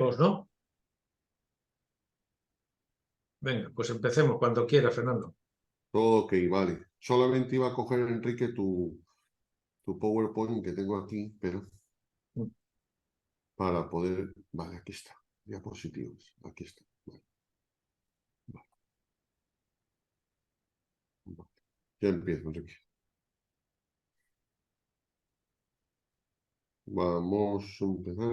Empecemos, ¿no? Venga, pues empecemos cuando quiera, Fernando. Ok, vale. Solamente iba a coger, Enrique, tu PowerPoint que tengo aquí, pero para poder... Vale, aquí está. Diapositivas. Aquí está. Vale. Vale. Vale. Ya empiezo, Enrique. Vamos a empezar.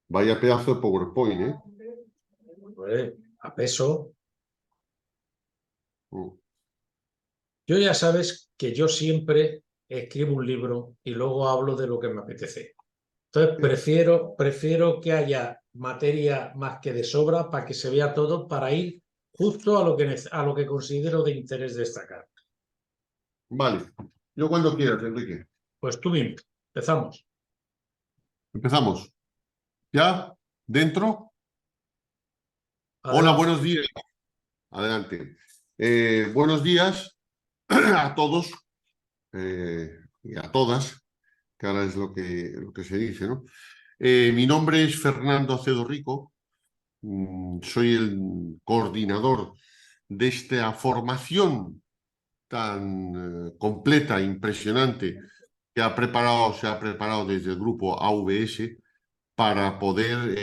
Vaya pedazo de PowerPoint, ¿eh? Pues, a peso. Mm. Yo ya sabes que yo siempre escribo un libro y luego hablo de lo que me apetece. Entonces prefiero que haya materia más que de sobra para que se vea todo, para ir justo a lo que considero de interés destacar. Vale. Yo cuando quieras, Enrique. Pues tú mismo, empezamos. Empezamos. ¿Ya? ¿Dentro? Hola, Adelante. buenos días. Adelante. Buenos días a todos y a todas, que ahora es lo que se dice, ¿no? Mi nombre es Fernando Acedo Rico, soy el coordinador de esta formación tan completa, impresionante, que se ha preparado desde el grupo AVS para poder,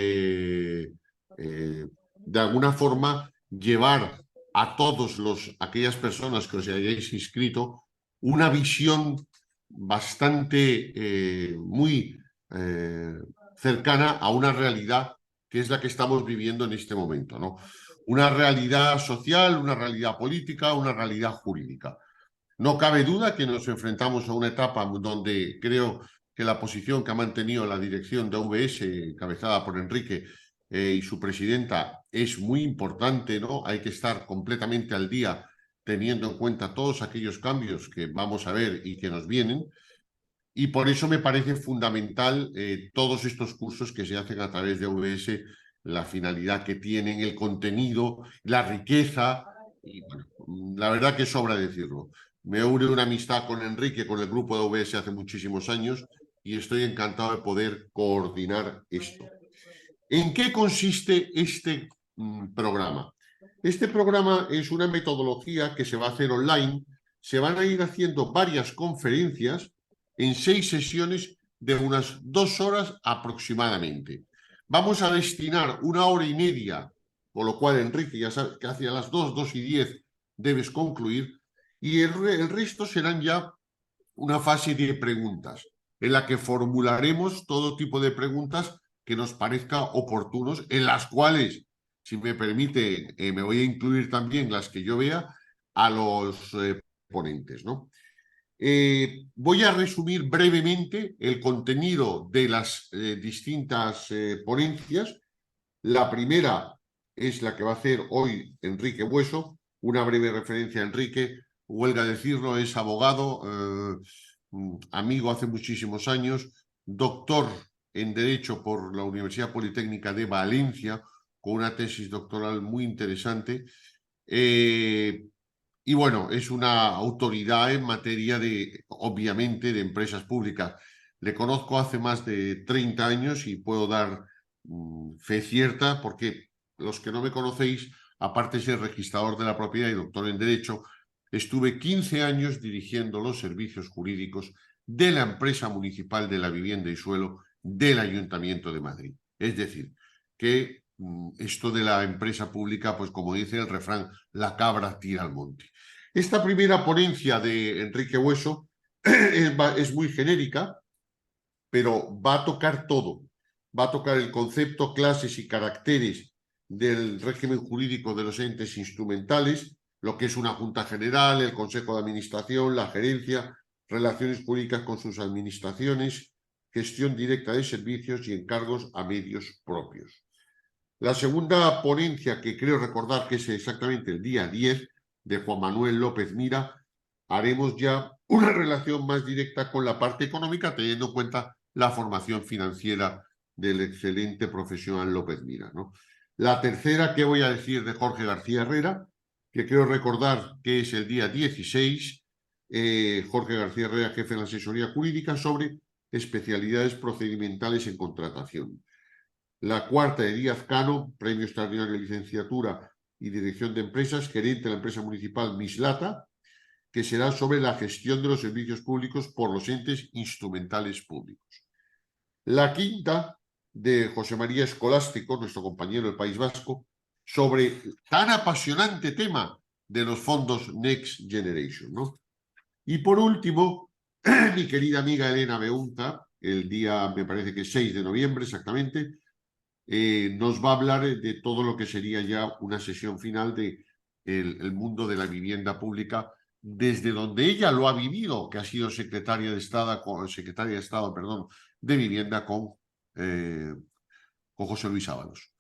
de alguna forma, llevar a aquellas personas que os hayáis inscrito una visión bastante, muy cercana a una realidad que es la que estamos viviendo en este momento, ¿no? Una realidad social, una realidad política, una realidad jurídica. No cabe duda que nos enfrentamos a una etapa donde creo que la posición que ha mantenido la dirección de AVS, encabezada por Enrique y su presidenta, es muy importante, ¿no? Hay que estar completamente al día teniendo en cuenta todos aquellos cambios que vamos a ver y que nos vienen. Y por eso me parece fundamental todos estos cursos que se hacen a través de AVS, la finalidad que tienen, el contenido, la riqueza. Y bueno, la verdad que sobra decirlo. Me une una amistad con Enrique, con el grupo de AVS hace muchísimos años y estoy encantado de poder coordinar esto. ¿En qué consiste este programa? Este programa es una metodología que se va a hacer online. Se van a ir haciendo varias conferencias en 6 sesiones de unas 2 horas aproximadamente. Vamos a destinar 1 hora y media, con lo cual, Enrique, ya sabes que hacia las 2:10 debes concluir, y el resto serán ya una fase de preguntas, en la que formularemos todo tipo de preguntas que nos parezca oportunos, en las cuales, si me permite, me voy a incluir también las que yo vea a los ponentes, ¿no? Voy a resumir brevemente el contenido de las distintas ponencias. La primera es la que va a hacer hoy Enrique Bueso. Una breve referencia a Enrique. Huelga decirlo, es abogado, amigo hace muchísimos años, doctor en Derecho por la Universidad Politécnica de Valencia, con una tesis doctoral muy interesante. Y bueno, es una autoridad en materia de, obviamente, de empresas públicas. Le conozco hace más de 30 años y puedo dar fe cierta, porque los que no me conocéis, aparte de ser registrador de la propiedad y doctor en Derecho, estuve 15 años dirigiendo los servicios jurídicos de la empresa municipal de la vivienda y suelo del Ayuntamiento de Madrid. Es decir, que esto de la empresa pública, pues como dice el refrán, la cabra tira al monte. Esta primera ponencia de Enrique Bueso es muy genérica, pero va a tocar todo. Va a tocar el concepto, clases y caracteres del régimen jurídico de los entes instrumentales, lo que es una junta general, el consejo de administración, la gerencia, relaciones jurídicas con sus administraciones, gestión directa de servicios y encargos a medios propios. La segunda ponencia, que creo recordar que es exactamente el día 10, de Juan Manuel López Mira, haremos ya una relación más directa con la parte económica, teniendo en cuenta la formación financiera del excelente profesional López Mira, ¿no? La tercera, que voy a decir, de Jorge García Herrera, que creo recordar que es el día 16, Jorge García Herrera, jefe de la asesoría jurídica, sobre especialidades procedimentales en contratación. La cuarta de Díaz Cano, premio extraordinario de licenciatura y dirección de empresas, gerente de la empresa municipal Mislata, que será sobre la gestión de los servicios públicos por los entes instrumentales públicos. La quinta de José María Escolástico, nuestro compañero del País Vasco, sobre tan apasionante tema de los fondos Next Generation, ¿no? Y por último, mi querida amiga Elena Beunza, el día, me parece que 6 de noviembre exactamente, nos va a hablar de todo lo que sería ya una sesión final de el mundo de la vivienda pública, desde donde ella lo ha vivido, que ha sido secretaria de Estado, perdón, de Vivienda con José Luis Ábalos,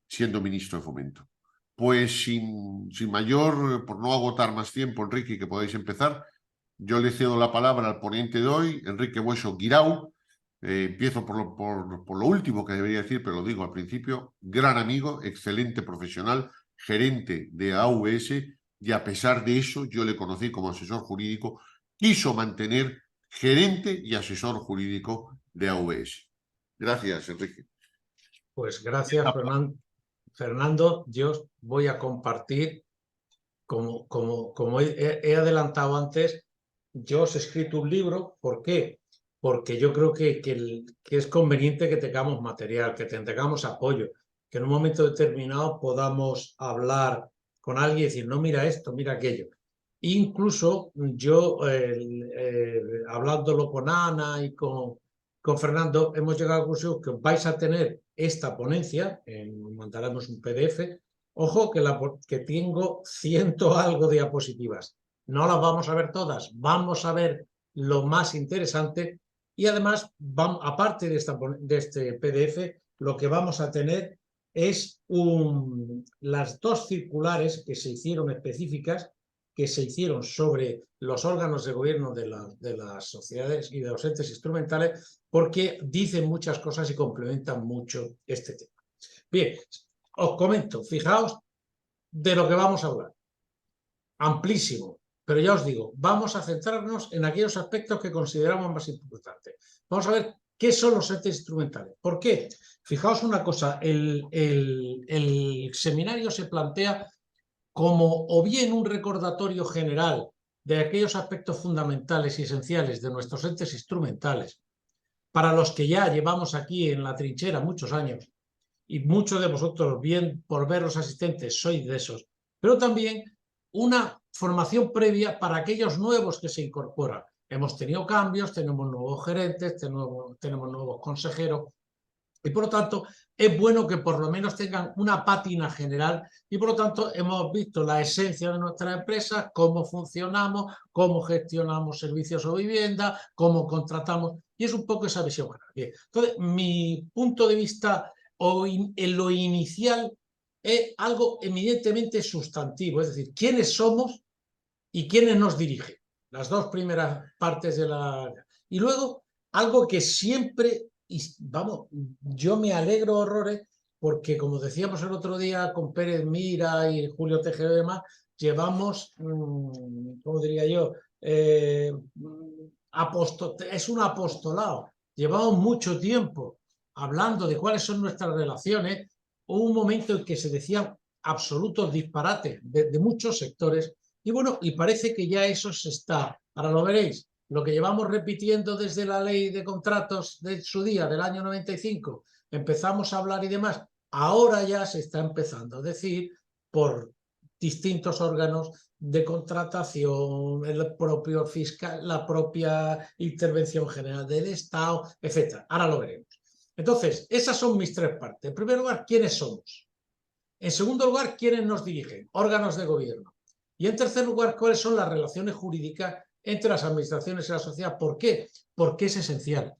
siendo ministro de Fomento. Pues sin mayor, por no agotar más tiempo, Enrique, que podáis empezar, yo le cedo la palabra al ponente de hoy, Enrique Bueso Guirao. Empiezo por lo último que debería decir, pero lo digo al principio. Gran amigo, excelente profesional, gerente de AVS, y a pesar de eso, yo le conocí como asesor jurídico, quiso mantener gerente y asesor jurídico de AVS. Gracias, Enrique. Pues gracias, Fernando. Yo voy a compartir, como he adelantado antes, yo os he escrito un libro. ¿Por qué? Porque yo creo que es conveniente que tengamos material, que tengamos apoyo, que en un momento determinado podamos hablar con alguien y decir, no, mira esto, mira aquello. Incluso yo, hablándolo con Ana y con Fernando, hemos llegado a la conclusión que vais a tener esta ponencia, mandaremos un PDF. Ojo que tengo 100 algo de diapositivas. No las vamos a ver todas, vamos a ver lo más interesante y además, aparte de este PDF, lo que vamos a tener es las dos circulares que se hicieron específicas, que se hicieron sobre los órganos de gobierno de las sociedades y de los entes instrumentales, porque dicen muchas cosas y complementan mucho este tema. Bien, os comento, fijaos de lo que vamos a hablar. Amplísimo, pero ya os digo, vamos a centrarnos en aquellos aspectos que consideramos más importantes. Vamos a ver qué son los entes instrumentales. ¿Por qué? Fijaos una cosa, el seminario se plantea como o bien un recordatorio general de aquellos aspectos fundamentales y esenciales de nuestros entes instrumentales, para los que ya llevamos aquí en la trinchera muchos años, y muchos de vosotros, bien por ver los asistentes, sois de esos, pero también una formación previa para aquellos nuevos que se incorporan. Hemos tenido cambios, tenemos nuevos gerentes, tenemos nuevos consejeros, y por lo tanto es bueno que por lo menos tengan una pátina general y por lo tanto hemos visto la esencia de nuestra empresa, cómo funcionamos, cómo gestionamos servicios o vivienda, cómo contratamos, y es un poco esa visión general. Bien, entonces, mi punto de vista en lo inicial es algo eminentemente sustantivo, es decir, quiénes somos y quiénes nos dirigen, las dos primeras partes de la... Y luego, algo que siempre, vamos, yo me alegro horrores porque, como decíamos el otro día con Pérez Mira y Julio Tejero y demás, llevamos, ¿cómo diría yo? Es un apostolado. Llevamos mucho tiempo hablando de cuáles son nuestras relaciones. Hubo un momento en que se decían absolutos disparates de muchos sectores. Y bueno, y parece que ya eso se está, ahora lo veréis, lo que llevamos repitiendo desde la ley de contratos de su día, del año 95, empezamos a hablar y demás, ahora ya se está empezando a decir por distintos órganos de contratación, el propio fiscal, la propia intervención general del Estado, etc. Ahora lo veremos. Entonces, esas son mis tres partes. En primer lugar, ¿quiénes somos? En segundo lugar, ¿quiénes nos dirigen? Órganos de gobierno. Y en tercer lugar, ¿cuáles son las relaciones jurídicas entre las administraciones y la sociedad? ¿Por qué? Porque es esencial.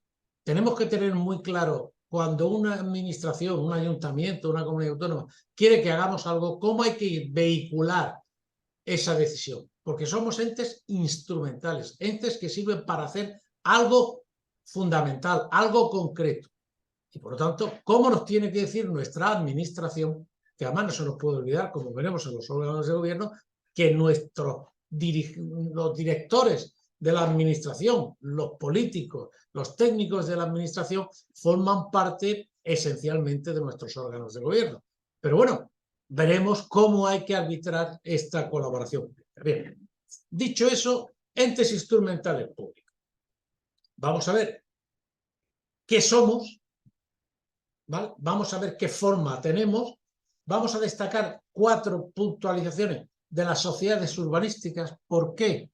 Tenemos que tener muy claro cuando una administración, un ayuntamiento, una comunidad autónoma quiere que hagamos algo, cómo hay que vehicular esa decisión. Porque somos entes instrumentales, entes que sirven para hacer algo fundamental, algo concreto. Y por lo tanto, ¿cómo nos tiene que decir nuestra administración? Que además no se nos puede olvidar, como veremos en los órganos de gobierno, que nuestros los directores de la administración, los políticos, los técnicos de la administración forman parte esencialmente de nuestros órganos de gobierno. Pero bueno, veremos cómo hay que arbitrar esta colaboración. Bien, dicho eso, entes instrumentales públicos. Vamos a ver qué somos, ¿vale? Vamos a ver qué forma tenemos. Vamos a destacar 4 puntualizaciones de las sociedades urbanísticas. ¿Por qué?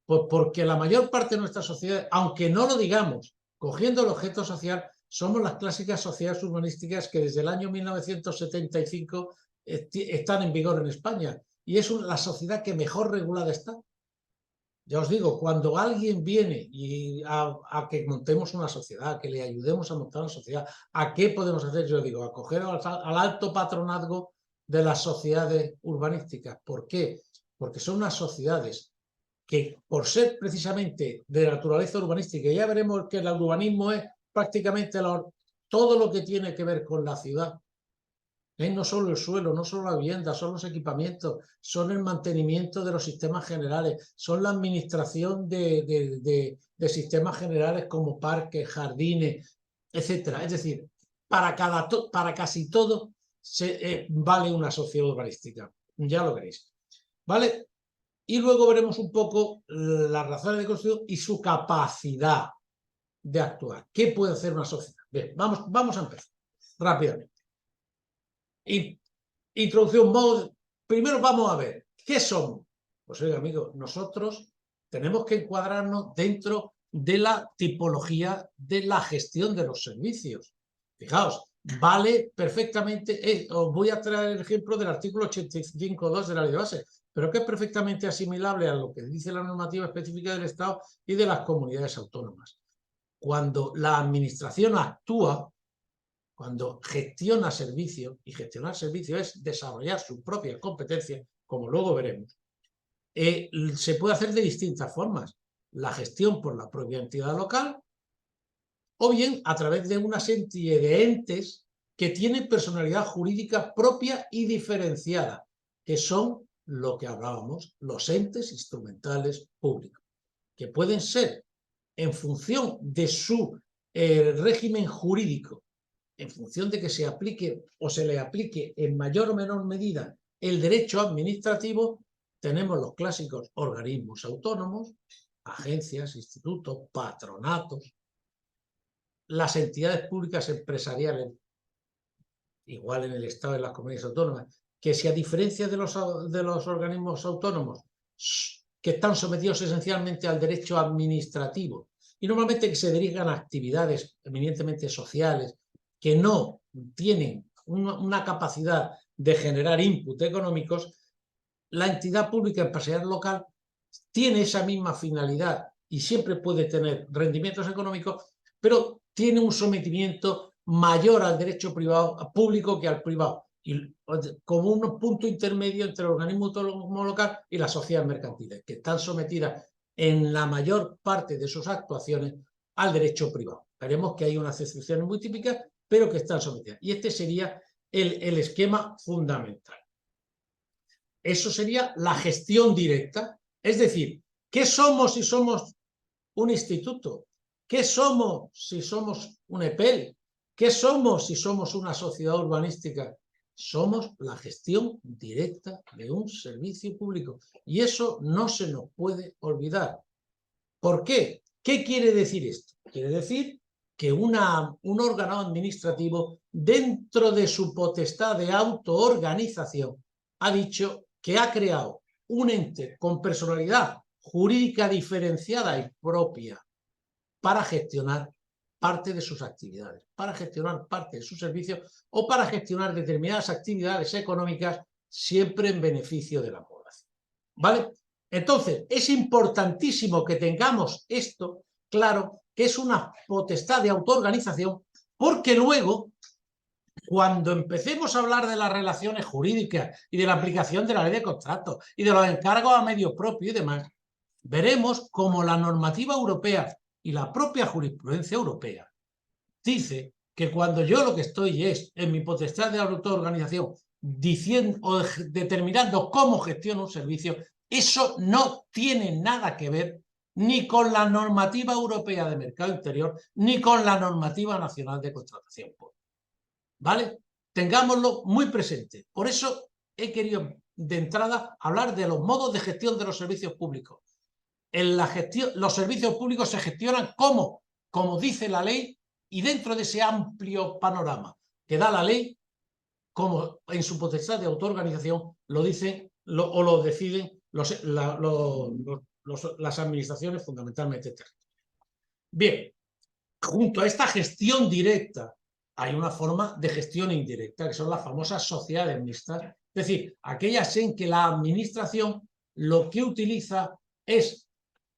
Pues porque la mayor parte de nuestras sociedades, aunque no lo digamos, cogiendo el objeto social, somos las clásicas sociedades urbanísticas que desde el año 1975 están en vigor en España. Y es la sociedad que mejor regulada está. Ya os digo, cuando alguien viene a que montemos una sociedad, que le ayudemos a montar una sociedad, ¿a qué podemos hacer? Yo digo, acoger al alto patronazgo de las sociedades urbanísticas. ¿Por qué? Porque son unas sociedades que, por ser precisamente de naturaleza urbanística, ya veremos que el urbanismo es prácticamente todo lo que tiene que ver con la ciudad. No solo el suelo, no solo la vivienda, son los equipamientos, son el mantenimiento de los sistemas generales, son la administración de sistemas generales como parques, jardines, etcétera. Es decir, para casi todo vale una sociedad urbanística. Ya lo veréis. ¿Vale? Y luego veremos un poco las razones de construcción y su capacidad de actuar. ¿Qué puede hacer una sociedad? Bien, vamos a empezar rápidamente. Introducción, primero vamos a ver, ¿qué somos? Pues oiga, amigos, nosotros tenemos que encuadrarnos dentro de la tipología de la gestión de los servicios. Fijaos, vale perfectamente, os voy a traer el ejemplo del artículo 85.2 de la Ley de Base, pero que es perfectamente asimilable a lo que dice la normativa específica del Estado y de las comunidades autónomas. Cuando la administración actúa, cuando gestiona servicios, y gestionar servicios es desarrollar su propia competencia, como luego veremos, se puede hacer de distintas formas. La gestión por la propia entidad local, o bien a través de una serie de entes que tienen personalidad jurídica propia y diferenciada, que son lo que hablábamos, los entes instrumentales públicos, que pueden ser en función de su régimen jurídico, en función de que se aplique o se le aplique en mayor o menor medida el derecho administrativo, tenemos los clásicos organismos autónomos, agencias, institutos, patronatos, las entidades públicas empresariales, igual en el Estado y en las comunidades autónomas, que si a diferencia de los organismos autónomos, que están sometidos esencialmente al derecho administrativo, y normalmente que se dirijan a actividades eminentemente sociales, que no tienen una capacidad de generar input económicos, la entidad pública empresarial local tiene esa misma finalidad y siempre puede tener rendimientos económicos, pero tiene un sometimiento mayor al derecho público que al privado, y como un punto intermedio entre el organismo autónomo local y las sociedades mercantiles, que están sometidas en la mayor parte de sus actuaciones al derecho privado. Veremos que hay unas excepciones muy típicas, pero que están sometidas. Y este sería el esquema fundamental. Eso sería la gestión directa. Es decir, ¿qué somos si somos un instituto? ¿Qué somos si somos un EPEL? ¿Qué somos si somos una sociedad urbanística? Somos la gestión directa de un servicio público. Y eso no se nos puede olvidar. ¿Por qué? ¿Qué quiere decir esto? Quiere decir que un órgano administrativo, dentro de su potestad de autoorganización, ha dicho que ha creado un ente con personalidad jurídica diferenciada y propia para gestionar parte de sus actividades, para gestionar parte de sus servicios o para gestionar determinadas actividades económicas siempre en beneficio de la población. ¿Vale? Entonces, es importantísimo que tengamos esto claro, que es una potestad de autoorganización, porque luego, cuando empecemos a hablar de las relaciones jurídicas y de la aplicación de la ley de contratos y de los encargos a medio propio y demás, veremos cómo la normativa europea y la propia jurisprudencia europea dice que cuando yo lo que estoy es en mi potestad de autoorganización diciendo o determinando cómo gestiono un servicio, Eso no tiene nada que ver ni con la normativa europea de mercado interior, ni con la normativa nacional de contratación pública. ¿Vale? Tengámoslo muy presente. Por eso he querido de entrada hablar de los modos de gestión de los servicios públicos. En la gestión, los servicios públicos se gestionan como dice la ley, y dentro de ese amplio panorama que da la ley, como en su potestad de autoorganización lo dicen o lo deciden las administraciones fundamentalmente territoriales. Bien, junto a esta gestión directa hay una forma de gestión indirecta, que son las famosas sociedades mixtas, es decir, aquellas en que la administración lo que utiliza es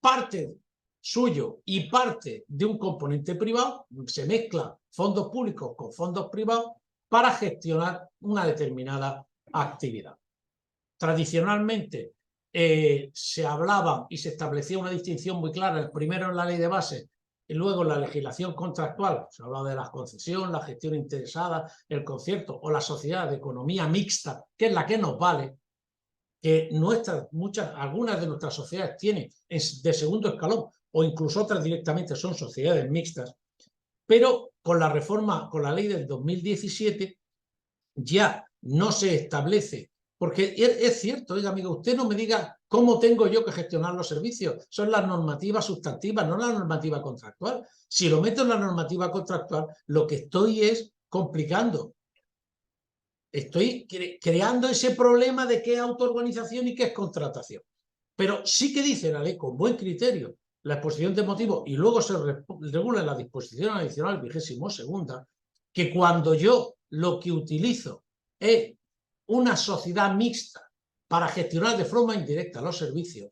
parte suyo y parte de un componente privado, se mezclan fondos públicos con fondos privados para gestionar una determinada actividad. Tradicionalmente se hablaba y se establecía una distinción muy clara, primero en la ley de base y luego en la legislación contractual. Se hablaba de la concesión, la gestión interesada, el concierto o la sociedad de economía mixta, que es la que nos vale, que algunas de nuestras sociedades tienen de segundo escalón o incluso otras directamente son sociedades mixtas, pero con la reforma, con la ley del 2017, ya no se establece, porque es cierto, oiga amigo, usted no me diga cómo tengo yo que gestionar los servicios, son las normativas sustantivas, no la normativa contractual. Si lo meto en la normativa contractual, lo que estoy es complicando. Estoy creando ese problema de qué es autoorganización y qué es contratación. Pero sí que dice la ley con buen criterio la exposición de motivos y luego se regula en la disposición adicional 22ª que cuando yo lo que utilizo es una sociedad mixta para gestionar de forma indirecta los servicios,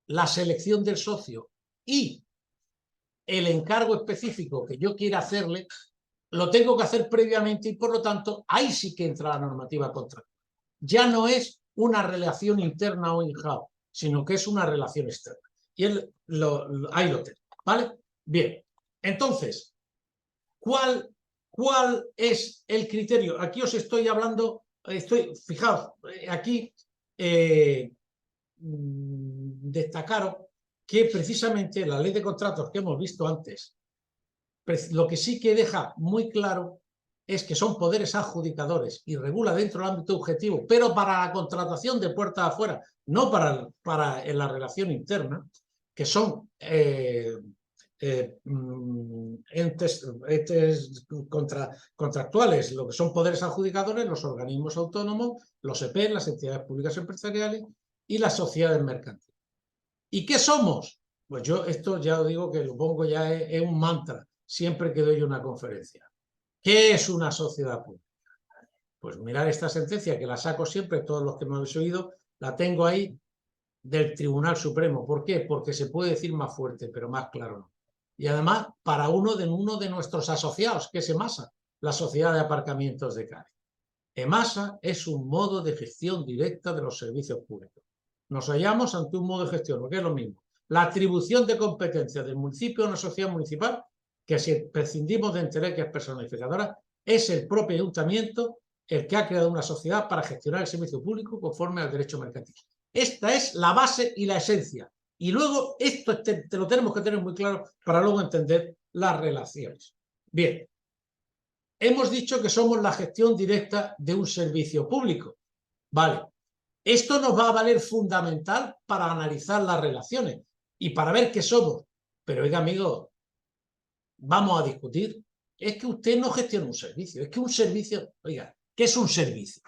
la selección del socio y el encargo específico que yo quiera hacerle, lo tengo que hacer previamente y por lo tanto ahí sí que entra la normativa contractual. Ya no es una relación interna o in-house, sino que es una relación externa. Y ahí lo tengo, ¿vale? Bien, entonces, ¿cuál es el criterio? Aquí os estoy hablando, fijaos, aquí destacaros que precisamente la ley de contratos que hemos visto antes, lo que sí que deja muy claro es que son poderes adjudicadores y regula dentro del ámbito objetivo, pero para la contratación de puertas afuera, no para en la relación interna, que son entes contractuales, lo que son poderes adjudicadores, los organismos autónomos, los EP, las entidades públicas empresariales y las sociedades mercantiles. ¿Y qué somos? Pues yo esto ya os digo que lo pongo ya es un mantra siempre que doy una conferencia. ¿Qué es una sociedad pública? Pues mirar esta sentencia, que la saco siempre, todos los que me habéis oído, la tengo ahí del Tribunal Supremo. ¿Por qué? Porque se puede decir más fuerte, pero más claro no. Y además, para uno de nuestros asociados, que es EMASA, la Sociedad de Aparcamientos de Cádiz. EMASA es un modo de gestión directa de los servicios públicos. Nos hallamos ante un modo de gestión, lo que es lo mismo. La atribución de competencias del municipio a una sociedad municipal, que si prescindimos de entidad que es personificadora, es el propio ayuntamiento el que ha creado una sociedad para gestionar el servicio público conforme al derecho mercantil. Esta es la base y la esencia. Y luego esto te lo tenemos que tener muy claro para luego entender las relaciones. Bien, hemos dicho que somos la gestión directa de un servicio público. Vale, esto nos va a valer fundamental para analizar las relaciones y para ver qué somos. Pero oiga, amigo, vamos a discutir. Es que usted no gestiona un servicio. Es que un servicio, oiga, ¿qué es un servicio?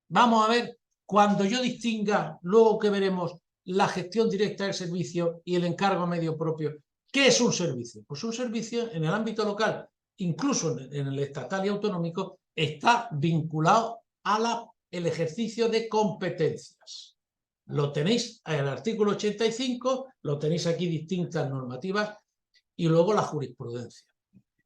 Vamos a ver, cuando yo distinga, luego que veremos, la gestión directa del servicio y el encargo a medio propio, ¿qué es un servicio? Pues un servicio en el ámbito local, incluso en el estatal y autonómico, está vinculado a el ejercicio de competencias. Lo tenéis en el artículo 85, lo tenéis aquí distintas normativas y luego la jurisprudencia.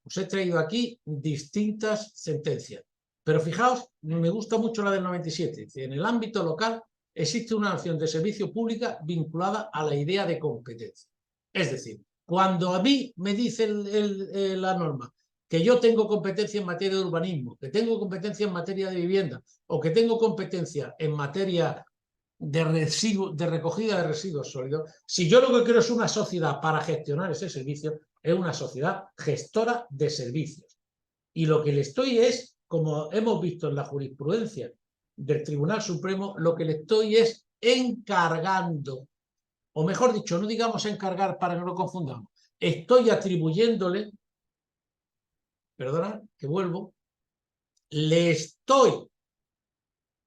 Os he traído aquí distintas sentencias. Pero fijaos, me gusta mucho la del 97. En el ámbito local existe una acción de servicio pública vinculada a la idea de competencia. Es decir, cuando a mí me dice la norma que yo tengo competencia en materia de urbanismo, que tengo competencia en materia de vivienda o que tengo competencia en materia de recogida de residuos sólidos. Si yo lo que quiero es una sociedad para gestionar ese servicio, es una sociedad gestora de servicios. Y lo que le estoy es, como hemos visto en la jurisprudencia del Tribunal Supremo, lo que le estoy es encargando, o mejor dicho, no digamos encargar para que no lo confundamos, estoy atribuyéndole, perdona, que vuelvo, le estoy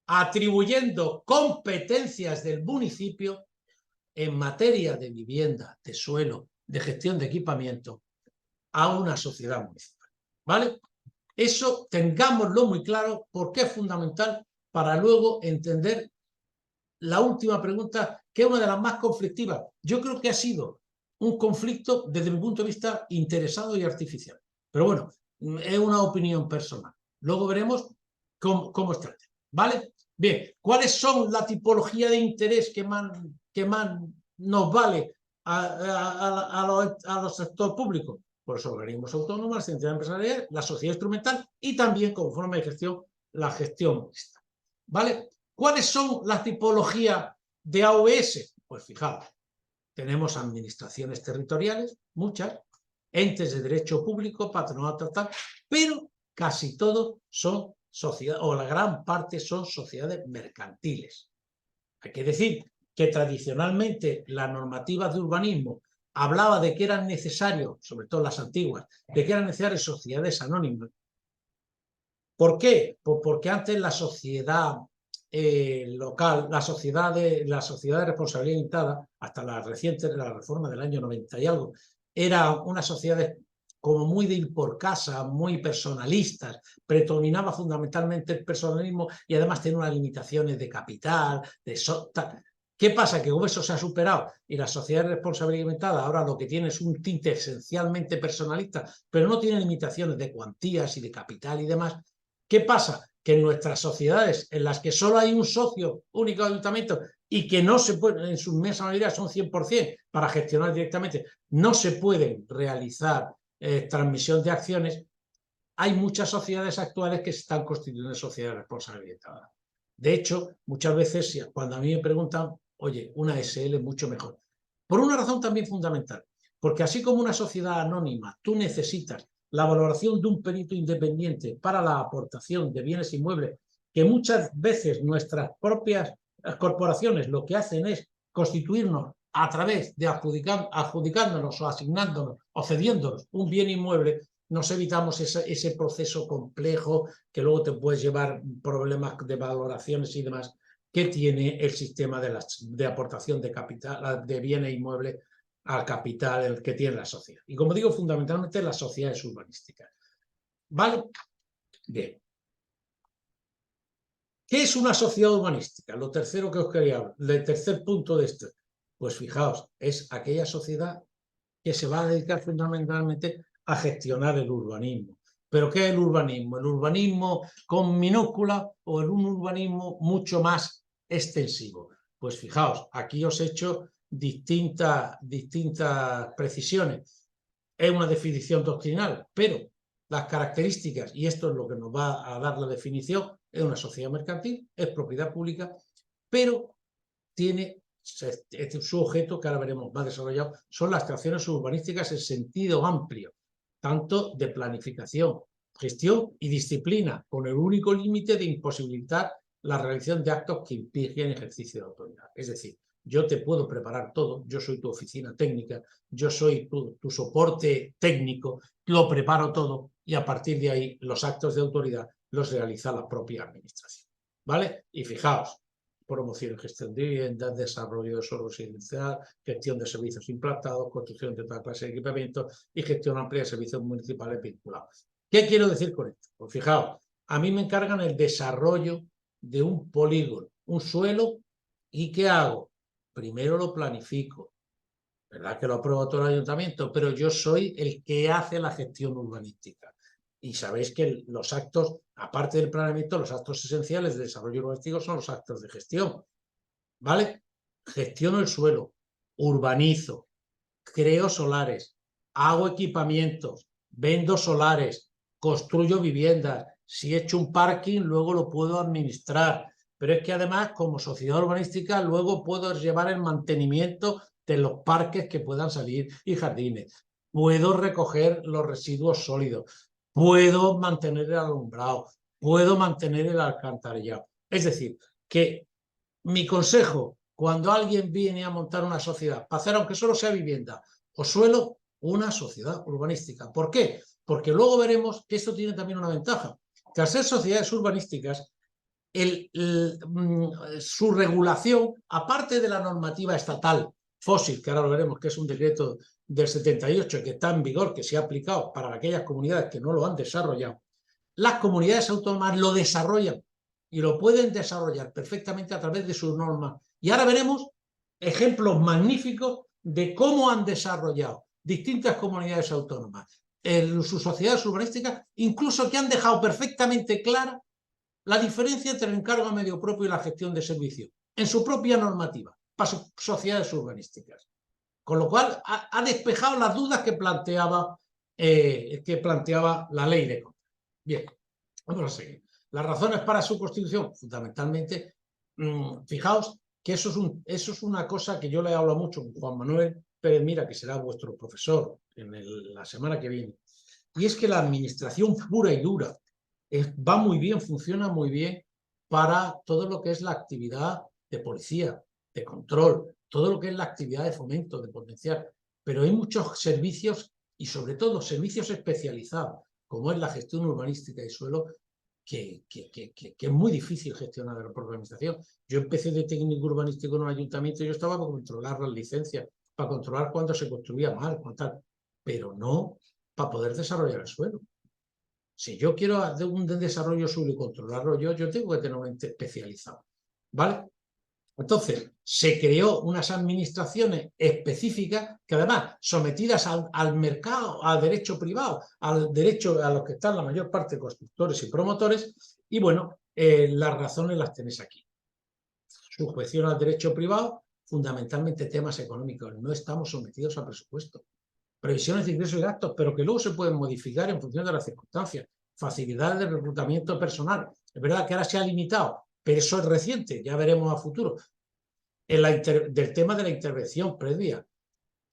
atribuyendo competencias del municipio en materia de vivienda, de suelo, de gestión de equipamiento a una sociedad municipal. ¿Vale? Eso tengámoslo muy claro porque es fundamental para luego entender la última pregunta, que es una de las más conflictivas. Yo creo que ha sido un conflicto desde mi punto de vista interesado y artificial. Pero bueno, es una opinión personal. Luego veremos cómo está. ¿Vale? Bien, ¿cuáles son la tipología de interés que más nos vale a los sectores públicos? Pues organismos autónomos, las entidades empresariales, la sociedad instrumental y también, como forma de gestión, la gestión mixta. ¿Vale? ¿Cuáles son las tipologías de AOS? Pues fijaos, tenemos administraciones territoriales, muchas, entes de derecho público, patronato, tal, pero casi todos son sociedades, o la gran parte son sociedades mercantiles. Hay que decir que tradicionalmente las normativas de urbanismo hablaba de que eran necesarios, sobre todo las antiguas, de que eran necesarias sociedades anónimas. ¿Por qué? Pues porque antes la sociedad local, la sociedad de responsabilidad limitada, hasta la reciente, la reforma del año 90 y algo, era una sociedad como muy de ir por casa, muy personalistas, predominaba fundamentalmente el personalismo y además tenía unas limitaciones de capital, ¿Qué pasa? Que como eso se ha superado y la sociedad de responsabilidad limitada ahora lo que tiene es un tinte esencialmente personalista, pero no tiene limitaciones de cuantías y de capital y demás. ¿Qué pasa? Que en nuestras sociedades en las que solo hay un socio único de ayuntamiento y que no se puede, en su inmensa mayoría son 100% para gestionar directamente, no se pueden realizar transmisión de acciones, hay muchas sociedades actuales que se están constituyendo en sociedades responsabilizadas. De hecho, muchas veces cuando a mí me preguntan, oye, una SL es mucho mejor. Por una razón también fundamental, porque así como una sociedad anónima, tú necesitas la valoración de un perito independiente para la aportación de bienes inmuebles, que muchas veces nuestras propias corporaciones lo que hacen es constituirnos a través de adjudicándonos o asignándonos o cediéndonos un bien inmueble, nos evitamos ese proceso complejo que luego te puedes llevar problemas de valoraciones y demás que tiene el sistema de aportación de capital, de bienes inmuebles al capital el que tiene la sociedad. Y como digo, fundamentalmente las sociedades urbanísticas. ¿Vale? Bien. ¿Qué es una sociedad urbanística? Lo tercero que os quería hablar, el tercer punto de esto. Pues fijaos, es aquella sociedad que se va a dedicar fundamentalmente a gestionar el urbanismo. ¿Pero qué es el urbanismo? ¿El urbanismo con minúscula o un urbanismo mucho más extensivo? Pues fijaos, aquí os he hecho distintas precisiones. Es una definición doctrinal, pero las características, y esto es lo que nos va a dar la definición, es una sociedad mercantil, es propiedad pública, pero tiene su objeto, que ahora veremos más desarrollado, son las acciones urbanísticas en sentido amplio, tanto de planificación, gestión y disciplina, con el único límite de imposibilitar la realización de actos que impiden ejercicio de autoridad. Es decir, yo te puedo preparar todo, yo soy tu oficina técnica, yo soy tu soporte técnico, lo preparo todo y a partir de ahí los actos de autoridad los realiza la propia administración. ¿Vale? Y fijaos, promoción y gestión de viviendas, desarrollo de suelo residencial, gestión de servicios implantados, construcción de toda clase de equipamientos y gestión amplia de servicios municipales vinculados. ¿Qué quiero decir con esto? Pues fijaos, a mí me encargan el desarrollo de un polígono, un suelo, ¿y qué hago? Primero lo planifico, ¿verdad? Que lo aprueba todo el ayuntamiento, pero yo soy el que hace la gestión urbanística. Y sabéis que los actos, aparte del planeamiento, los actos esenciales de desarrollo urbanístico son los actos de gestión. ¿Vale? Gestiono el suelo, urbanizo, creo solares, hago equipamientos, vendo solares, construyo viviendas. Si he hecho un parking, luego lo puedo administrar. pero es que además como sociedad urbanística luego puedo llevar el mantenimiento de los parques que puedan salir y jardines, puedo recoger los residuos sólidos, puedo mantener el alumbrado, puedo mantener el alcantarillado. Es decir, que mi consejo, cuando alguien viene a montar una sociedad, para hacer aunque solo sea vivienda o suelo, una sociedad urbanística. ¿Por qué? Porque luego veremos que esto tiene también una ventaja, que al ser sociedades urbanísticas, su regulación, aparte de la normativa estatal fósil, que ahora lo veremos, que es un decreto del 78 que está en vigor, que se ha aplicado para aquellas comunidades que no lo han desarrollado, las comunidades autónomas lo desarrollan y lo pueden desarrollar perfectamente a través de sus normas. Y ahora veremos ejemplos magníficos de cómo han desarrollado distintas comunidades autónomas sus sociedades urbanísticas, incluso que han dejado perfectamente clara la diferencia entre el encargo a medio propio y la gestión de servicios en su propia normativa para sus sociedades urbanísticas. Con lo cual ha despejado las dudas que planteaba la ley de contra. Bien, vamos a seguir. Las razones para su constitución, fundamentalmente, fijaos que eso es una cosa que yo le hablo mucho con Juan Manuel Pérez Mira, que será vuestro profesor la semana que viene, y es que la administración pura y dura va muy bien, funciona muy bien para todo lo que es la actividad de policía, de control, todo lo que es la actividad de fomento, de potenciar. Pero hay muchos servicios y sobre todo servicios especializados, como es la gestión urbanística y suelo, que es muy difícil gestionar de la propia administración. Yo empecé de técnico urbanístico en un ayuntamiento y yo estaba para controlar las licencias, para controlar cuándo se construía mal, tal, pero no para poder desarrollar el suelo. Si yo quiero hacer un desarrollo suelo y controlarlo yo tengo que tener un ente especializado, ¿vale? Entonces, se creó unas administraciones específicas que además, sometidas al mercado, al derecho privado, al derecho a los que están la mayor parte de constructores y promotores, y bueno, las razones las tenéis aquí. Sujeción al derecho privado, fundamentalmente temas económicos. No estamos sometidos a presupuesto. Previsiones de ingresos y gastos, pero que luego se pueden modificar en función de las circunstancias. Facilidades de reclutamiento personal. Es verdad que ahora se ha limitado, pero eso es reciente, ya veremos a futuro. Del tema de la intervención previa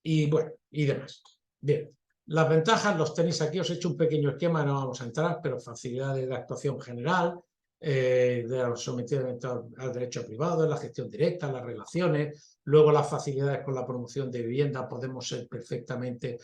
y bueno, y demás. Bien, las ventajas los tenéis aquí, os he hecho un pequeño esquema, no vamos a entrar, pero facilidades de actuación general, de sometimiento al derecho privado, la gestión directa, las relaciones, luego las facilidades con la promoción de vivienda, podemos ser perfectamente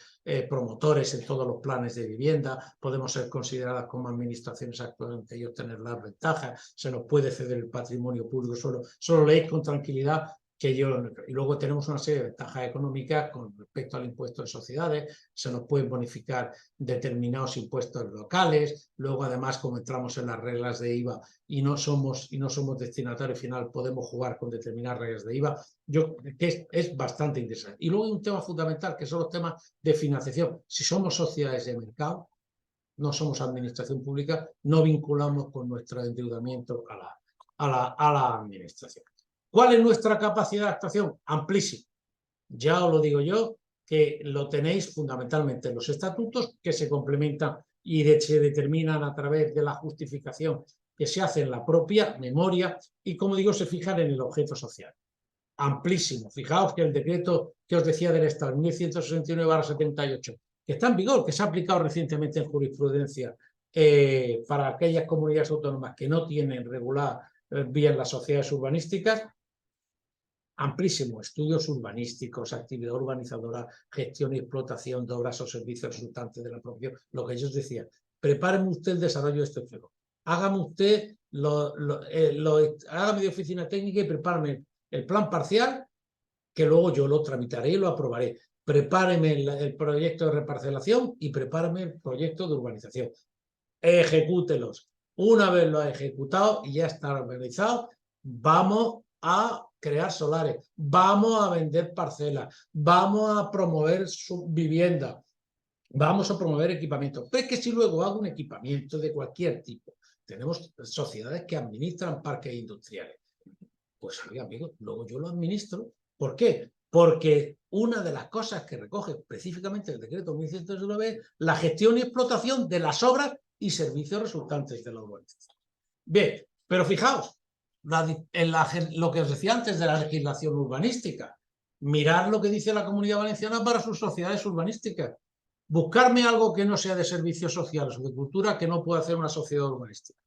promotores en todos los planes de vivienda, podemos ser consideradas como administraciones actualmente y obtener las ventajas, se nos puede ceder el patrimonio público, solo leéis con tranquilidad y luego tenemos una serie de ventajas económicas con respecto al impuesto de sociedades, se nos pueden bonificar determinados impuestos locales, luego además como entramos en las reglas de IVA y no somos destinatario final, podemos jugar con determinadas reglas de IVA, que es bastante interesante. Y luego hay un tema fundamental que son los temas de financiación. Si somos sociedades de mercado, no somos administración pública, no vinculamos con nuestro endeudamiento a la administración. ¿Cuál es nuestra capacidad de actuación? Amplísima. Ya os lo digo yo, que lo tenéis fundamentalmente en los estatutos que se complementan y se determinan a través de la justificación que se hace en la propia memoria y, como digo, se fijan en el objeto social. Amplísimo. Fijaos que el decreto que os decía del Estado, 1169/78, que está en vigor, que se ha aplicado recientemente en jurisprudencia para aquellas comunidades autónomas que no tienen regular bien las sociedades urbanísticas, amplísimo, estudios urbanísticos, actividad urbanizadora, gestión y explotación de obras o servicios resultantes de la propiedad, lo que yo os decía, prepáreme usted el desarrollo de este juego, hágame usted, hágame de oficina técnica y prepárame el plan parcial, que luego yo lo tramitaré y lo aprobaré, prepáreme el proyecto de reparcelación y prepárame el proyecto de urbanización, ejecútelos, una vez lo ha ejecutado y ya está organizado, vamos a crear solares, vamos a vender parcelas, vamos a promover su vivienda, vamos a promover equipamiento. Pero es que si luego hago un equipamiento de cualquier tipo, tenemos sociedades que administran parques industriales. Pues oiga, amigos, luego yo lo administro. ¿Por qué? Porque una de las cosas que recoge específicamente el decreto 1109 es la gestión y explotación de las obras y servicios resultantes de la urbanización. Bien, pero fijaos, lo que os decía antes de la legislación urbanística. Mirar lo que dice la Comunidad Valenciana para sus sociedades urbanísticas. Buscarme algo que no sea de servicios sociales o de cultura que no pueda hacer una sociedad urbanística.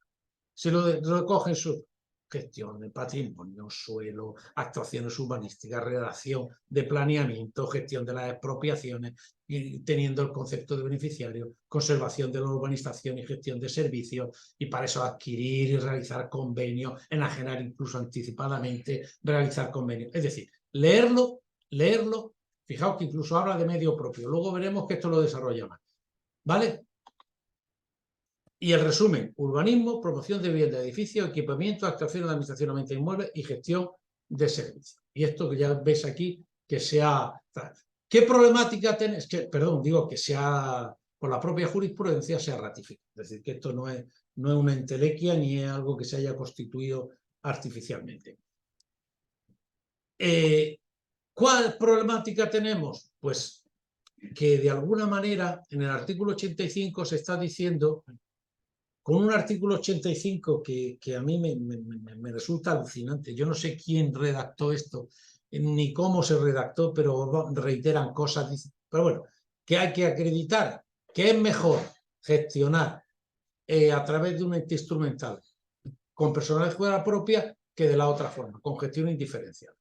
Si lo recogen su gestión de patrimonio, suelo, actuaciones urbanísticas, redacción de planeamiento, gestión de las expropiaciones, y teniendo el concepto de beneficiario, conservación de la urbanización y gestión de servicios, y para eso adquirir y realizar convenios, enajenar incluso anticipadamente, realizar convenios. Es decir, leerlo, fijaos que incluso habla de medio propio, luego veremos que esto lo desarrolla más, ¿vale? Y el resumen: urbanismo, promoción de vivienda, edificios, equipamiento, actuación de administración de inmuebles y gestión de servicios. Y esto que ya ves aquí, que sea... ¿Qué problemática tenés? Perdón, digo que sea, por la propia jurisprudencia, sea ratificado. Es decir, que esto no es una entelequia ni es algo que se haya constituido artificialmente. ¿Cuál problemática tenemos? Pues que de alguna manera en el artículo 85 se está diciendo, con un artículo 85 que a mí me resulta alucinante. Yo no sé quién redactó esto, ni cómo se redactó, pero reiteran cosas. Pero bueno, que hay que acreditar que es mejor gestionar a través de un ente instrumental con personal de escuela propia que de la otra forma, con gestión indiferencial.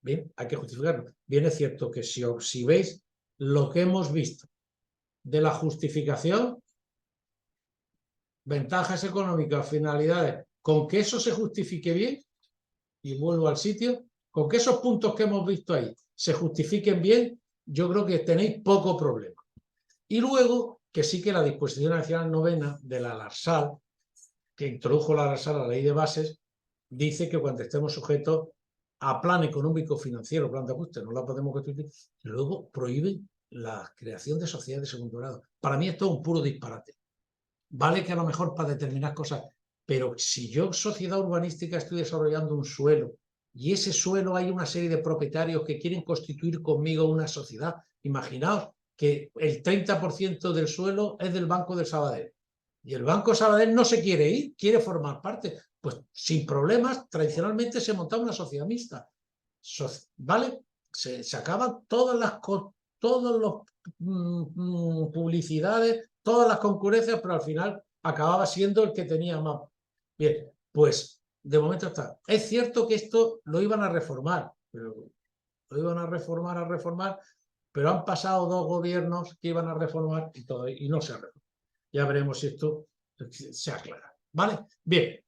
Bien, hay que justificarlo. Bien, es cierto que si veis lo que hemos visto de la justificación, ventajas económicas, finalidades, con que eso se justifique bien, y vuelvo al sitio, con que esos puntos que hemos visto ahí se justifiquen bien, yo creo que tenéis poco problema. Y luego, que sí que la disposición adicional novena de la LARSAL, que introdujo la LARSAL a la ley de bases, dice que cuando estemos sujetos a plan económico financiero, plan de ajuste, no la podemos constituir, y luego prohíbe la creación de sociedades de segundo grado. Para mí esto es un puro disparate. Vale que a lo mejor para determinar cosas, pero si yo, sociedad urbanística, estoy desarrollando un suelo y ese suelo hay una serie de propietarios que quieren constituir conmigo una sociedad, imaginaos que el 30% del suelo es del Banco de Sabadell y el Banco de Sabadell no se quiere ir, quiere formar parte, pues sin problemas, tradicionalmente se montaba una sociedad mixta, ¿vale? Se acaban todas las publicidades, todas las concurrencias, pero al final acababa siendo el que tenía más. Bien, pues de momento está. Es cierto que esto lo iban a reformar, pero lo iban a reformar, pero han pasado 2 gobiernos que iban a reformar y no se ha reformado. Ya veremos si esto se aclara. ¿Vale? Bien,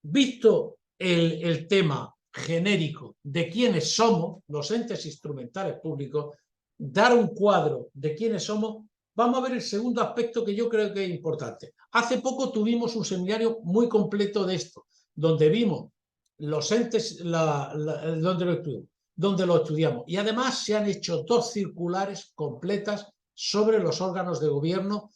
visto el tema genérico de quiénes somos, los entes instrumentales públicos, dar un cuadro de quiénes somos, vamos a ver el segundo aspecto que yo creo que es importante. Hace poco tuvimos un seminario muy completo de esto, donde vimos los entes, donde lo estudiamos. Y además se han hecho 2 circulares completas sobre los órganos de gobierno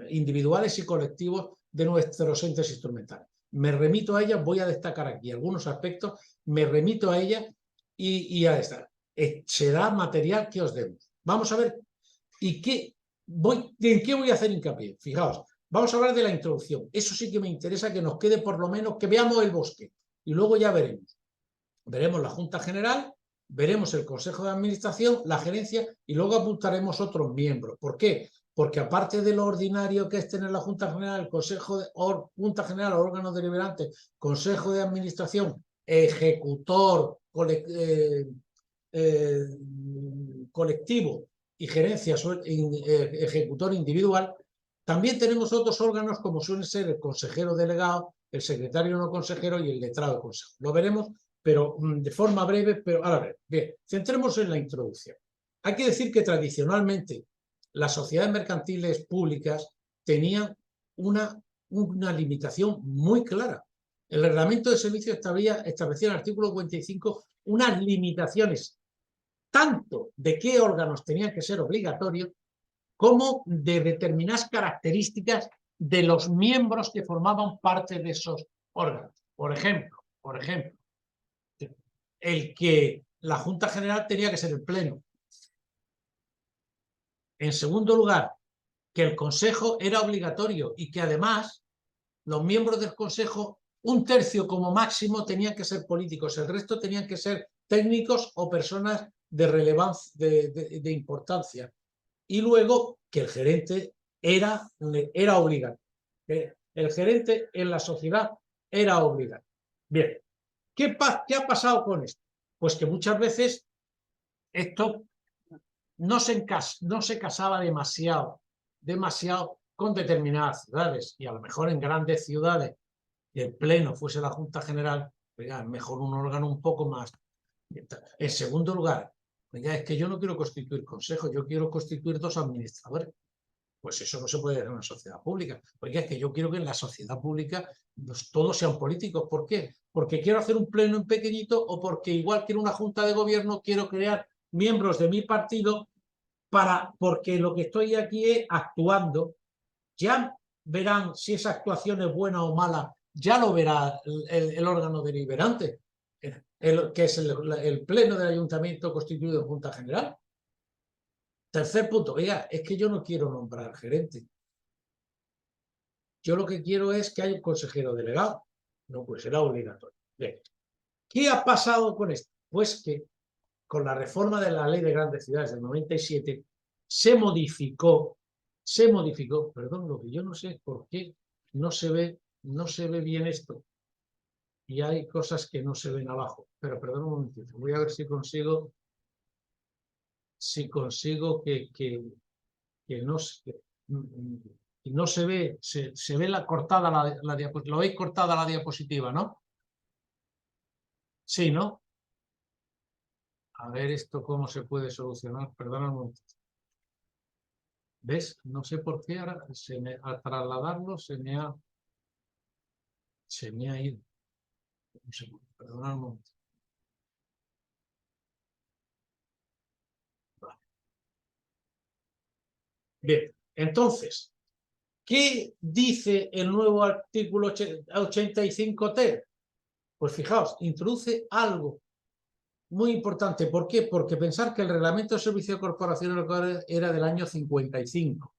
individuales y colectivos de nuestros entes instrumentales. Me remito a ellas, voy a destacar aquí algunos aspectos, me remito a ellas y a esta. Será material que os demos. Vamos a ver, ¿en qué voy a hacer hincapié? Fijaos, vamos a hablar de la introducción. Eso sí que me interesa que nos quede por lo menos, que veamos el bosque y luego ya veremos. Veremos la Junta General, veremos el Consejo de Administración, la gerencia y luego apuntaremos otros miembros. ¿Por qué? Porque aparte de lo ordinario que es tener la Junta General, el Consejo de Junta General, órganos deliberantes, Consejo de Administración, ejecutor, colectivo y gerencia ejecutor individual, también tenemos otros órganos como suelen ser el consejero delegado, el secretario no consejero y el letrado de consejo. Lo veremos, pero de forma breve, pero ahora ver. Bien, centremos en la introducción. Hay que decir que tradicionalmente las sociedades mercantiles públicas tenían una limitación muy clara. El reglamento de servicios establecía en el artículo 45 unas limitaciones tanto de qué órganos tenían que ser obligatorios como de determinadas características de los miembros que formaban parte de esos órganos. Por ejemplo, el que la Junta General tenía que ser el Pleno. En segundo lugar, que el Consejo era obligatorio y que además los miembros del Consejo un tercio como máximo tenían que ser políticos, el resto tenían que ser técnicos o personas de relevancia, de importancia. Y luego que el gerente era obligado. El gerente en la sociedad era obligado. Bien, ¿qué ha pasado con esto? Pues que muchas veces esto no se casaba demasiado con determinadas ciudades, y a lo mejor en grandes ciudades que el pleno fuese la Junta General, oiga, mejor un órgano un poco más. En segundo lugar, oiga, es que yo no quiero constituir consejo, yo quiero constituir 2 administradores. Pues eso no se puede hacer en una sociedad pública. Oiga, es que yo quiero que en la sociedad pública todos sean políticos. ¿Por qué? Porque quiero hacer un pleno en pequeñito, o porque igual que en una junta de gobierno quiero crear miembros de mi partido porque lo que estoy aquí es actuando. Ya verán si esa actuación es buena o mala, ya lo verá el órgano deliberante, que es el pleno del ayuntamiento constituido en Junta General. Tercer punto, oiga, es que yo no quiero nombrar gerente. Yo lo que quiero es que haya un consejero delegado. No, pues será obligatorio. Bien. ¿Qué ha pasado con esto? Pues que con la reforma de la Ley de Grandes Ciudades del 97 se modificó, perdón, lo que yo no sé por qué no se ve bien esto. Y hay cosas que no se ven abajo. Pero perdón un momentito, voy a ver si consigo que no se ve, se ve cortada la diapositiva. Lo veis cortada la diapositiva, ¿no? Sí, ¿no? A ver esto cómo se puede solucionar. Perdón un momento. ¿Ves? No sé por qué ahora al trasladarlo se me ha ido. Un segundo, perdona un momento. Vale. Bien, entonces, ¿qué dice el nuevo artículo 85T? Pues fijaos, introduce algo muy importante. ¿Por qué? Porque pensar que el Reglamento de Servicio de Corporaciones Locales era del año 55.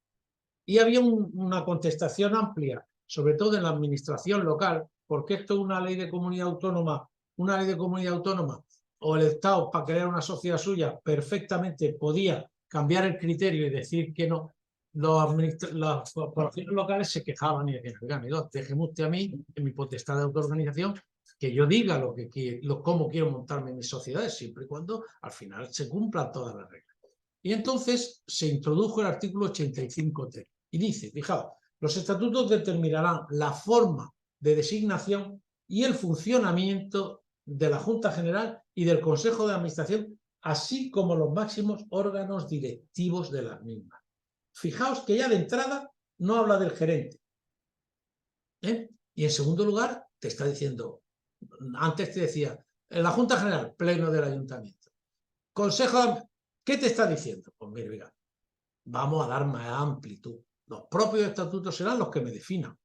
Y había una contestación amplia, sobre todo en la administración local, porque esto es una ley de comunidad autónoma, o el Estado, para crear una sociedad suya, perfectamente podía cambiar el criterio y decir que no. Las corporaciones locales se quejaban y decían, oiga, déjeme usted a mí, en mi potestad de autoorganización, que yo diga cómo quiero montarme mis sociedades, siempre y cuando al final se cumplan todas las reglas. Y entonces se introdujo el artículo 85T. Y dice, fijaos, los estatutos determinarán la forma de designación y el funcionamiento de la Junta General y del Consejo de Administración, así como los máximos órganos directivos de las mismas. Fijaos que ya de entrada no habla del gerente. Y en segundo lugar, te está diciendo, antes te decía, en la Junta General, pleno del Ayuntamiento. Consejo de... ¿Qué te está diciendo? Pues mira, vamos a dar más amplitud. Los propios estatutos serán los que me definan,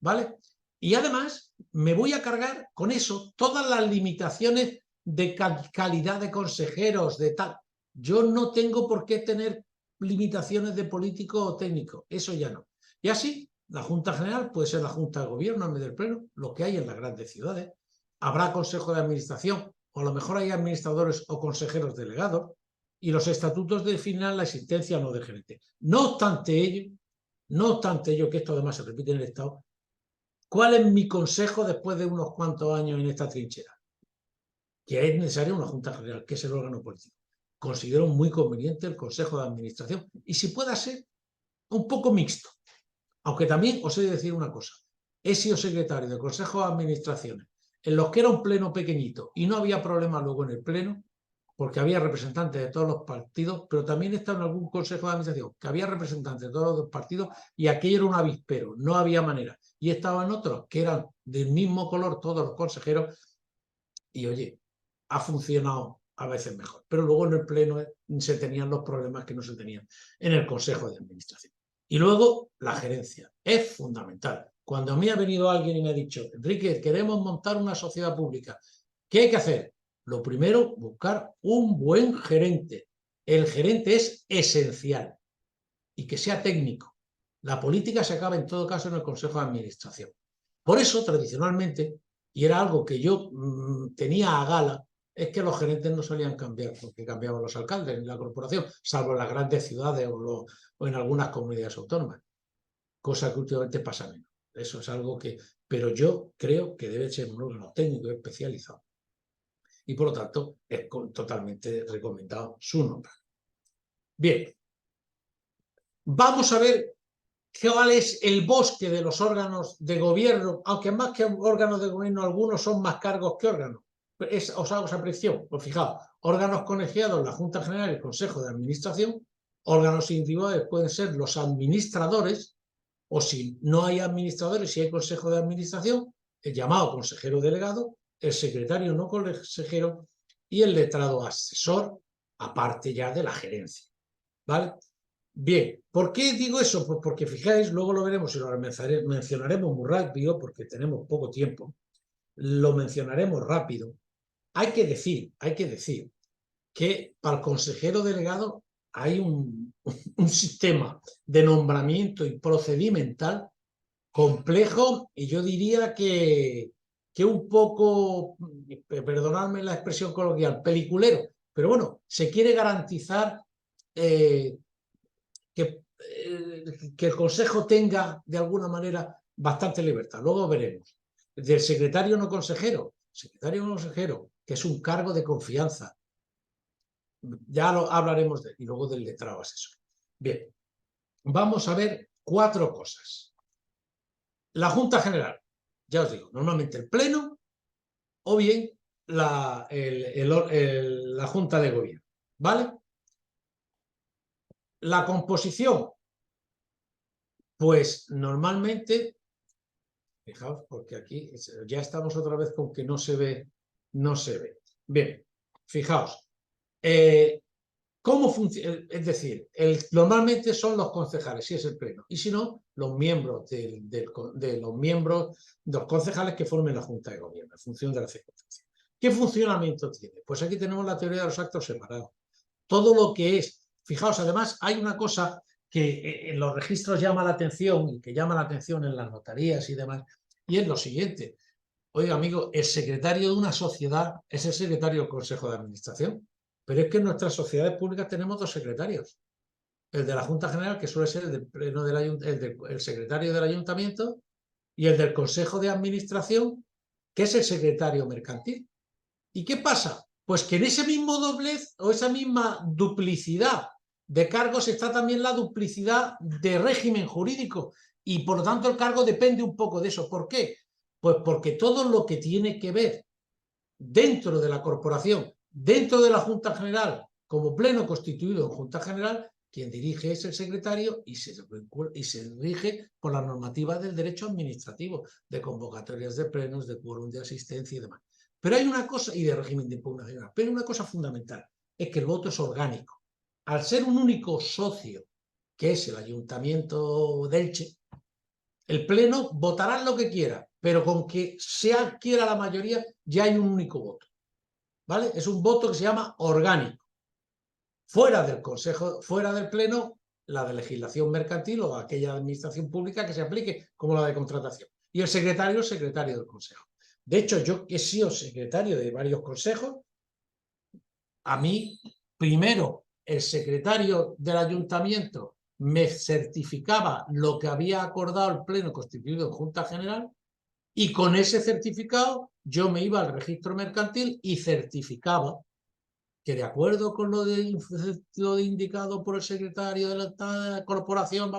¿vale? Y además me voy a cargar con eso todas las limitaciones de calidad de consejeros, de tal. Yo no tengo por qué tener limitaciones de político o técnico, eso ya no. Y así, la Junta General puede ser la Junta de Gobierno en vez del Pleno, lo que hay en las grandes ciudades. Habrá consejo de administración, o a lo mejor hay administradores o consejeros delegados, y los estatutos definen la existencia o no del gerente. No obstante ello, que esto además se repite en el Estado, ¿cuál es mi consejo después de unos cuantos años en esta trinchera? Que es necesaria una Junta General, que es el órgano político. Considero muy conveniente el Consejo de Administración, y si pueda ser un poco mixto. Aunque también os he de decir una cosa, he sido secretario del Consejo de Administraciones en los que era un pleno pequeñito y no había problema luego en el pleno, porque había representantes de todos los partidos, pero también he estado en algún consejo de administración que había representantes de todos los partidos y aquello era un avispero, no había manera. Y estaba en otros que eran del mismo color todos los consejeros y, oye, ha funcionado a veces mejor. Pero luego en el pleno se tenían los problemas que no se tenían en el consejo de administración. Y luego la gerencia es fundamental. Cuando a mí ha venido alguien y me ha dicho, Enrique, queremos montar una sociedad pública, ¿qué hay que hacer? Lo primero, buscar un buen gerente. El gerente es esencial y que sea técnico. La política se acaba en todo caso en el Consejo de Administración. Por eso, tradicionalmente, y era algo que yo tenía a gala, es que los gerentes no solían cambiar, porque cambiaban los alcaldes en la corporación, salvo en las grandes ciudades o en algunas comunidades autónomas, cosa que últimamente pasa menos. Eso es algo que... Pero yo creo que debe ser un órgano técnico especializado y, por lo tanto, es totalmente recomendado su nombre. Bien, vamos a ver cuál es el bosque de los órganos de gobierno, aunque más que órganos de gobierno, algunos son más cargos que órganos. Os hago esa precisión. Pues fijaos, órganos colegiados, la Junta General y el Consejo de Administración, órganos individuales pueden ser los administradores, o si no hay administradores, si hay Consejo de Administración, el llamado consejero delegado, el secretario no consejero y el letrado asesor, aparte ya de la gerencia. ¿Vale? Bien, ¿por qué digo eso? Pues porque fijáis, luego lo veremos y lo mencionaremos muy rápido porque tenemos poco tiempo, lo mencionaremos rápido. Hay que decir que para el consejero delegado hay un sistema de nombramiento y procedimental complejo y yo diría que un poco, perdonadme la expresión coloquial, peliculero, pero bueno, se quiere garantizar que el Consejo tenga de alguna manera bastante libertad. Luego veremos. Del secretario no consejero, que es un cargo de confianza. Ya lo hablaremos de él. Y luego del letrado asesor. Bien, vamos a ver 4 cosas. La Junta General, ya os digo, normalmente el Pleno o bien la Junta de Gobierno. ¿Vale? La composición, pues normalmente, fijaos, porque aquí ya estamos otra vez con que no se ve. Bien, fijaos. ¿Cómo funciona? Es decir, normalmente son los concejales, si es el pleno, y si no, los miembros de los concejales que formen la Junta de Gobierno, en función de la circunstancia. ¿Qué funcionamiento tiene? Pues aquí tenemos la teoría de los actos separados. Todo lo que es, fijaos, además hay una cosa que en los registros llama la atención y que llama la atención en las notarías y demás, y es lo siguiente. Oiga, amigo, el secretario de una sociedad es el secretario del Consejo de Administración. Pero es que en nuestras sociedades públicas tenemos 2 secretarios. El de la Junta General, que suele ser el del pleno el secretario del Ayuntamiento, y el del Consejo de Administración, que es el secretario mercantil. ¿Y qué pasa? Pues que en ese mismo doblez o esa misma duplicidad de cargos está también la duplicidad de régimen jurídico y por lo tanto el cargo depende un poco de eso. ¿Por qué? Pues porque todo lo que tiene que ver dentro de la corporación, dentro de la Junta General, como pleno constituido en Junta General, quien dirige es el secretario y se rige por las normativas del derecho administrativo, de convocatorias de plenos, de quórum de asistencia y demás. Pero hay una cosa, y de régimen de impugnación, pero una cosa fundamental, es que el voto es orgánico. Al ser un único socio, que es el Ayuntamiento de Elche, el pleno votará lo que quiera, pero con que se adquiera la mayoría ya hay un único voto. ¿Vale? Es un voto que se llama orgánico. Fuera del Consejo, fuera del pleno, la de legislación mercantil o aquella administración pública que se aplique, como la de contratación. Y el secretario del Consejo. De hecho, yo que he sido secretario de varios consejos, a mí, primero, el secretario del ayuntamiento me certificaba lo que había acordado el pleno constituido en Junta General y con ese certificado yo me iba al registro mercantil y certificaba que de acuerdo con lo indicado por el secretario de la corporación,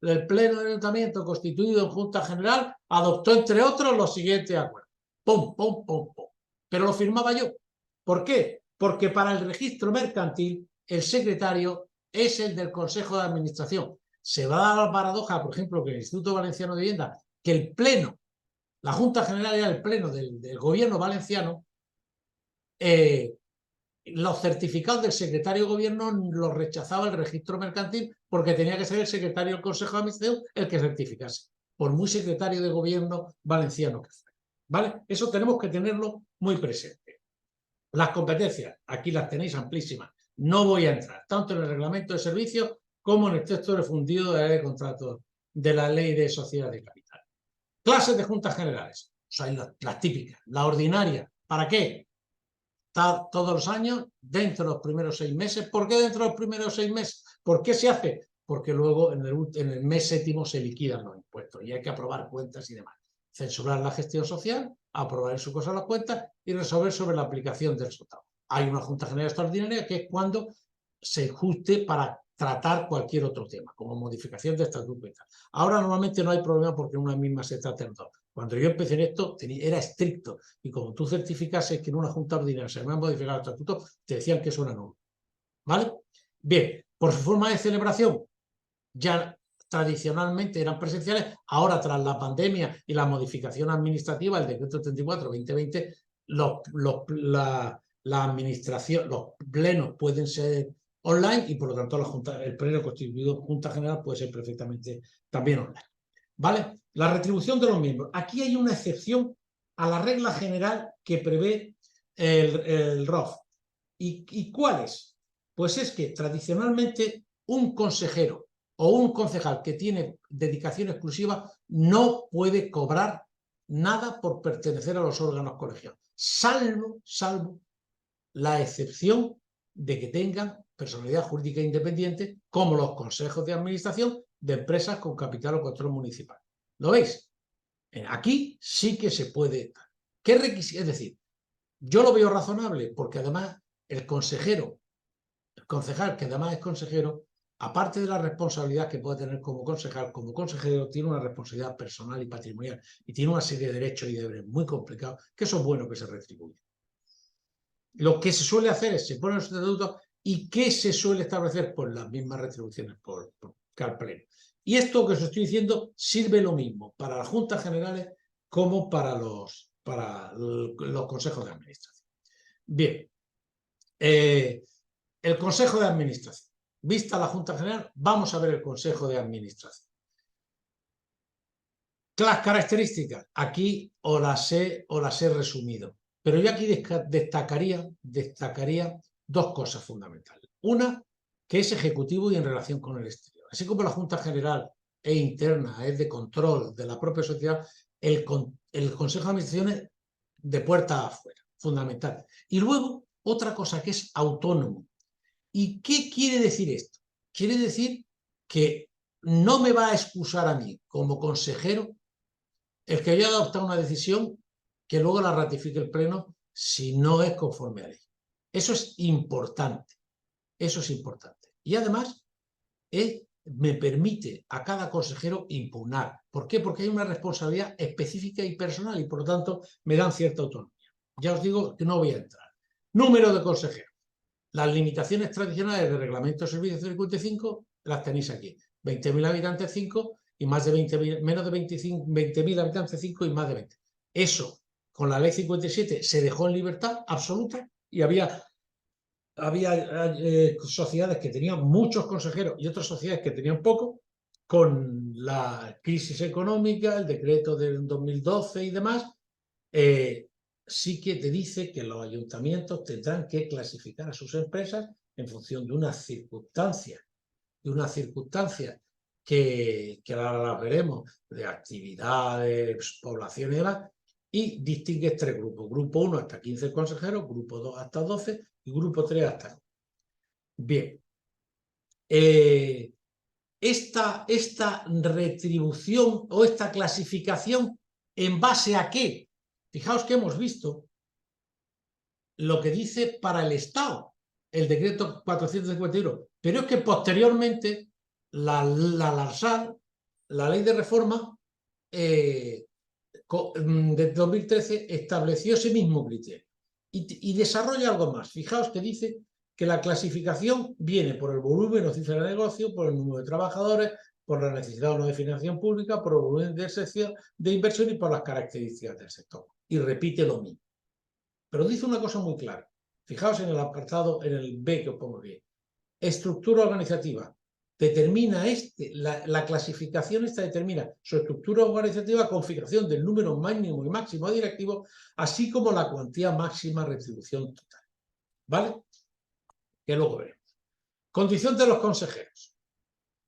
el pleno del ayuntamiento constituido en Junta General adoptó, entre otros, los siguientes acuerdos. ¡Pum, pum, pum, pum! Pero lo firmaba yo. ¿Por qué? Porque para el registro mercantil el secretario es el del Consejo de Administración. Se va a dar la paradoja, por ejemplo, que el Instituto Valenciano de Vivienda, que el pleno, la Junta General era el pleno del gobierno valenciano, los certificados del secretario de gobierno los rechazaba el registro mercantil porque tenía que ser el secretario del Consejo de Administración el que certificase, por muy secretario de gobierno valenciano que fuera. ¿Vale? Eso tenemos que tenerlo muy presente. Las competencias, aquí las tenéis amplísimas. No voy a entrar tanto en el reglamento de servicios como en el texto refundido de la ley de contratos de la ley de sociedades de capital. Clases de juntas generales. O sea, las típicas, la ordinaria. ¿Para qué? Está todos los años dentro de los primeros 6 meses. ¿Por qué dentro de los primeros 6 meses? ¿Por qué se hace? Porque luego en el mes séptimo se liquidan los impuestos y hay que aprobar cuentas y demás. Censurar la gestión social, aprobar en su cosa las cuentas y resolver sobre la aplicación del resultado. Hay una Junta General Extraordinaria que es cuando se ajuste para tratar cualquier otro tema, como modificación de estatuto y tal. Ahora normalmente no hay problema porque en una misma se trata en dos. Cuando yo empecé en esto era estricto y como tú certificases que en una junta ordinaria se me ha modificado el estatuto, te decían que eso era nulo. ¿Vale? Bien, por su forma de celebración, ya tradicionalmente eran presenciales, ahora tras la pandemia y la modificación administrativa, el decreto 34-2020, la administración, los plenos pueden ser online y por lo tanto el pleno constituido Junta General puede ser perfectamente también online. ¿Vale? La retribución de los miembros. Aquí hay una excepción a la regla general que prevé el ROF. ¿Y cuál es? Pues es que tradicionalmente un consejero o un concejal que tiene dedicación exclusiva no puede cobrar nada por pertenecer a los órganos colegiados, salvo la excepción de que tengan personalidad jurídica independiente, como los consejos de administración de empresas con capital o control municipal. ¿Lo veis? Aquí sí que se puede. ¿Qué requisitos? Es decir, yo lo veo razonable porque además el concejal, que además es consejero, aparte de la responsabilidad que puede tener como concejal, como consejero tiene una responsabilidad personal y patrimonial y tiene una serie de derechos y deberes muy complicados que eso es bueno que se retribuya. Lo que se suele hacer es, se pone en los estatutos y ¿qué se suele establecer? Pues las mismas retribuciones que al pleno. Y esto que os estoy diciendo sirve lo mismo para las juntas generales como para los consejos de administración. Bien, el consejo de administración. Vista la junta general, vamos a ver el consejo de administración. Las características, aquí os las he resumido. Pero yo aquí destacaría dos cosas fundamentales. Una, que es ejecutivo y en relación con el exterior. Así como la Junta General es interna, es de control de la propia sociedad, el Consejo de Administración es de puerta afuera, fundamental. Y luego, otra cosa que es autónomo. ¿Y qué quiere decir esto? Quiere decir que no me va a excusar a mí como consejero el que haya adoptado una decisión que luego la ratifique el Pleno si no es conforme a ley. Eso es importante. Eso es importante. Y además me permite a cada consejero impugnar. ¿Por qué? Porque hay una responsabilidad específica y personal y por lo tanto me dan cierta autonomía. Ya os digo que no voy a entrar. Número de consejeros. Las limitaciones tradicionales del Reglamento de Servicios 55 las tenéis aquí. 20.000 habitantes 5 y más de 20.000, menos de 20.000 habitantes 5 y más de 20. Eso, con la ley 57, se dejó en libertad absoluta y había sociedades que tenían muchos consejeros y otras sociedades que tenían poco. Con la crisis económica, el decreto del 2012 y demás, sí que te dice que los ayuntamientos tendrán que clasificar a sus empresas en función de unas circunstancias, que ahora las veremos, de actividades, población y demás, y distingue 3 grupos. Grupo 1 hasta 15 consejeros, grupo 2 hasta 12 y grupo 3 hasta 9. Bien. Esta retribución o esta clasificación, ¿en base a qué? Fijaos que hemos visto lo que dice para el Estado, el decreto 451, pero es que posteriormente la LARSAL, la ley de reforma de 2013, estableció ese mismo criterio y desarrolla algo más. Fijaos que dice que la clasificación viene por el volumen o cifra de negocio, por el número de trabajadores, por la necesidad o no de financiación pública, por el volumen de inversión y por las características del sector. Y repite lo mismo. Pero dice una cosa muy clara. Fijaos en el apartado, en el B que os pongo aquí. Estructura organizativa. Determina la clasificación esta determina su estructura organizativa, configuración del número mínimo y máximo directivo, así como la cuantía máxima retribución total. ¿Vale? Que luego veremos. Condición de los consejeros.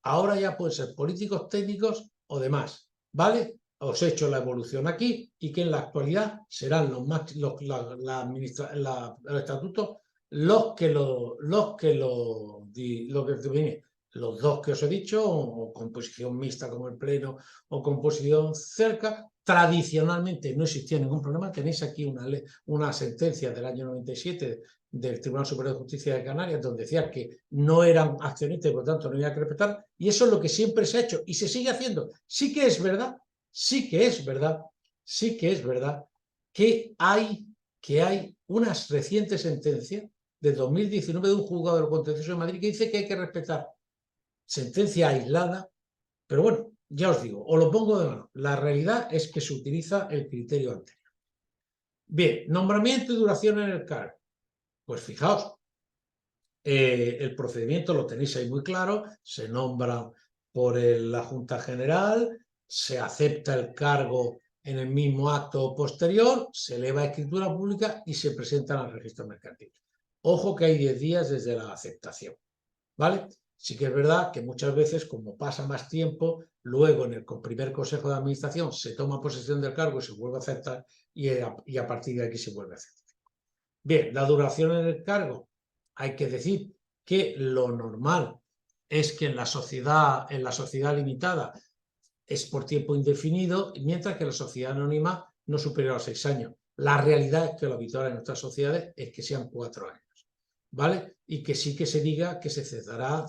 Ahora ya pueden ser políticos, técnicos o demás. ¿Vale? os he hecho la evolución aquí y que en la actualidad serán los estatutos los dos que os he dicho, o composición mixta como el Pleno, o composición cerca. Tradicionalmente no existía ningún problema. Tenéis aquí una sentencia del año 97 del Tribunal Superior de Justicia de Canarias, donde decía que no eran accionistas y por tanto no había que respetar, y eso es lo que siempre se ha hecho y se sigue haciendo. Sí que es verdad que hay unas recientes sentencias de 2019 de un juzgado del contencioso de Madrid que dice que hay que respetar. Sentencia aislada, pero bueno, ya os digo, os lo pongo de mano. La realidad es que se utiliza el criterio anterior. Bien, nombramiento y duración en el cargo. Pues fijaos, el procedimiento lo tenéis ahí muy claro, se nombra por la Junta General, se acepta el cargo en el mismo acto posterior, se eleva a escritura pública y se presentan al registro mercantil. Ojo que hay 10 días desde la aceptación, ¿vale? Sí que es verdad que muchas veces, como pasa más tiempo, luego en el primer consejo de administración se toma posesión del cargo y se vuelve a aceptar y a partir de aquí se vuelve a aceptar. Bien, la duración en el cargo. Hay que decir que lo normal es que en la sociedad limitada es por tiempo indefinido, mientras que la sociedad anónima no superior a 6 años. La realidad es que lo habitual en nuestras sociedades es que sean 4 años, ¿vale? Y que sí que se diga que se cesará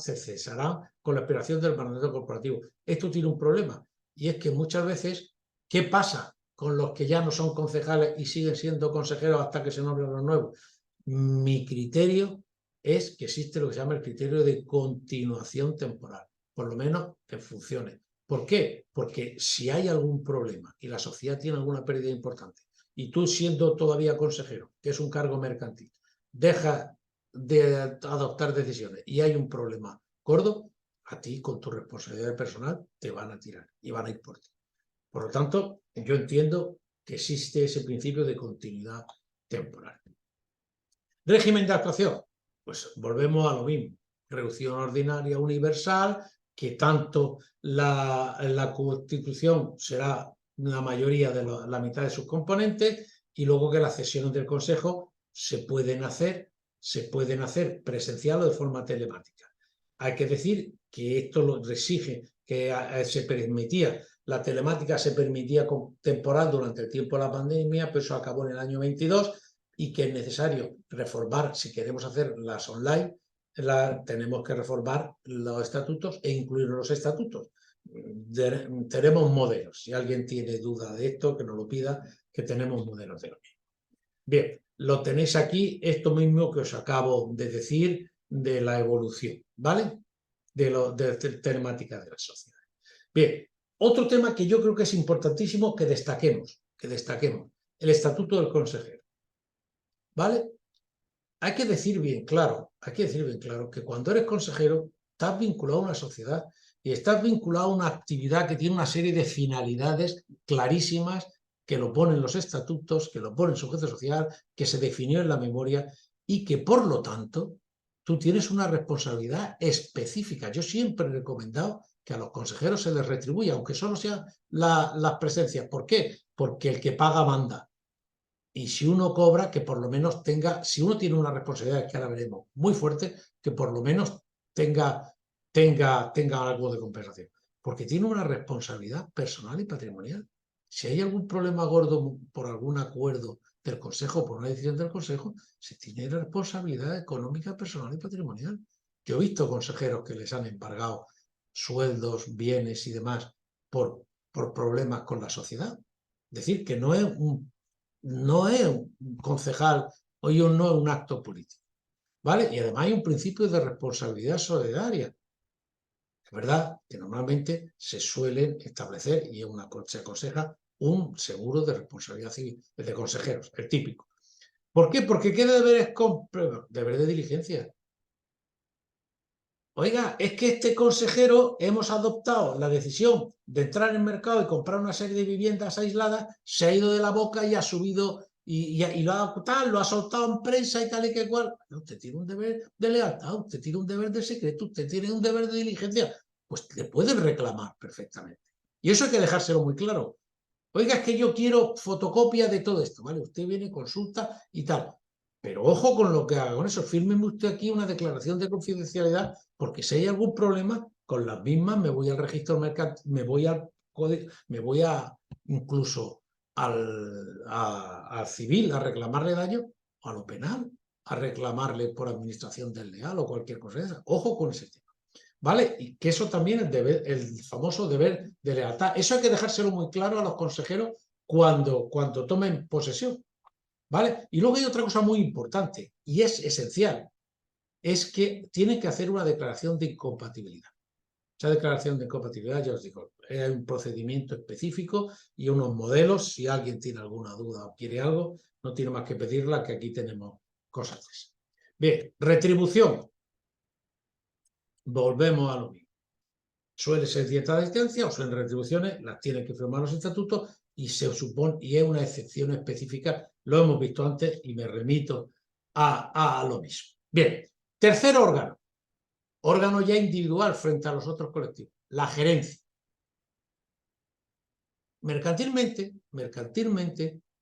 con la expiración del mandato corporativo. Esto tiene un problema, y es que muchas veces, ¿qué pasa con los que ya no son concejales y siguen siendo consejeros hasta que se nombren los nuevos? Mi criterio es que existe lo que se llama el criterio de continuación temporal, por lo menos que funcione. ¿Por qué? Porque si hay algún problema y la sociedad tiene alguna pérdida importante y tú, siendo todavía consejero, que es un cargo mercantil, dejas de adoptar decisiones y hay un problema gordo, a ti con tu responsabilidad personal te van a tirar y van a ir por ti. Por lo tanto, yo entiendo que existe ese principio de continuidad temporal. Régimen de actuación, pues volvemos a lo mismo. Reducción ordinaria universal, que tanto la Constitución será la mayoría de la mitad de sus componentes, y luego que las sesiones del Consejo se pueden hacer presencial o de forma telemática. Hay que decir que esto lo exige que se permitía, la telemática se permitía temporal durante el tiempo de la pandemia, pero eso acabó en el año 22, y que es necesario reformar, si queremos hacer las online, tenemos que reformar los estatutos e incluir los estatutos. Tenemos modelos. Si alguien tiene duda de esto, que nos lo pida, que tenemos modelos de lo mismo. Bien, lo tenéis aquí, esto mismo que os acabo de decir de la evolución, ¿vale? De la temática de la sociedad. Bien, otro tema que yo creo que es importantísimo que destaquemos, el estatuto del consejero, ¿vale? Hay que decir bien claro que cuando eres consejero estás vinculado a una sociedad y estás vinculado a una actividad que tiene una serie de finalidades clarísimas, que lo ponen los estatutos, que lo pone el sujeto social, que se definió en la memoria, y que por lo tanto tú tienes una responsabilidad específica. Yo siempre he recomendado que a los consejeros se les retribuya, aunque solo sean las presencias. ¿Por qué? Porque el que paga manda. Y si uno cobra, que por lo menos tenga, si uno tiene una responsabilidad, que ahora veremos, muy fuerte, que por lo menos tenga algo de compensación. Porque tiene una responsabilidad personal y patrimonial. Si hay algún problema gordo por algún acuerdo del Consejo, por una decisión del Consejo, se tiene responsabilidad económica, personal y patrimonial. Yo he visto consejeros que les han embargado sueldos, bienes y demás por problemas con la sociedad. Es decir, que no es un concejal no es un acto político, ¿vale? Y además hay un principio de responsabilidad solidaria. Es verdad que normalmente se suelen establecer, y se aconseja, un seguro de responsabilidad civil, el de consejeros, el típico. ¿Por qué? Porque ¿qué deberes deber de diligencia? Oiga, es que este consejero hemos adoptado la decisión de entrar en el mercado y comprar una serie de viviendas aisladas, se ha ido de la boca y ha subido y lo ha soltado en prensa y tal y que cual. Usted tiene un deber de lealtad, usted tiene un deber de secreto, usted tiene un deber de diligencia. Pues le pueden reclamar perfectamente. Y eso hay que dejárselo muy claro. Oiga, es que yo quiero fotocopia de todo esto, ¿vale? Usted viene, consulta y tal. Pero ojo con lo que haga con eso. Fírmeme usted aquí una declaración de confidencialidad, porque si hay algún problema, con las mismas me voy al registro mercantil, me voy a incluso al civil a reclamarle daño, o a lo penal a reclamarle por administración desleal o cualquier cosa de esa. Ojo con ese tema. ¿Vale? Y que eso también es el famoso deber de lealtad. Eso hay que dejárselo muy claro a los consejeros cuando tomen posesión. ¿Vale? Y luego hay otra cosa muy importante y es esencial, es que tienen que hacer una declaración de incompatibilidad. Esa declaración de incompatibilidad, ya os digo, es un procedimiento específico y unos modelos. Si alguien tiene alguna duda o quiere algo, no tiene más que pedirla, que aquí tenemos cosas de esas. Bien, retribución. Volvemos a lo mismo. Suele ser dieta de asistencia o suelen retribuciones, las tienen que firmar los estatutos y se supone, y es una excepción específica, lo hemos visto antes y me remito a lo mismo. Bien, tercer órgano ya individual frente a los otros colectivos, la gerencia. Mercantilmente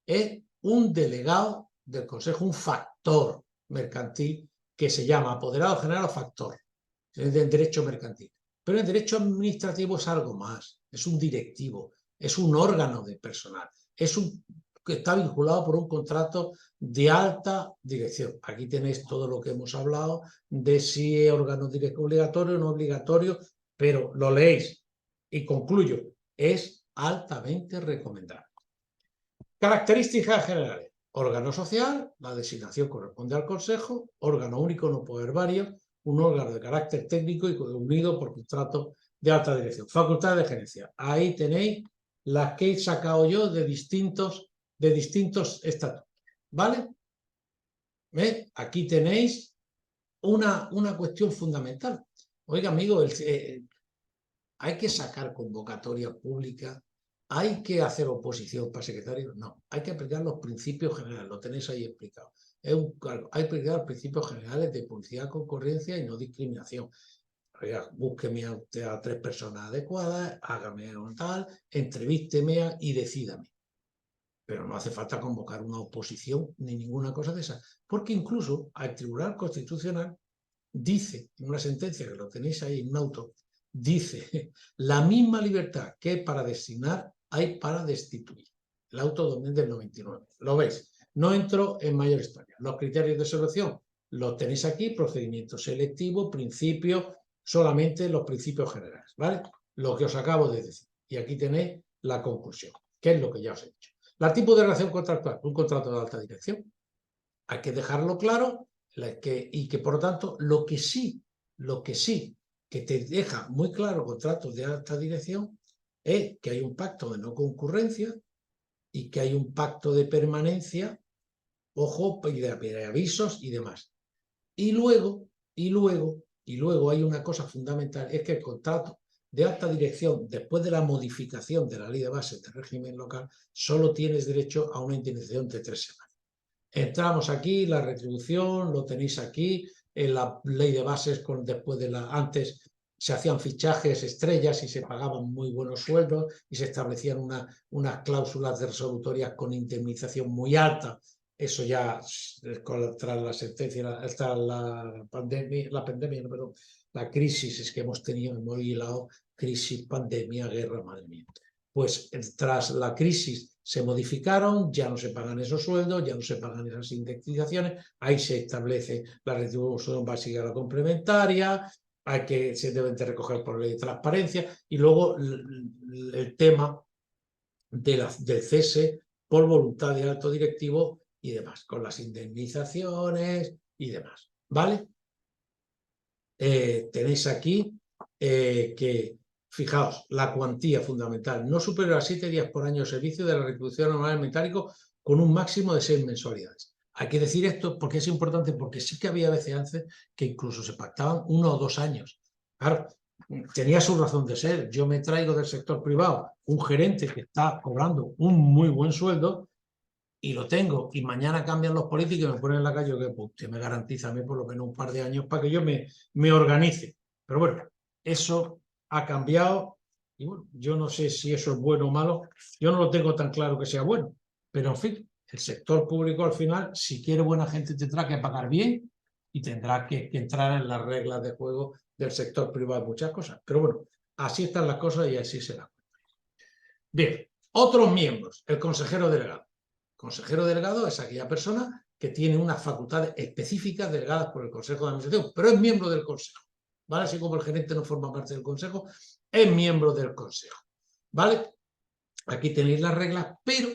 es un delegado del Consejo, un factor mercantil que se llama apoderado general o factor, es del derecho mercantil. Pero el derecho administrativo es algo más, es un directivo, es un órgano de personal, que está vinculado por un contrato de alta dirección. Aquí tenéis todo lo que hemos hablado de si es órgano directivo obligatorio o no obligatorio, pero lo leéis y concluyo, es altamente recomendable. Características generales. Órgano social, la designación corresponde al Consejo, órgano único, no puede haber varios, un órgano de carácter técnico y unido por contrato de alta dirección. Facultad de gerencia. Ahí tenéis las que he sacado yo de distintos estatutos. ¿Vale? ¿Ves? Aquí tenéis una cuestión fundamental. Oiga, amigo, hay que sacar convocatoria pública, hay que hacer oposición para secretario. No, hay que aplicar los principios generales, lo tenéis ahí explicado. Hay que aplicar los principios generales de publicidad, concurrencia y no discriminación. Oiga, búsqueme a 3 personas adecuadas, hágame un tal, entrevísteme y decídame. Pero no hace falta convocar una oposición ni ninguna cosa de esa, porque incluso al Tribunal Constitucional dice, en una sentencia que lo tenéis ahí en un auto, dice, la misma libertad que hay para designar hay para destituir. El auto del 99. ¿Lo veis? No entro en mayor historia. Los criterios de selección los tenéis aquí, procedimiento selectivo, principio, solamente los principios generales, ¿vale? Lo que os acabo de decir. Y aquí tenéis la conclusión, que es lo que ya os he dicho. ¿El tipo de relación contractual? Un contrato de alta dirección. Hay que dejarlo claro y que por lo tanto lo que sí que te deja muy claro contratos de alta dirección es que hay un pacto de no concurrencia y que hay un pacto de permanencia, ojo, y de avisos y demás. Y luego hay una cosa fundamental, es que el contrato de alta dirección, después de la modificación de la ley de bases de régimen local, solo tienes derecho a una indemnización de 3 semanas. Entramos aquí, la retribución, lo tenéis aquí, en la ley de bases, antes se hacían fichajes estrellas y se pagaban muy buenos sueldos y se establecían unas cláusulas de resolutorias con indemnización muy alta. Eso ya, tras la sentencia, tras la pandemia, la crisis es que hemos hilado crisis, pandemia, guerra, madre mía. Pues tras la crisis se modificaron, ya no se pagan esos sueldos, ya no se pagan esas indemnizaciones, ahí se establece la retribución básica y la complementaria, se deben de recoger por ley de transparencia, y luego el tema del cese por voluntad de alto directivo y demás, con las indemnizaciones y demás, ¿vale? Tenéis aquí que, fijaos, la cuantía fundamental, no superior a 7 días por año de servicio de la retribución anual del metálico con un máximo de 6 mensualidades. Hay que decir esto porque es importante, porque sí que había veces antes que incluso se pactaban 1 o 2 años. Claro, tenía su razón de ser. Yo me traigo del sector privado un gerente que está cobrando un muy buen sueldo y lo tengo, y mañana cambian los políticos y me ponen en la calle, que pues, usted me garantiza a mí por lo menos un par de años para que yo me organice. Pero bueno, eso ha cambiado Y bueno, yo no sé si eso es bueno o malo, yo no lo tengo tan claro que sea bueno, pero en fin, el sector público al final, si quiere buena gente, tendrá que pagar bien y tendrá que entrar en las reglas de juego del sector privado, muchas cosas. Pero bueno, así están las cosas y así será. Bien, otros miembros, el consejero delegado. El consejero delegado es aquella persona que tiene unas facultades específicas delegadas por el Consejo de Administración, pero es miembro del Consejo, ¿vale? Así como el gerente no forma parte del Consejo, es miembro del Consejo, ¿vale? Aquí tenéis las reglas, pero,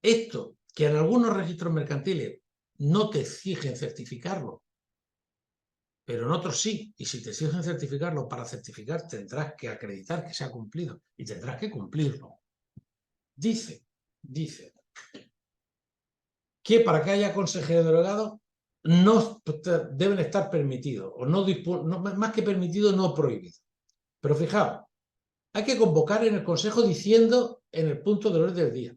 esto que en algunos registros mercantiles no te exigen certificarlo, pero en otros sí, y si te exigen certificarlo, para certificar tendrás que acreditar que se ha cumplido y tendrás que cumplirlo. Dice que para que haya consejero delegado no deben estar permitidos, o no, más que permitido, no prohibido. Pero fijaos, hay que convocar en el consejo diciendo en el punto de orden del día.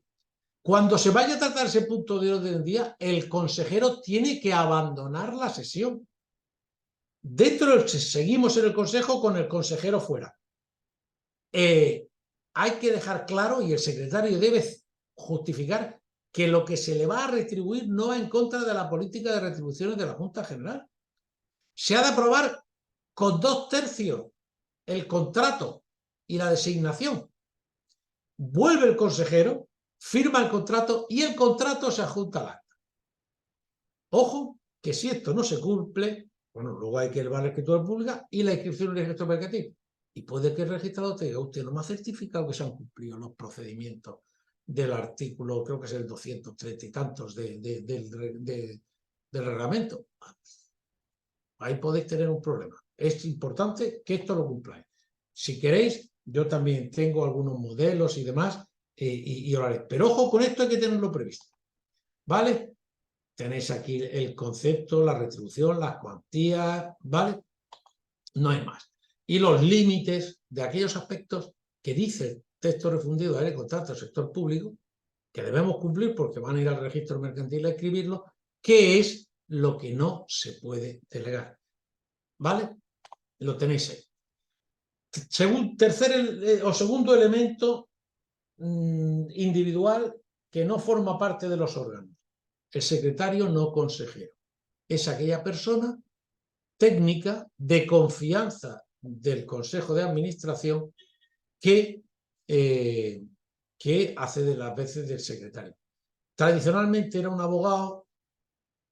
Cuando se vaya a tratar ese punto de orden del día, el consejero tiene que abandonar la sesión. Seguimos en el consejo con el consejero fuera. Hay que dejar claro, y el secretario debe justificar, que lo que se le va a retribuir no va en contra de la política de retribuciones de la Junta General. Se ha de aprobar con 2/3 el contrato y la designación. Vuelve el consejero, firma el contrato y el contrato se adjunta al acta. Ojo, que si esto no se cumple, bueno, luego hay que elevar la escritura pública y la inscripción en el registro mercantil. Y puede que el registrador te diga, usted no me ha certificado que se han cumplido los procedimientos del artículo, creo que es el 230 y tantos del reglamento. Ahí podéis tener un problema. Es importante que esto lo cumpláis. Si queréis, yo también tengo algunos modelos y demás, y lo haré. Pero ojo, con esto hay que tenerlo previsto. ¿Vale? Tenéis aquí el concepto, la retribución, las cuantías, ¿vale? No hay más. Y los límites de aquellos aspectos que dice el texto refundido de contrato del sector público, que debemos cumplir porque van a ir al registro mercantil a escribirlo, que es lo que no se puede delegar. ¿Vale? Lo tenéis ahí. Segundo elemento individual que no forma parte de los órganos. El secretario no consejero. Es aquella persona técnica de confianza del Consejo de Administración que hace de las veces del secretario. Tradicionalmente era un abogado,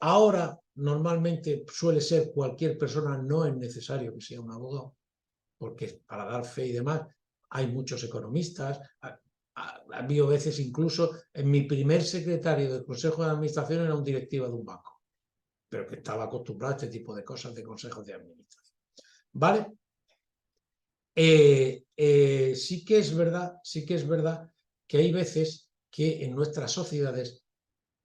ahora normalmente suele ser cualquier persona, no es necesario que sea un abogado, porque para dar fe y demás hay muchos economistas. Ha habido veces incluso, en mi primer secretario del Consejo de Administración era un directivo de un banco, pero que estaba acostumbrado a este tipo de cosas de consejos de administración. ¿Vale? Sí que es verdad que hay veces que en nuestras sociedades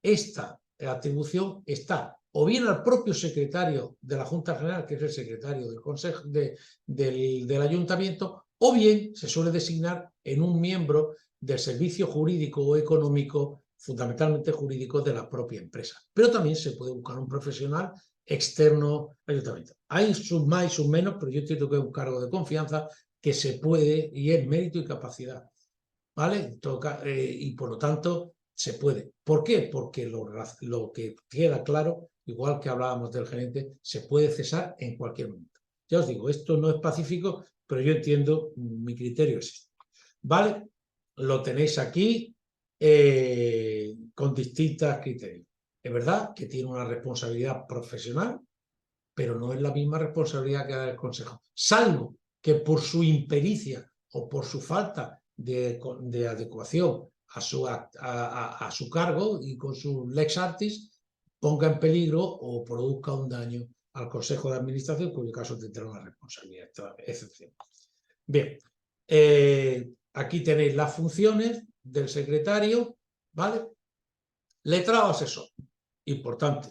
esta atribución está o bien al propio secretario de la Junta General, que es el secretario del Consejo del Ayuntamiento, o bien se suele designar en un miembro del servicio jurídico o económico, fundamentalmente jurídico, de la propia empresa. Pero también se puede buscar un profesional externo al ayuntamiento. Hay sus más y sus menos, pero yo entiendo que es un cargo de confianza que se puede, y es mérito y capacidad, ¿vale? Y por lo tanto se puede. ¿Por qué? Porque lo que queda claro, igual que hablábamos del gerente, se puede cesar en cualquier momento. Ya os digo, esto no es pacífico, pero yo entiendo, mi criterio es este. ¿Vale? Lo tenéis aquí con distintos criterios. Es verdad que tiene una responsabilidad profesional, pero no es la misma responsabilidad que da el Consejo. Salvo que por su impericia o por su falta de adecuación a su cargo y con su lex artis ponga en peligro o produzca un daño al Consejo de Administración, en cuyo caso tendrá una responsabilidad excepcional. Bien, aquí tenéis las funciones del secretario, ¿vale? Letrado asesor, importante.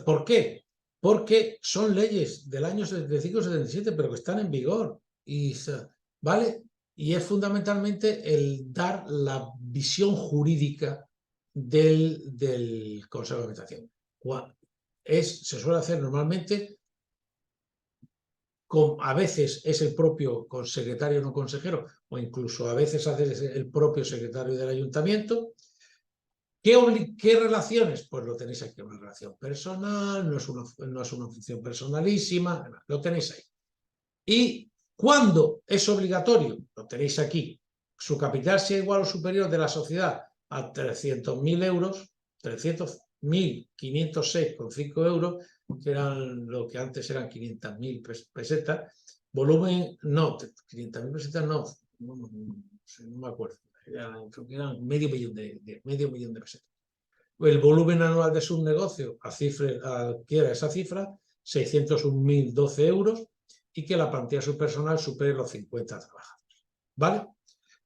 ¿Por qué? Porque son leyes del año 75-77, pero que están en vigor, ¿vale? Y es fundamentalmente el dar la visión jurídica del Consejo de Administración. Se suele hacer normalmente a veces es el propio secretario no consejero, o incluso a veces el propio secretario del ayuntamiento. ¿Qué relaciones? Pues lo tenéis aquí, una relación personal, no es una función personalísima, lo tenéis ahí. ¿Y cuándo es obligatorio? Lo tenéis aquí. Su capital sea igual o superior de la sociedad a 300.000 euros, 300.506,5 euros, que eran lo que antes eran 500.000 pesetas. Volumen, no, 500.000 pesetas no me acuerdo. Creo que eran medio millón de pesetas. El volumen anual de su negocio adquiera esa cifra, 601.012 euros, y que la plantilla subpersonal supere los 50 trabajadores. ¿Vale?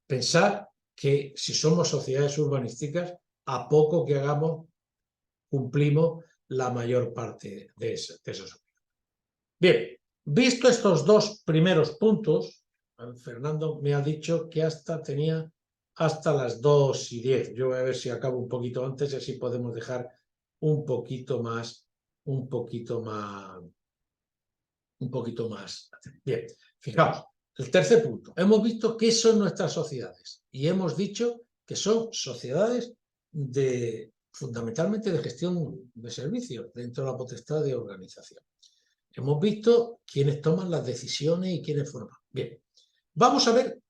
Pensad que si somos sociedades urbanísticas, a poco que hagamos, cumplimos la mayor parte de esos objetivos. Bien, visto estos dos primeros puntos, Fernando me ha dicho que tenía hasta las 2:10. Yo voy a ver si acabo un poquito antes y así podemos dejar un poquito más. Bien, fijaos, el tercer punto. Hemos visto qué son nuestras sociedades y hemos dicho que son sociedades fundamentalmente de gestión de servicios dentro de la potestad de organización. Hemos visto quiénes toman las decisiones y quiénes forman. Bien, vamos a ver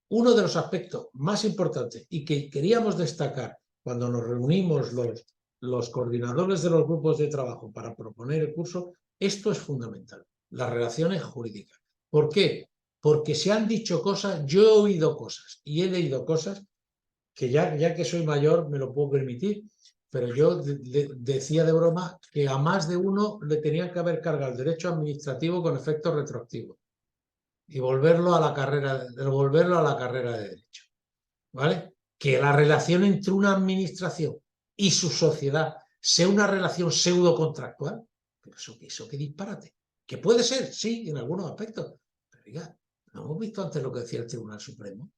uno de los aspectos más importantes y que queríamos destacar cuando nos reunimos los coordinadores de los grupos de trabajo para proponer el curso. Esto es fundamental, las relaciones jurídicas. ¿Por qué? Porque se han dicho cosas, yo he oído cosas y he leído cosas que ya que soy mayor me lo puedo permitir, pero yo decía de broma que a más de uno le tenían que haber cargado el derecho administrativo con efectos retroactivos y devolverlo a la carrera de derecho. ¿Vale? Que la relación entre una administración y su sociedad sea una relación pseudo-contractual, pero eso qué disparate. Que puede ser, sí, en algunos aspectos, pero oiga, ¿no hemos visto antes lo que decía el Tribunal Supremo?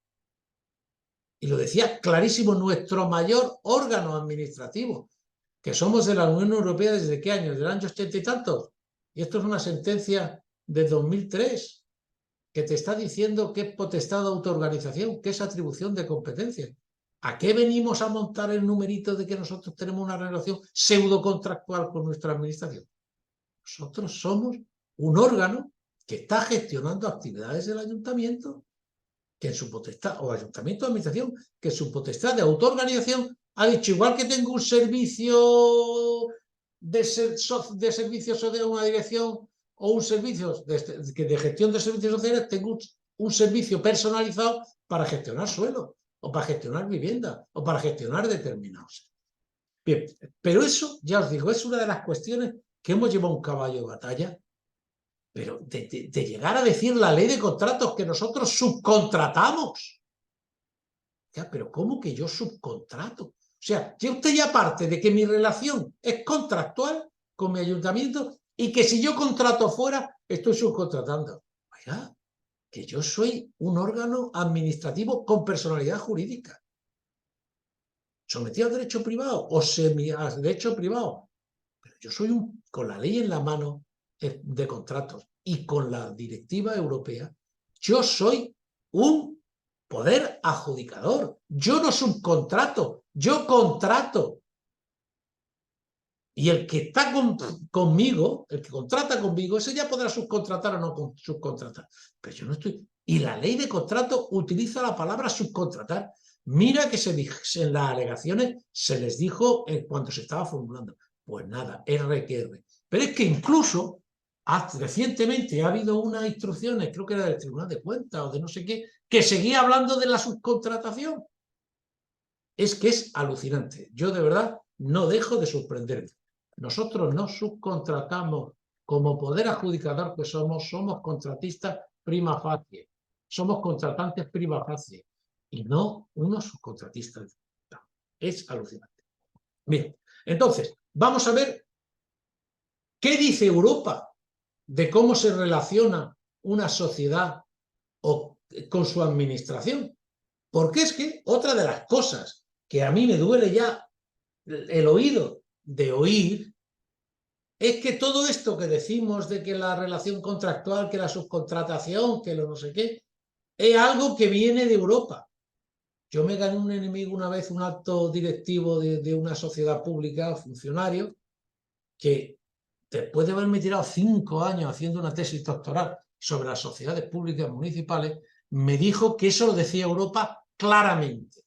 Y lo decía clarísimo nuestro mayor órgano administrativo, que somos de la Unión Europea ¿desde qué año? ¿Del año 80 y tantos? Y esto es una sentencia de 2003 que te está diciendo qué es potestad de autoorganización, qué es atribución de competencias. ¿A qué venimos a montar el numerito de que nosotros tenemos una relación pseudo-contractual con nuestra administración? Nosotros somos un órgano que está gestionando actividades del ayuntamiento, que en su potestad, o ayuntamiento de administración, que en su potestad de autoorganización ha dicho, igual que tengo un servicio de servicios o de una dirección o un servicio de gestión de servicios sociales, tengo un servicio personalizado para gestionar suelo, o para gestionar vivienda, o para gestionar determinados. Bien, pero eso, ya os digo, es una de las cuestiones que hemos llevado un caballo de batalla, pero de llegar a decir la ley de contratos que nosotros subcontratamos. Ya, pero ¿cómo que yo subcontrato? O sea, usted ya parte de que mi relación es contractual con mi ayuntamiento y que si yo contrato fuera, estoy subcontratando. Oiga, que yo soy un órgano administrativo con personalidad jurídica, sometido al derecho privado o semi al derecho privado. Pero yo soy con la ley en la mano de contratos y con la directiva europea, yo soy un poder adjudicador. Yo no subcontrato, yo contrato. Y el que está conmigo, el que contrata conmigo, ese ya podrá subcontratar o no subcontratar. Pero yo no estoy... Y la ley de contrato utiliza la palabra subcontratar. Mira que en las alegaciones se les dijo cuando se estaba formulando. Pues nada, R que R. Pero es que incluso recientemente ha habido unas instrucciones, creo que era del Tribunal de Cuentas o de no sé qué, que seguía hablando de la subcontratación. Es que es alucinante. Yo de verdad no dejo de sorprenderme. Nosotros no subcontratamos como poder adjudicador que somos contratistas prima facie. Somos contratantes prima facie y no unos subcontratistas. Es alucinante. Bien, entonces, vamos a ver qué dice Europa de cómo se relaciona una sociedad con su administración. Porque es que otra de las cosas que a mí me duele ya el oído de oír es que todo esto que decimos de que la relación contractual, que la subcontratación, que lo no sé qué, es algo que viene de Europa. Yo me gané un enemigo una vez, un alto directivo de una sociedad pública, funcionario, que después de haberme tirado 5 años haciendo una tesis doctoral sobre las sociedades públicas municipales, me dijo que eso lo decía Europa claramente.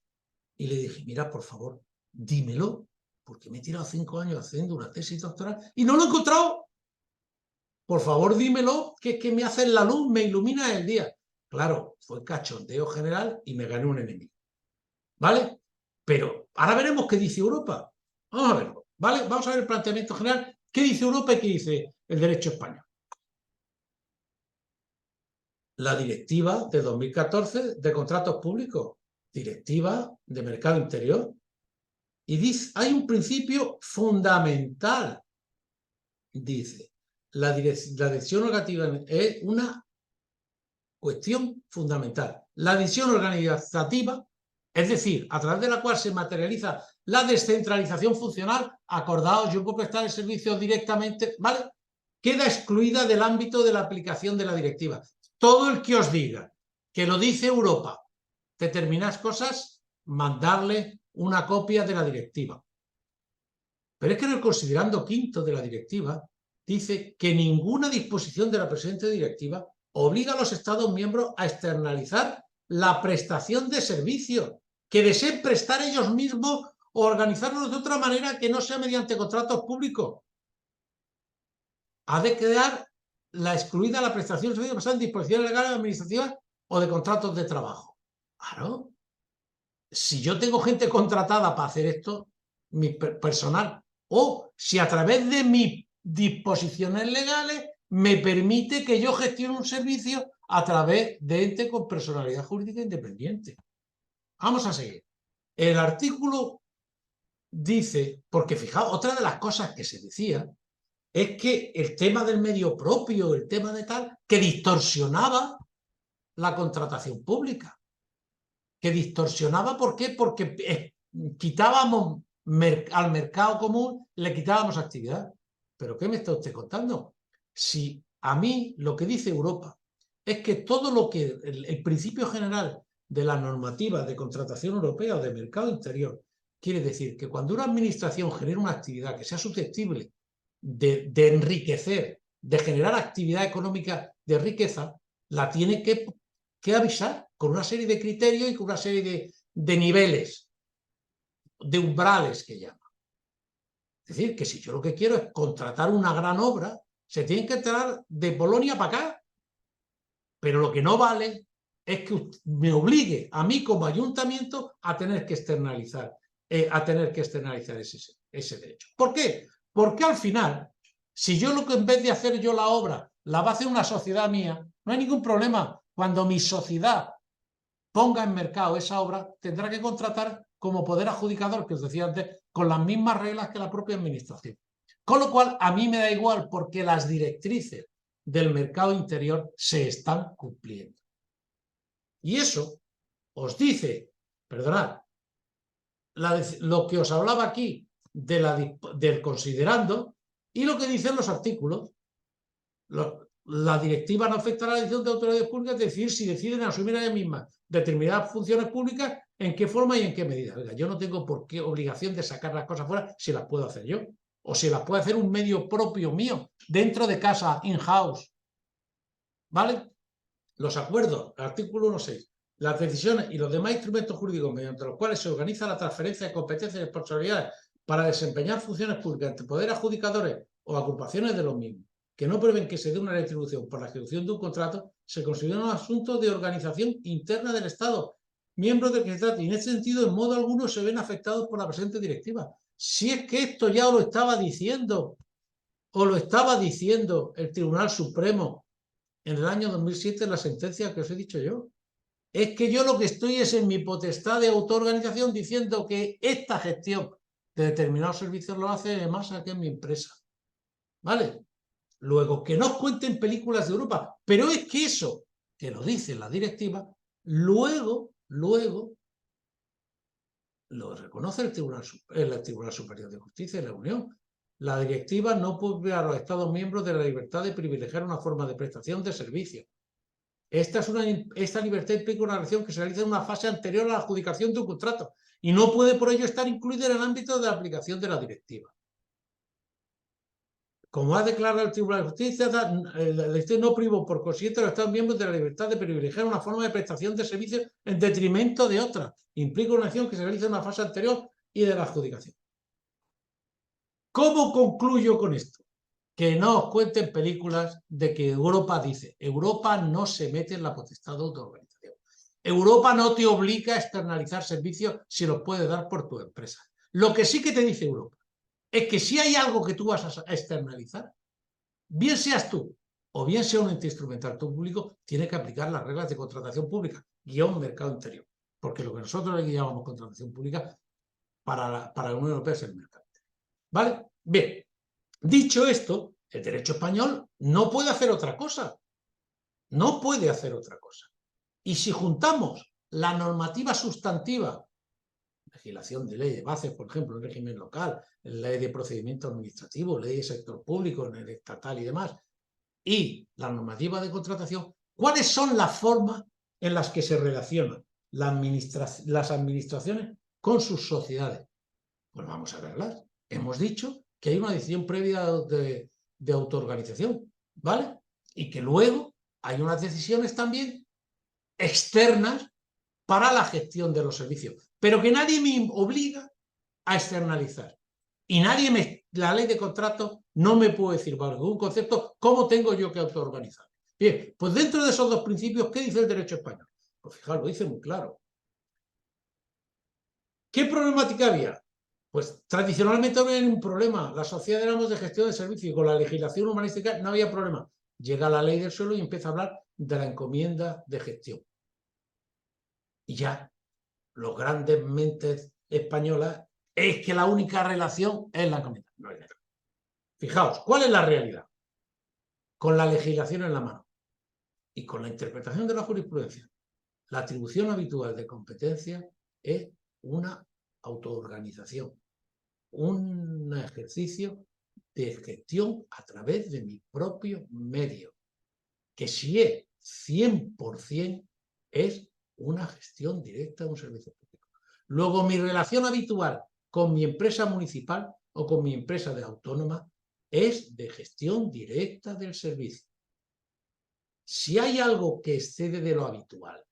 Y le dije, mira, por favor, dímelo, porque me he tirado 5 años haciendo una tesis doctoral y no lo he encontrado. Por favor, dímelo, que es que me hace la luz, me ilumina el día. Claro, fue cachondeo general y me gané un enemigo. ¿Vale? Pero ahora veremos qué dice Europa. Vamos a verlo, ¿vale? Vamos a ver el planteamiento general. ¿Qué dice Europa y qué dice el derecho español? La directiva de 2014 de contratos públicos, directiva de mercado interior, y dice, hay un principio fundamental, dice, la decisión organizativa es una cuestión fundamental. La decisión organizativa, es decir, a través de la cual se materializa la descentralización funcional, acordaos, yo puedo prestar el servicio directamente, ¿vale? Queda excluida del ámbito de la aplicación de la directiva. Todo el que os diga que lo dice Europa, determinadas cosas, mandarle una copia de la directiva. Pero es que en el considerando quinto de la directiva dice que ninguna disposición de la presente directiva obliga a los Estados miembros a externalizar la prestación de servicios que deseen prestar ellos mismos o organizarlos de otra manera que no sea mediante contratos públicos. Ha de quedar la excluida la prestación de servicios basada en disposiciones legales, administrativas o de contratos de trabajo. Claro. Si yo tengo gente contratada para hacer esto, mi personal, o si a través de mis disposiciones legales me permite que yo gestione un servicio a través de ente con personalidad jurídica independiente. Vamos a seguir. El artículo dice, porque fijaos, otra de las cosas que se decía es que el tema del medio propio, el tema de tal, que distorsionaba la contratación pública. Que distorsionaba, ¿por qué? Porque quitábamos al mercado común, le quitábamos actividad. ¿Pero qué me está usted contando? Si a mí lo que dice Europa es que todo lo que el principio general de la normativa de contratación europea o de mercado interior quiere decir que cuando una administración genera una actividad que sea susceptible de enriquecer, de generar actividad económica de riqueza, la tiene que avisar con una serie de criterios y con una serie de niveles, de umbrales que llama. Es decir, que si yo lo que quiero es contratar una gran obra, se tiene que entrar de Polonia para acá. Pero lo que no vale es que me obligue a mí como ayuntamiento a tener que externalizar, ese derecho. ¿Por qué? Porque al final, si yo lo que en vez de hacer yo la obra, la va a hacer una sociedad mía, no hay ningún problema. Cuando mi sociedad ponga en mercado esa obra, tendrá que contratar como poder adjudicador, que os decía antes, con las mismas reglas que la propia administración. Con lo cual, a mí me da igual porque las directrices del mercado interior se están cumpliendo. Y eso os dice, perdonad, lo que os hablaba aquí del considerando y lo que dicen los artículos. La directiva no afectará a la decisión de autoridades públicas de decidir si deciden asumir a ellas mismas determinadas funciones públicas, en qué forma y en qué medida. Oiga, yo no tengo por qué obligación de sacar las cosas fuera si las puedo hacer yo, o si las puede hacer un medio propio mío, dentro de casa, in-house. ¿Vale? Los acuerdos, artículo 1.6. Las decisiones y los demás instrumentos jurídicos mediante los cuales se organiza la transferencia de competencias y responsabilidades para desempeñar funciones públicas entre poderes adjudicadores o agrupaciones de los mismos, que no prevén que se dé una retribución por la ejecución de un contrato, se consideran un asunto de organización interna del Estado, miembros del que se trate, y en ese sentido, en modo alguno, se ven afectados por la presente directiva. Si es que esto ya lo estaba diciendo, o lo estaba diciendo el Tribunal Supremo en el año 2007 en la sentencia que os he dicho yo. Es que yo lo que estoy es en mi potestad de autoorganización diciendo que esta gestión de determinados servicios lo hace además aquí en mi empresa. ¿Vale? Luego, que no os cuenten películas de Europa, pero es que eso, que lo dice la directiva, luego lo reconoce el Tribunal Superior de Justicia de la Unión. La directiva no puede privar a los Estados miembros de la libertad de privilegiar una forma de prestación de servicio. Esta libertad implica una relación que se realiza en una fase anterior a la adjudicación de un contrato y no puede por ello estar incluida en el ámbito de la aplicación de la directiva. Como ha declarado el Tribunal de Justicia, la ley no privó por consiguiente a los Estados miembros de la libertad de privilegiar una forma de prestación de servicios en detrimento de otra. Implica una acción que se realiza en una fase anterior y de la adjudicación. ¿Cómo concluyo con esto? Que no os cuenten películas de que Europa dice, Europa no se mete en la potestad de autoorganización. Europa no te obliga a externalizar servicios si los puedes dar por tu empresa. Lo que sí que te dice Europa es que si hay algo que tú vas a externalizar, bien seas tú o bien sea un ente instrumental público, tiene que aplicar las reglas de contratación pública, guión mercado interior. Porque lo que nosotros le llamamos contratación pública para la Unión Europea es el mercado. ¿Vale? Bien, dicho esto, el derecho español no puede hacer otra cosa. No puede hacer otra cosa. Y si juntamos la normativa sustantiva, legislación de ley de bases, por ejemplo, en régimen local, ley de procedimiento administrativo, ley de sector público, en el estatal y demás, y la normativa de contratación, ¿cuáles son las formas en las que se relacionan las administraciones con sus sociedades? Pues vamos a verlas. Hemos dicho que hay una decisión previa de autoorganización, ¿vale? Y que luego hay unas decisiones también externas para la gestión de los servicios, pero que nadie me obliga a externalizar. Y la ley de contratos no me puede decir, bajo ningún concepto, cómo tengo yo que autoorganizar. Bien, pues dentro de esos dos principios, ¿qué dice el derecho español? Pues fijaos, lo dice muy claro. ¿Qué problemática había? Pues tradicionalmente no había ningún problema. La sociedad éramos de gestión de servicios y con la legislación urbanística no había problema. Llega la ley del suelo y empieza a hablar de la encomienda de gestión. Y ya, los grandes mentes españolas, es que la única relación es la encomienda. No es nada. Fijaos, ¿cuál es la realidad? Con la legislación en la mano y con la interpretación de la jurisprudencia, la atribución habitual de competencia es una autoorganización, un ejercicio de gestión a través de mi propio medio, que si es 100% es una gestión directa de un servicio público. Luego, mi relación habitual con mi empresa municipal o con mi empresa de autónoma es de gestión directa del servicio. Si hay algo que excede de lo habitual,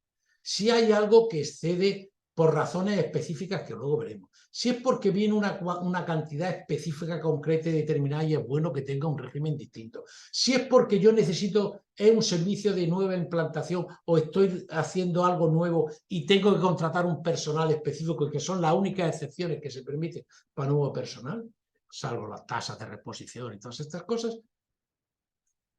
si hay algo que excede por razones específicas que luego veremos, si es porque viene una cantidad específica, concreta y determinada y es bueno que tenga un régimen distinto, si es porque yo necesito un servicio de nueva implantación o estoy haciendo algo nuevo y tengo que contratar un personal específico y que son las únicas excepciones que se permiten para nuevo personal, salvo las tasas de reposición y todas estas cosas,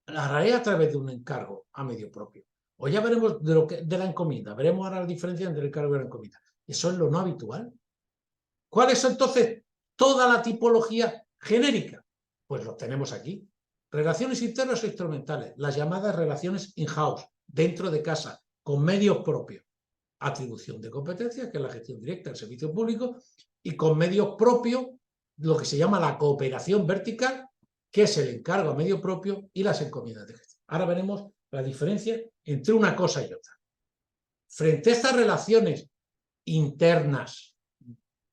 la haré a través de un encargo a medio propio. O ya veremos de la encomienda. Veremos ahora la diferencia entre el encargo y la encomienda. Eso es lo no habitual. ¿Cuál es entonces toda la tipología genérica? Pues lo tenemos aquí. Relaciones internas o instrumentales. Las llamadas relaciones in-house, dentro de casa, con medios propios. Atribución de competencias, que es la gestión directa del servicio público, y con medios propios, lo que se llama la cooperación vertical, que es el encargo a medio propio y las encomiendas de gestión. Ahora veremos la diferencia entre una cosa y otra. Frente a estas relaciones internas,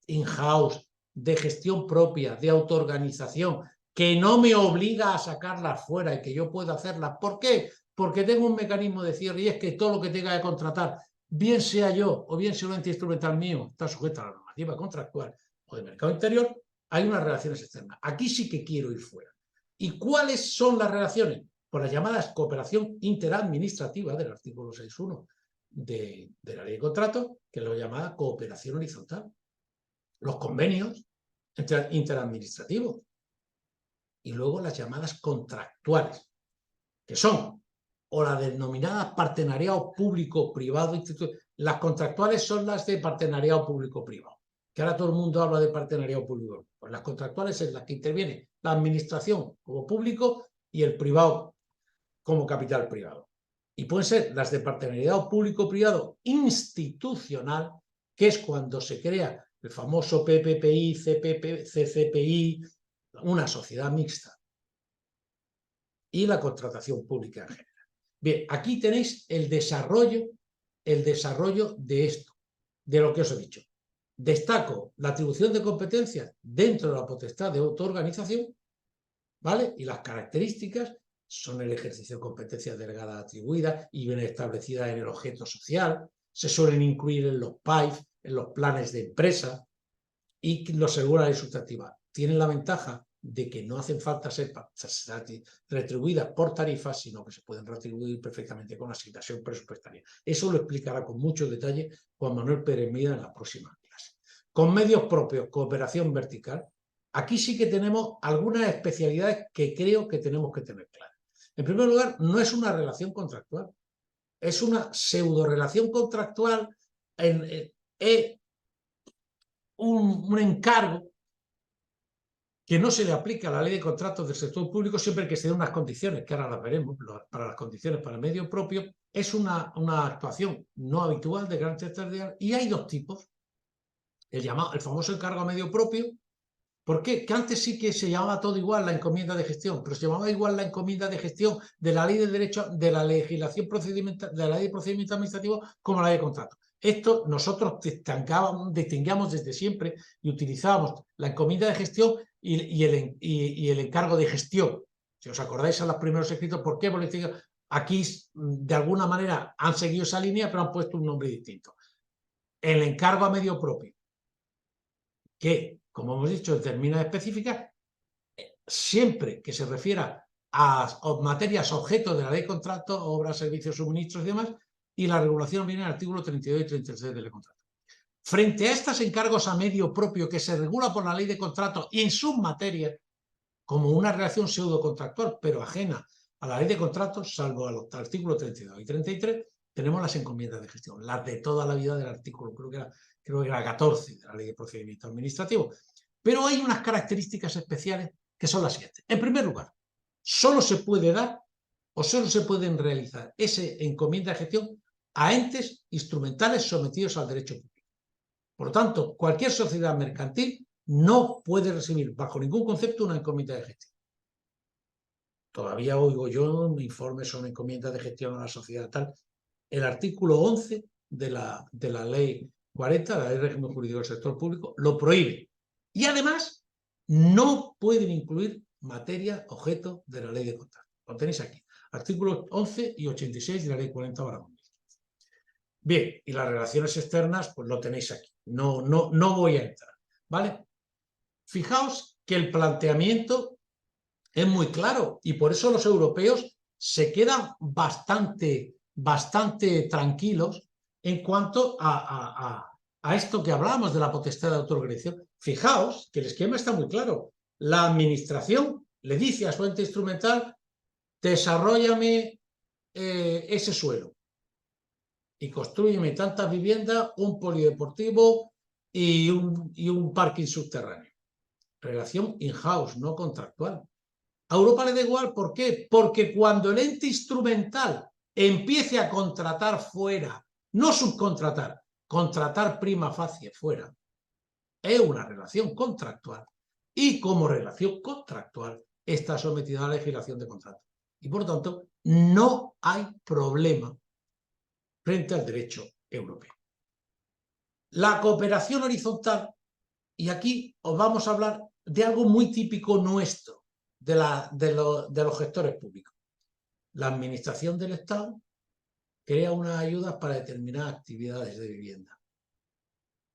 in-house, de gestión propia, de autoorganización, que no me obliga a sacarlas fuera y que yo puedo hacerlas. ¿Por qué? Porque tengo un mecanismo de cierre y es que todo lo que tenga que contratar, bien sea yo o bien sea un ente instrumental mío, está sujeto a la normativa contractual o de mercado interior, hay unas relaciones externas. Aquí sí que quiero ir fuera. ¿Y cuáles son las relaciones? Pues las llamadas cooperación interadministrativa del artículo 6.1 de la ley de contrato, que es la llamada cooperación horizontal. Los convenios interadministrativos. Y luego las llamadas contractuales, que son o las denominadas partenariado público-privado. Las contractuales son las de partenariado público-privado, que ahora todo el mundo habla de partenariado público. Pues las contractuales es las que interviene la administración como público y el privado como capital privado. Y pueden ser las de partenariado público-privado institucional, que es cuando se crea el famoso PPPI, CCPI, una sociedad mixta y la contratación pública en general. Bien, aquí tenéis el desarrollo de esto, de lo que os he dicho. Destaco la atribución de competencias dentro de la potestad de autoorganización, ¿vale? Y las características son el ejercicio de competencias delegadas atribuidas y bien establecidas en el objeto social, se suelen incluir en los PAIF, en los planes de empresa, y los regulares y sustantivas. Tienen la ventaja de que no hacen falta ser retribuidas por tarifas, sino que se pueden retribuir perfectamente con asignación presupuestaria. Eso lo explicará con mucho detalle Juan Manuel Pérez Mida en la próxima clase. Con medios propios, cooperación vertical, aquí sí que tenemos algunas especialidades que creo que tenemos que tener claras. En primer lugar, no es una relación contractual, es una pseudo relación contractual un encargo que no se le aplica a la ley de contratos del sector público siempre que se den unas condiciones, que ahora las veremos, para las condiciones para el medio propio, es una actuación no habitual de carácter territorial y hay dos tipos. El famoso encargo a medio propio. ¿Por qué? Que antes sí que se llamaba todo igual la encomienda de gestión, pero se llamaba igual la encomienda de gestión de la ley de derecho, de la legislación procedimental, de la ley de procedimiento administrativo como la ley de contrato. Esto nosotros distinguíamos desde siempre y utilizábamos la encomienda de gestión y el encargo de gestión. Si os acordáis a los primeros escritos, ¿por qué? Porque aquí de alguna manera han seguido esa línea, pero han puesto un nombre distinto. El encargo a medio propio, que, como hemos dicho, determina específicas, siempre que se refiera a materias objeto de la ley de contrato, obras, servicios, suministros y demás, y la regulación viene en el artículo 32 y 33 de la ley de contrato. Frente a estos encargos a medio propio que se regula por la ley de contrato y en sus materias, como una relación pseudocontractual, pero ajena a la ley de contratos, salvo al artículo 32 y 33, tenemos las encomiendas de gestión, las de toda la vida del artículo, creo que era 14 de la ley de procedimiento administrativo. Pero hay unas características especiales que son las siguientes. En primer lugar, solo se puede dar o solo se pueden realizar esa encomienda de gestión a entes instrumentales sometidos al derecho público. Por lo tanto, cualquier sociedad mercantil no puede recibir bajo ningún concepto una encomienda de gestión. Todavía oigo yo informes sobre encomiendas de gestión a la sociedad tal. El artículo 11 de la ley 40, la ley de régimen jurídico del sector público, lo prohíbe. Y además, no pueden incluir materia objeto de la ley de contrato. Lo tenéis aquí. Artículos 11 y 86 de la ley 40/2000. Bien, y las relaciones externas, pues lo tenéis aquí. No voy a entrar, ¿vale? Fijaos que el planteamiento es muy claro y por eso los europeos se quedan bastante tranquilos en cuanto a esto que hablamos de la potestad de autoorganización. Fijaos que el esquema está muy claro. La administración le dice a su ente instrumental, desarróllame ese suelo y construyeme tantas viviendas, un polideportivo y un parking subterráneo. Relación in-house, no contractual. A Europa le da igual, ¿por qué? Porque cuando el ente instrumental empiece a contratar fuera, no subcontratar, contratar prima facie fuera, es una relación contractual. Y como relación contractual está sometida a la legislación de contrato. Y por lo tanto, no hay problema frente al derecho europeo. La cooperación horizontal, y aquí os vamos a hablar de algo muy típico nuestro, de los gestores públicos. La administración del Estado crea unas ayudas para determinadas actividades de vivienda.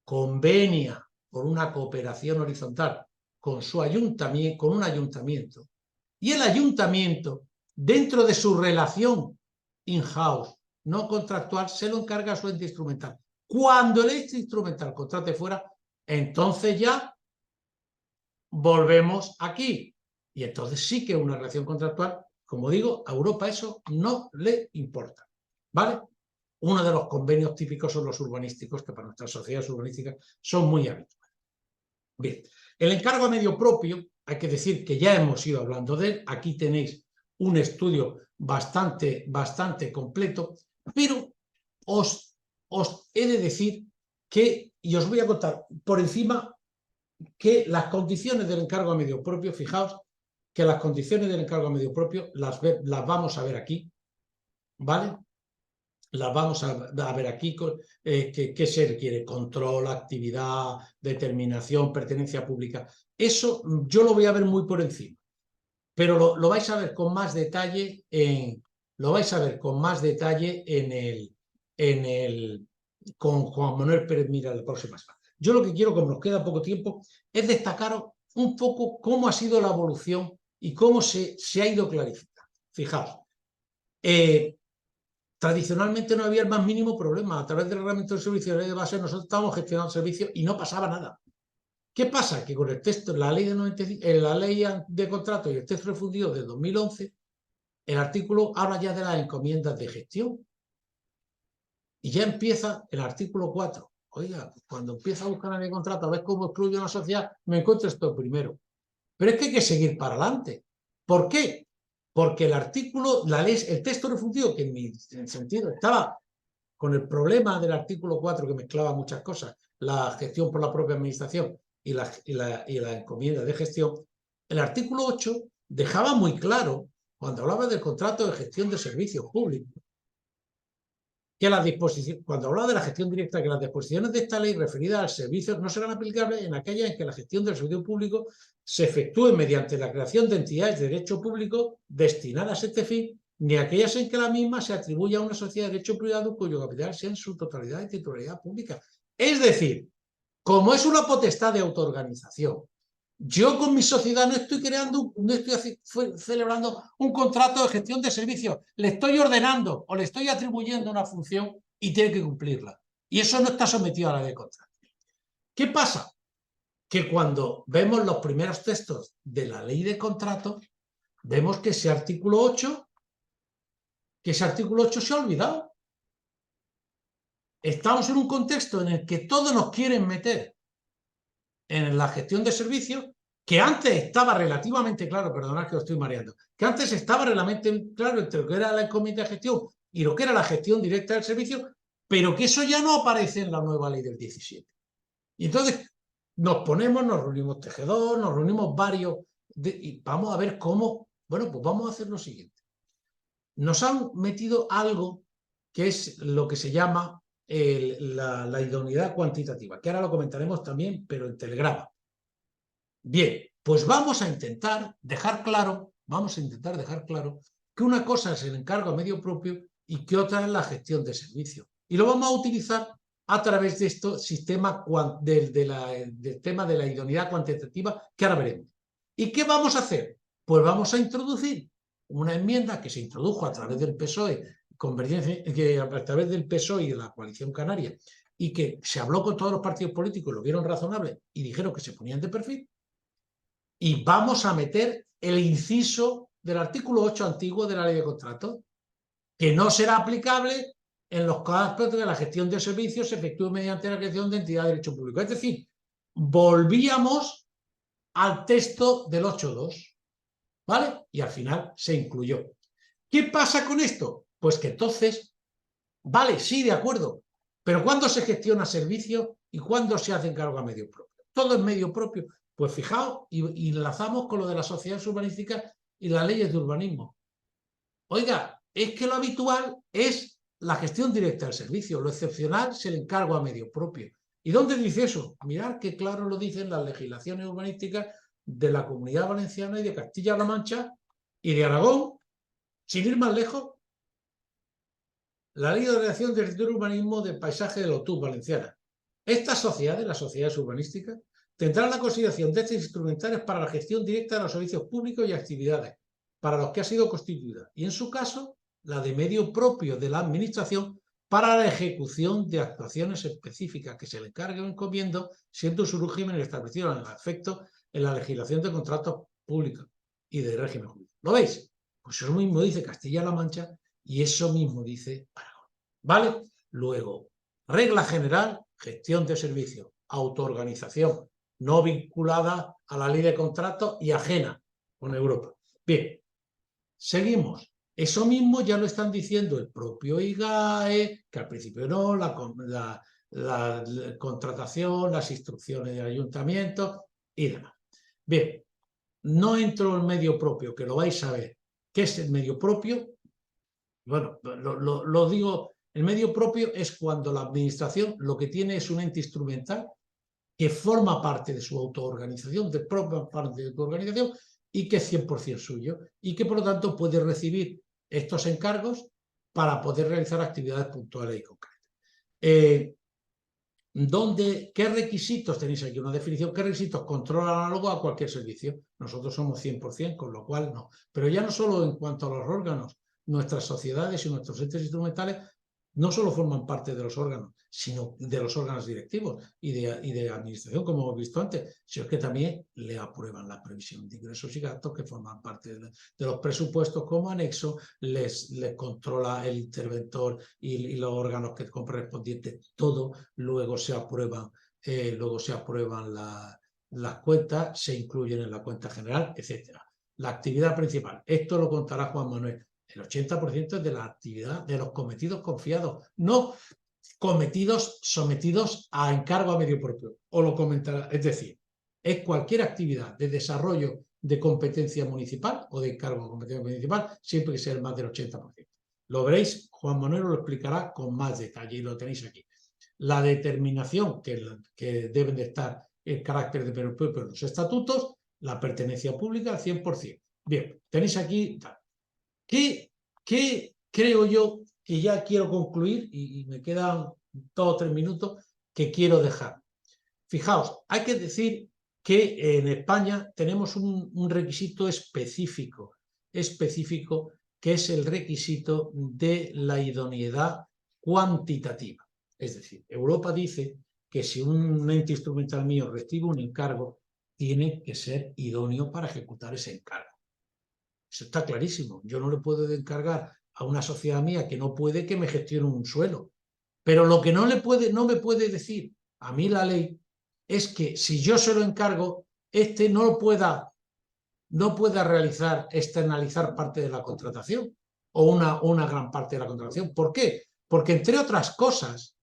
Convenia por una cooperación horizontal con un ayuntamiento. Y el ayuntamiento, dentro de su relación in-house, no contractual, se lo encarga a su ente instrumental. Cuando el ente instrumental contrate fuera, entonces ya volvemos aquí. Y entonces sí que es una relación contractual. Como digo, a Europa eso no le importa. ¿Vale? Uno de los convenios típicos son los urbanísticos, que para nuestras sociedades urbanísticas son muy habituales. Bien, el encargo a medio propio, hay que decir que ya hemos ido hablando de él. Aquí tenéis un estudio bastante completo, pero os he de decir que, y os voy a contar por encima que las condiciones del encargo a medio propio, fijaos que las condiciones del encargo a medio propio las vamos a ver aquí, ¿vale? Las vamos a ver aquí, ¿qué se requiere? Control, actividad, determinación, pertenencia pública. Eso yo lo voy a ver muy por encima, pero lo vais a ver con más detalle con Juan Manuel Pérez Mira la próxima semana. Yo lo que quiero, como nos queda poco tiempo, es destacaros un poco cómo ha sido la evolución y cómo se ha ido clarificando. Fijaos, tradicionalmente no había el más mínimo problema. A través del reglamento de servicio de ley de base nosotros estábamos gestionando servicios y no pasaba nada. ¿Qué pasa? Que con el texto, la ley de contrato y el texto refundido de 2011, el artículo habla ya de las encomiendas de gestión. Y ya empieza el artículo 4. Oiga, cuando empieza a buscar la ley de contrato, a ver cómo excluye una sociedad, me encuentro esto primero. Pero es que hay que seguir para adelante. ¿Por qué? Porque el artículo, la ley, el texto refundido, que en mi sentido estaba con el problema del artículo 4 que mezclaba muchas cosas, la gestión por la propia administración y la encomienda de gestión, el artículo 8 dejaba muy claro, cuando hablaba del contrato de gestión de servicios públicos, que las disposiciones, cuando hablaba de la gestión directa, que las disposiciones de esta ley referidas al servicio no serán aplicables en aquellas en que la gestión del servicio público se efectúe mediante la creación de entidades de derecho público destinadas a este fin, ni aquellas en que la misma se atribuya a una sociedad de derecho privado cuyo capital sea en su totalidad de titularidad pública. Es decir, como es una potestad de autoorganización, yo con mi sociedad no estoy celebrando un contrato de gestión de servicios, le estoy ordenando o le estoy atribuyendo una función y tiene que cumplirla. Y eso no está sometido a la ley de contrato. ¿Qué pasa? Que cuando vemos los primeros textos de la ley de contrato, vemos que ese artículo 8 se ha olvidado. Estamos en un contexto en el que todos nos quieren meter en la gestión de servicios, que antes estaba relativamente claro, perdonad que lo estoy mareando, que antes estaba relativamente claro entre lo que era la encomienda de gestión y lo que era la gestión directa del servicio, pero que eso ya no aparece en la nueva ley del 17. Y entonces nos reunimos tejedor, nos reunimos varios, y vamos a ver cómo, bueno, pues vamos a hacer lo siguiente. Nos han metido algo que es lo que se llama la idoneidad cuantitativa, que ahora lo comentaremos también, pero en telegrama. Bien, pues vamos a intentar dejar claro que una cosa es el encargo a medio propio y que otra es la gestión de servicios. Y lo vamos a utilizar a través de este sistema del tema de la idoneidad cuantitativa que ahora veremos. ¿Y qué vamos a hacer? Pues vamos a introducir una enmienda que se introdujo a través del PSOE, a través del PSOE y de la coalición canaria, y que se habló con todos los partidos políticos, lo vieron razonable y dijeron que se ponían de perfil. Y vamos a meter el inciso del artículo 8 antiguo de la ley de contrato, que no será aplicable en los casos de la gestión de servicios se efectúe mediante la creación de entidad de derecho público. Es decir, volvíamos al texto del 8.2, ¿vale? Y al final se incluyó. ¿Qué pasa con esto? Pues que entonces, vale, sí, de acuerdo, pero ¿cuándo se gestiona servicios y cuándo se hace encargo a medio propio? Todo es medio propio. Pues fijaos, y enlazamos con lo de las sociedades urbanísticas y las leyes de urbanismo. Oiga, es que lo habitual es la gestión directa del servicio, lo excepcional es el encargo a medio propio. ¿Y dónde dice eso? Mirad qué claro lo dicen las legislaciones urbanísticas de la Comunidad Valenciana y de Castilla-La Mancha y de Aragón, sin ir más lejos. La Ley de Ordenación del Territorio y Urbanismo del Paisaje de la OTU Valenciana. Estas sociedades, las sociedades urbanísticas, tendrán la consideración de estos instrumentales para la gestión directa de los servicios públicos y actividades para los que ha sido constituida, y en su caso, la de medio propio de la Administración para la ejecución de actuaciones específicas que se le encargue o encomiendo, siendo su régimen establecido en el efecto en la legislación de contratos públicos y de régimen jurídico. ¿Lo veis? Pues eso mismo dice Castilla-La Mancha y eso mismo dice Aragón. ¿Vale? Luego, regla general, gestión de servicios, autoorganización, no vinculada a la ley de contratos y ajena con Europa. Bien, seguimos. Eso mismo ya lo están diciendo el propio IGAE, que al principio no, la contratación, las instrucciones del ayuntamiento. y demás. Bien, no entro en medio propio, que lo vais a ver. ¿Qué es el medio propio? Bueno, lo digo, el medio propio es cuando la administración lo que tiene es un ente instrumental que forma parte de su autoorganización, de propia parte de tu organización, y que es 100% suyo, y que por lo tanto puede recibir estos encargos para poder realizar actividades puntuales y concretas. ¿Qué requisitos tenéis aquí? Una definición. ¿Qué requisitos? Control análogo a cualquier servicio. Nosotros somos 100%, con lo cual no. Pero ya no solo en cuanto a los órganos, nuestras sociedades y nuestros entes instrumentales no solo forman parte de los órganos, sino de los órganos directivos y de administración, como hemos visto antes, sino que también le aprueban la previsión de ingresos y gastos que forman parte de los presupuestos como anexo, les controla el interventor y los órganos que correspondientes, todo luego se aprueban, las cuentas, se incluyen en la cuenta general, etc. La actividad principal, esto lo contará Juan Manuel. El 80% es de la actividad de los cometidos confiados, no cometidos sometidos a encargo a medio propio. O lo comentará, es decir, es cualquier actividad de desarrollo de competencia municipal o de encargo de competencia municipal, siempre que sea el más del 80%. Lo veréis, Juan Manuel lo explicará con más detalle y lo tenéis aquí. La determinación que deben de estar el carácter de medio propio en los estatutos, la pertenencia pública al 100%. Bien, tenéis aquí... ¿Qué creo yo que ya quiero concluir y me quedan 2 o 3 minutos que quiero dejar? Fijaos, hay que decir que en España tenemos un requisito específico, que es el requisito de la idoneidad cuantitativa. Es decir, Europa dice que si un ente instrumental mío recibe un encargo, tiene que ser idóneo para ejecutar ese encargo. Eso está clarísimo. Yo no le puedo encargar a una sociedad mía que no puede que me gestione un suelo. Pero lo que no me puede decir a mí la ley es que si yo se lo encargo, no pueda externalizar parte de la contratación o una gran parte de la contratación. ¿Por qué? Porque, entre otras cosas,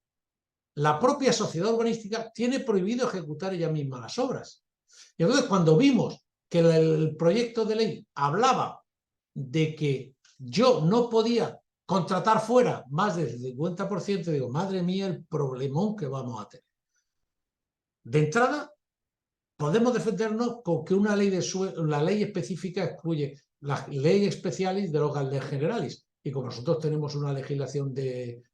la propia sociedad urbanística tiene prohibido ejecutar ella misma las obras. Y entonces, cuando vimos que el proyecto de ley hablaba de que yo no podía contratar fuera más del 50%, digo, madre mía, el problemón que vamos a tener. De entrada, podemos defendernos con que la ley específica excluye la ley especialis de los leyes generales. Y como nosotros tenemos una legislación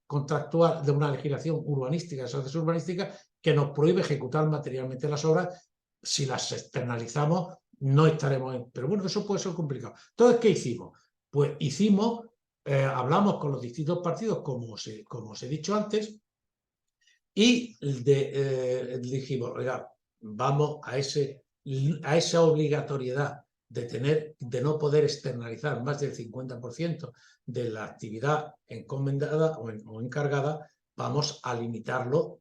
contractual, de una legislación urbanística, de asociación urbanística, que nos prohíbe ejecutar materialmente las obras, si las externalizamos, no estaremos en... Pero bueno, eso puede ser complicado. Entonces, ¿qué hicimos? Pues hablamos con los distintos partidos, como os he dicho antes, y dijimos, oiga, vamos a esa obligatoriedad de no poder externalizar más del 50% de la actividad encomendada o encargada, vamos a limitarlo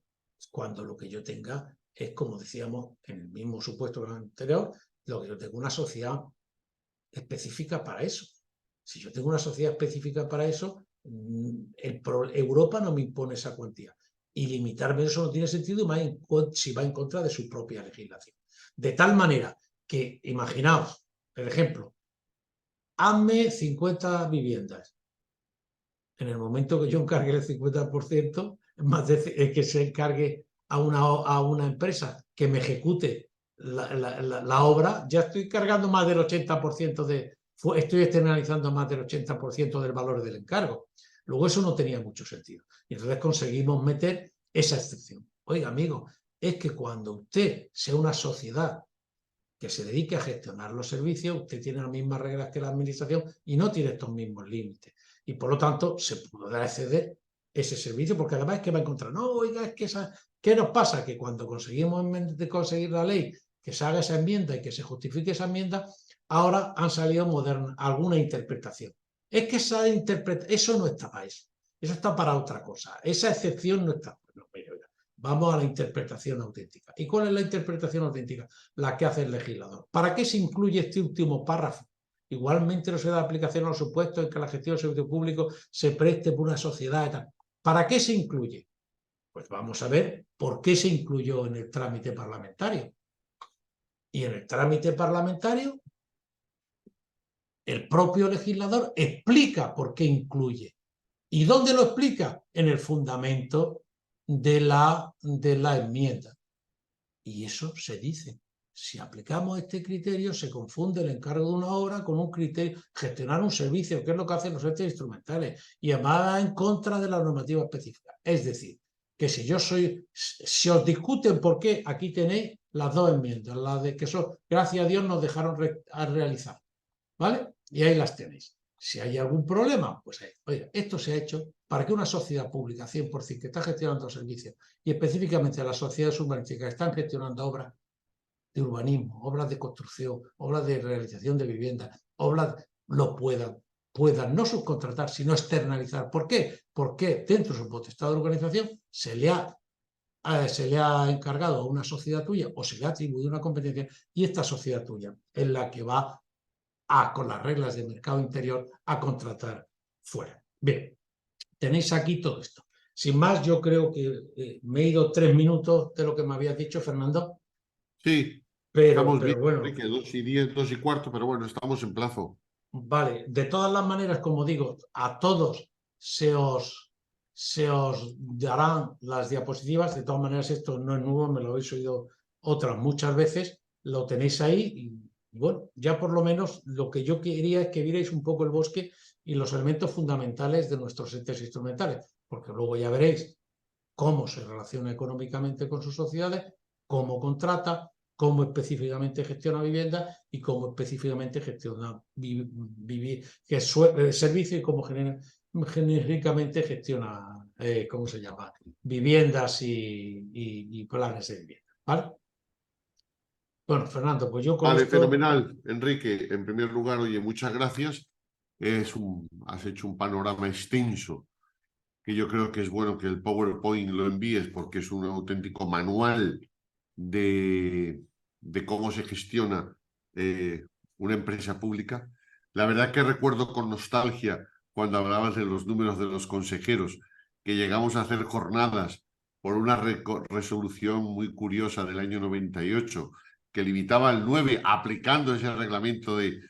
cuando lo que yo tenga es, como decíamos en el mismo supuesto anterior, lo que yo tengo una sociedad específica para eso. Si yo tengo una sociedad específica para eso, Europa no me impone esa cuantía. Y limitarme eso no tiene sentido si va en contra de su propia legislación. De tal manera que, imaginaos, el ejemplo, hazme 50 viviendas. En el momento que yo encargue el 50%, es que se encargue a una empresa que me ejecute la obra, ya estoy cargando más del 80% estoy externalizando más del 80% del valor del encargo. Luego eso no tenía mucho sentido. Y entonces conseguimos meter esa excepción. Oiga, amigo, es que cuando usted sea una sociedad que se dedique a gestionar los servicios, usted tiene las mismas reglas que la administración y no tiene estos mismos límites. Y por lo tanto, se podrá acceder ese servicio, porque además es que va a encontrar, no, oiga, es que ¿qué nos pasa? Que cuando conseguimos conseguir la ley, que se haga esa enmienda y que se justifique esa enmienda, ahora han salido alguna interpretación. Es que eso no está para eso. Eso está para otra cosa. Esa excepción no está. Vamos a la interpretación auténtica. ¿Y cuál es la interpretación auténtica? La que hace el legislador. ¿Para qué se incluye este último párrafo? Igualmente no se da aplicación a los supuestos en que la gestión del servicio público se preste por una sociedad y tal. ¿Para qué se incluye? Pues vamos a ver por qué se incluyó en el trámite parlamentario. Y en el trámite parlamentario, el propio legislador explica por qué incluye. ¿Y dónde lo explica? En el fundamento de la enmienda. Y eso se dice. Si aplicamos este criterio, se confunde el encargo de una obra con un criterio, gestionar un servicio, que es lo que hacen los entes instrumentales, y además va en contra de la normativa específica. Es decir, que si os discuten por qué, aquí tenéis las dos enmiendas, las de que son, gracias a Dios nos dejaron realizar, ¿vale? Y ahí las tenéis. Si hay algún problema, pues ahí, oiga, esto se ha hecho para que una sociedad pública 100% que está gestionando servicios y específicamente las sociedades urbanísticas que están gestionando obras de urbanismo, obras de construcción, obras de realización de viviendas, obras lo puedan no subcontratar, sino externalizar. ¿Por qué? Porque dentro de su potestad de organización se le ha encargado a una sociedad tuya o se le ha atribuido una competencia y esta sociedad tuya es la que va con las reglas de mercado interior a contratar fuera. Bien, tenéis aquí todo esto. Sin más, yo creo que me he ido 3 minutos de lo que me habías dicho, Fernando. Sí, Pero estamos bien, bueno, Enrique, 2:10, 2:15, pero bueno, estamos en plazo. vale. De todas las maneras, como digo, a todos se os darán las diapositivas. De todas maneras, esto no es nuevo, me lo habéis oído otras muchas veces. Lo tenéis ahí y bueno, ya por lo menos lo que yo quería es que vierais un poco el bosque y los elementos fundamentales de nuestros entes instrumentales, porque luego ya veréis cómo se relaciona económicamente con sus sociedades, cómo contrata, cómo específicamente gestiona vivienda y cómo específicamente gestiona servicio y cómo genéricamente gestiona, ¿cómo se llama? Viviendas y planes de vivienda. ¿Vale? Bueno, Fernando, pues yo con Vale, esto, fenomenal, Enrique. En primer lugar, oye, muchas gracias. Has hecho un panorama extenso que yo creo que es bueno que el PowerPoint lo envíes porque es un auténtico manual de cómo se gestiona una empresa pública. La verdad que recuerdo con nostalgia cuando hablabas de los números de los consejeros, que llegamos a hacer jornadas por una resolución muy curiosa del año 98 que limitaba al 9 aplicando ese reglamento de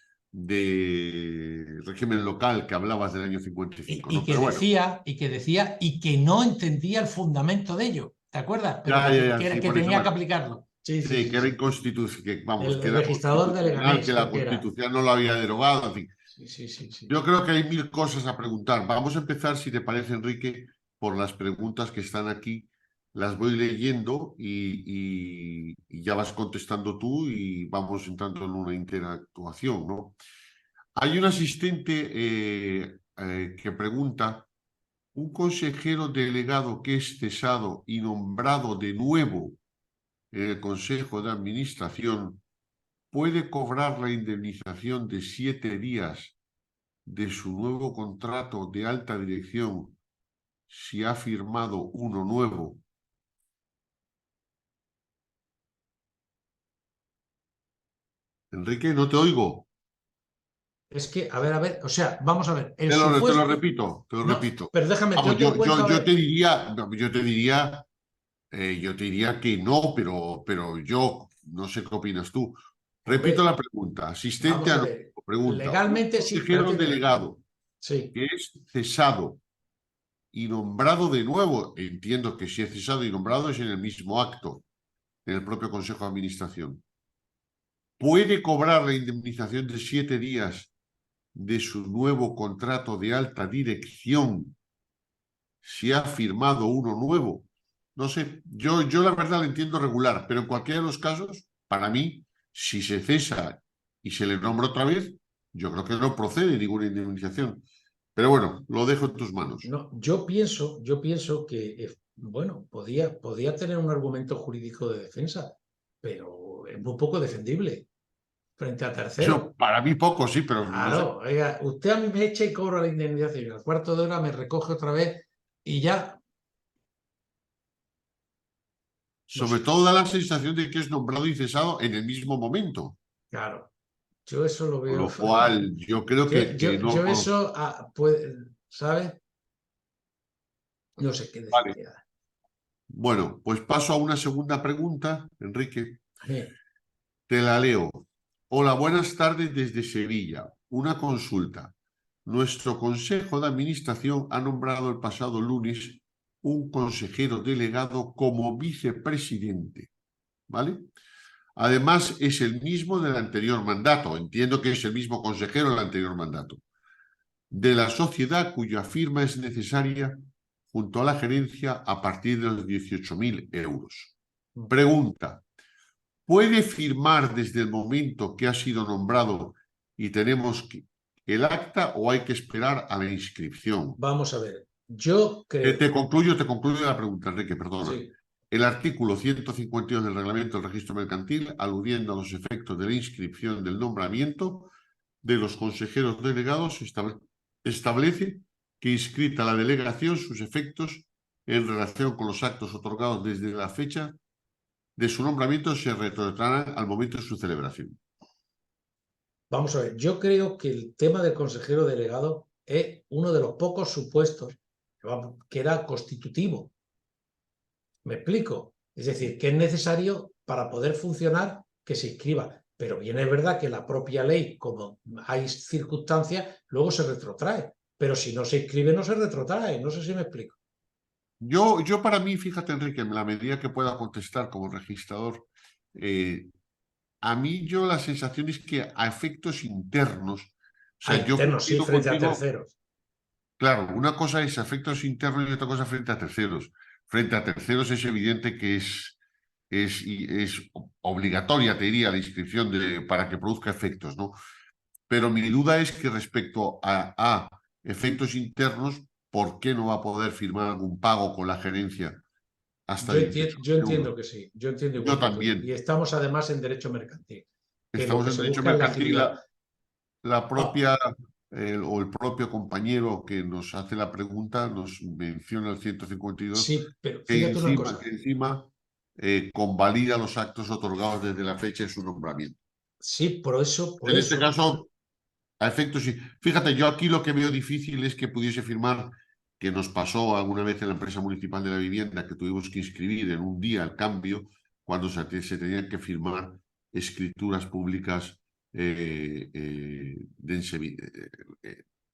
régimen local que hablabas del año 55, y ¿no? que Pero bueno, decía, y que no entendía el fundamento de ello, ¿te acuerdas? Pero ya, sí, que por eso, tenía que bueno, aplicarlo. Sí, sí, sí, sí, que era sí. inconstitucional, que vamos, que El era registrador de constitucional, Leganés, que la creo que era. Constitución no lo había derogado, en fin. Sí, sí, sí, sí. Yo creo que hay mil cosas a preguntar. Vamos a empezar, si te parece, Enrique, por las preguntas que están aquí. Las voy leyendo y ya vas contestando tú y vamos entrando en una interactuación, ¿no? Hay un asistente que pregunta, ¿un consejero delegado que es cesado y nombrado de nuevo en el Consejo de Administración puede cobrar la indemnización de 7 días de su nuevo contrato de alta dirección si ha firmado uno nuevo? Enrique, no te oigo. Es que, a ver, o sea, vamos a ver, el Te lo supuesto. repito, te lo No, repito. pero déjame, Vamos, yo te cuento, a yo ver. te diría, no, yo te diría que no, pero yo no sé qué opinas tú. Repito Hombre, la pregunta. Asistente vamos a a ver. pregunta, un Legalmente sí, consejero espérate. delegado Sí. que es cesado y nombrado de nuevo, entiendo que si es cesado y nombrado es en el mismo acto, en el propio Consejo de Administración, puede cobrar la indemnización de 7 días de su nuevo contrato de alta dirección si ha firmado uno nuevo. No sé, yo la verdad lo entiendo regular, pero en cualquiera de los casos, para mí, si se cesa y se le nombra otra vez, yo creo que no procede ninguna indemnización. Pero bueno, lo dejo en tus manos. No, yo pienso que, bueno, podía tener un argumento jurídico de defensa, pero es muy poco defendible frente a terceros. Para mí poco, sí, pero no sé. Claro, oiga, usted a mí me echa y cobra la indemnización, y al cuarto de hora me recoge otra vez y ya, no Sobre sé, todo da la sensación de que es nombrado y cesado en el mismo momento. claro, yo eso lo Con veo. lo cual, yo creo que no. Yo eso, ¿sabes? No sé qué Vale. decirte. Bueno, pues paso a una segunda pregunta, Enrique. Sí, Te la leo. Hola, buenas tardes desde Sevilla. Una consulta. Nuestro Consejo de Administración ha nombrado el pasado lunes un consejero delegado como vicepresidente, ¿vale? Además, es el mismo del anterior mandato. Entiendo que es el mismo consejero del anterior mandato. De la sociedad cuya firma es necesaria junto a la gerencia a partir de los 18.000 euros. Pregunta. ¿Puede firmar desde el momento que ha sido nombrado y tenemos el acta o hay que esperar a la inscripción? Vamos a ver, yo creo... Te concluyo la pregunta, Enrique, perdona. Sí. El artículo 152 del reglamento del registro mercantil, aludiendo a los efectos de la inscripción del nombramiento de los consejeros delegados, establece que inscrita la delegación sus efectos en relación con los actos otorgados desde la fecha de su nombramiento se retrotraerán al momento de su celebración. Vamos a ver, yo creo que el tema del consejero delegado es uno de los pocos supuestos que era constitutivo. ¿Me explico? Es decir, que es necesario para poder funcionar que se inscriba. Pero bien es verdad que la propia ley, como hay circunstancias, luego se retrotrae. Pero si no se inscribe, no se retrotrae. No sé si me explico. Yo para mí, fíjate, Enrique, en la medida que pueda contestar como registrador, a mí la sensación es que a efectos internos, o sea, yo Internos, sí, coincido frente a contigo, terceros. claro, una cosa es a efectos internos y otra cosa frente a terceros. Frente a terceros es evidente que es obligatoria, te diría, la inscripción para que produzca efectos, ¿no? Pero mi duda es que respecto a efectos internos, ¿por qué no va a poder firmar algún pago con la gerencia hasta Yo 18 entiendo, yo euros? entiendo que sí, yo entiendo Yo igual que tú. Y también. estamos además en derecho mercantil, que lo Estamos que en se derecho busca es la mercantil, agilidad. la Ah, propia o el propio compañero que nos hace la pregunta nos menciona el 152 sí, pero que fíjate una encima, cosa. convalida los actos otorgados desde la fecha de su nombramiento. Sí, por En este eso, caso, a efectos sí. Fíjate, yo aquí lo que veo difícil es que pudiese firmar, que nos pasó alguna vez en la empresa municipal de la vivienda, que tuvimos que inscribir en un día el cambio, cuando se tenían que firmar escrituras públicas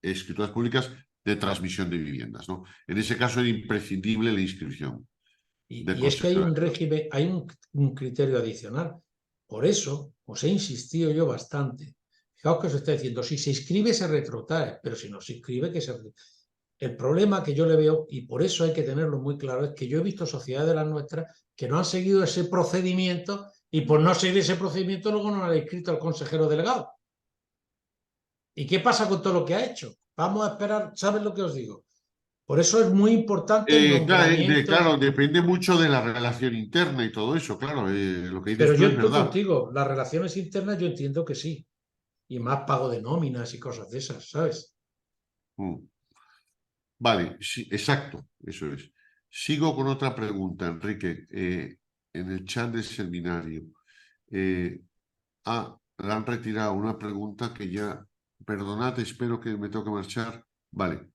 escrituras públicas de transmisión de viviendas, ¿no? En ese caso era imprescindible la inscripción del y es que hay consejero. un régimen, hay un criterio adicional. Por eso os he insistido yo bastante. Fijaos que os está diciendo, si se inscribe se retrotrae, pero si no se inscribe, que se... El problema que yo le veo, y por eso hay que tenerlo muy claro, es que yo he visto sociedades de las nuestras que no han seguido ese procedimiento y por no seguir ese procedimiento luego no han inscrito al consejero delegado. ¿Y qué pasa con todo lo que ha hecho? Vamos a esperar, ¿sabes lo que os digo? Por eso es muy importante el Claro, nombramiento. depende mucho de la relación interna y todo eso, claro, lo que Pero dices tú yo es estoy verdad. contigo, las relaciones internas yo entiendo que sí. Y más pago de nóminas y cosas de esas, ¿sabes? Mm. Vale, sí, exacto, eso es. Sigo con otra pregunta, Enrique, en el chat del seminario. Le han retirado una pregunta que ya, perdonad, espero que me toque marchar. Vale.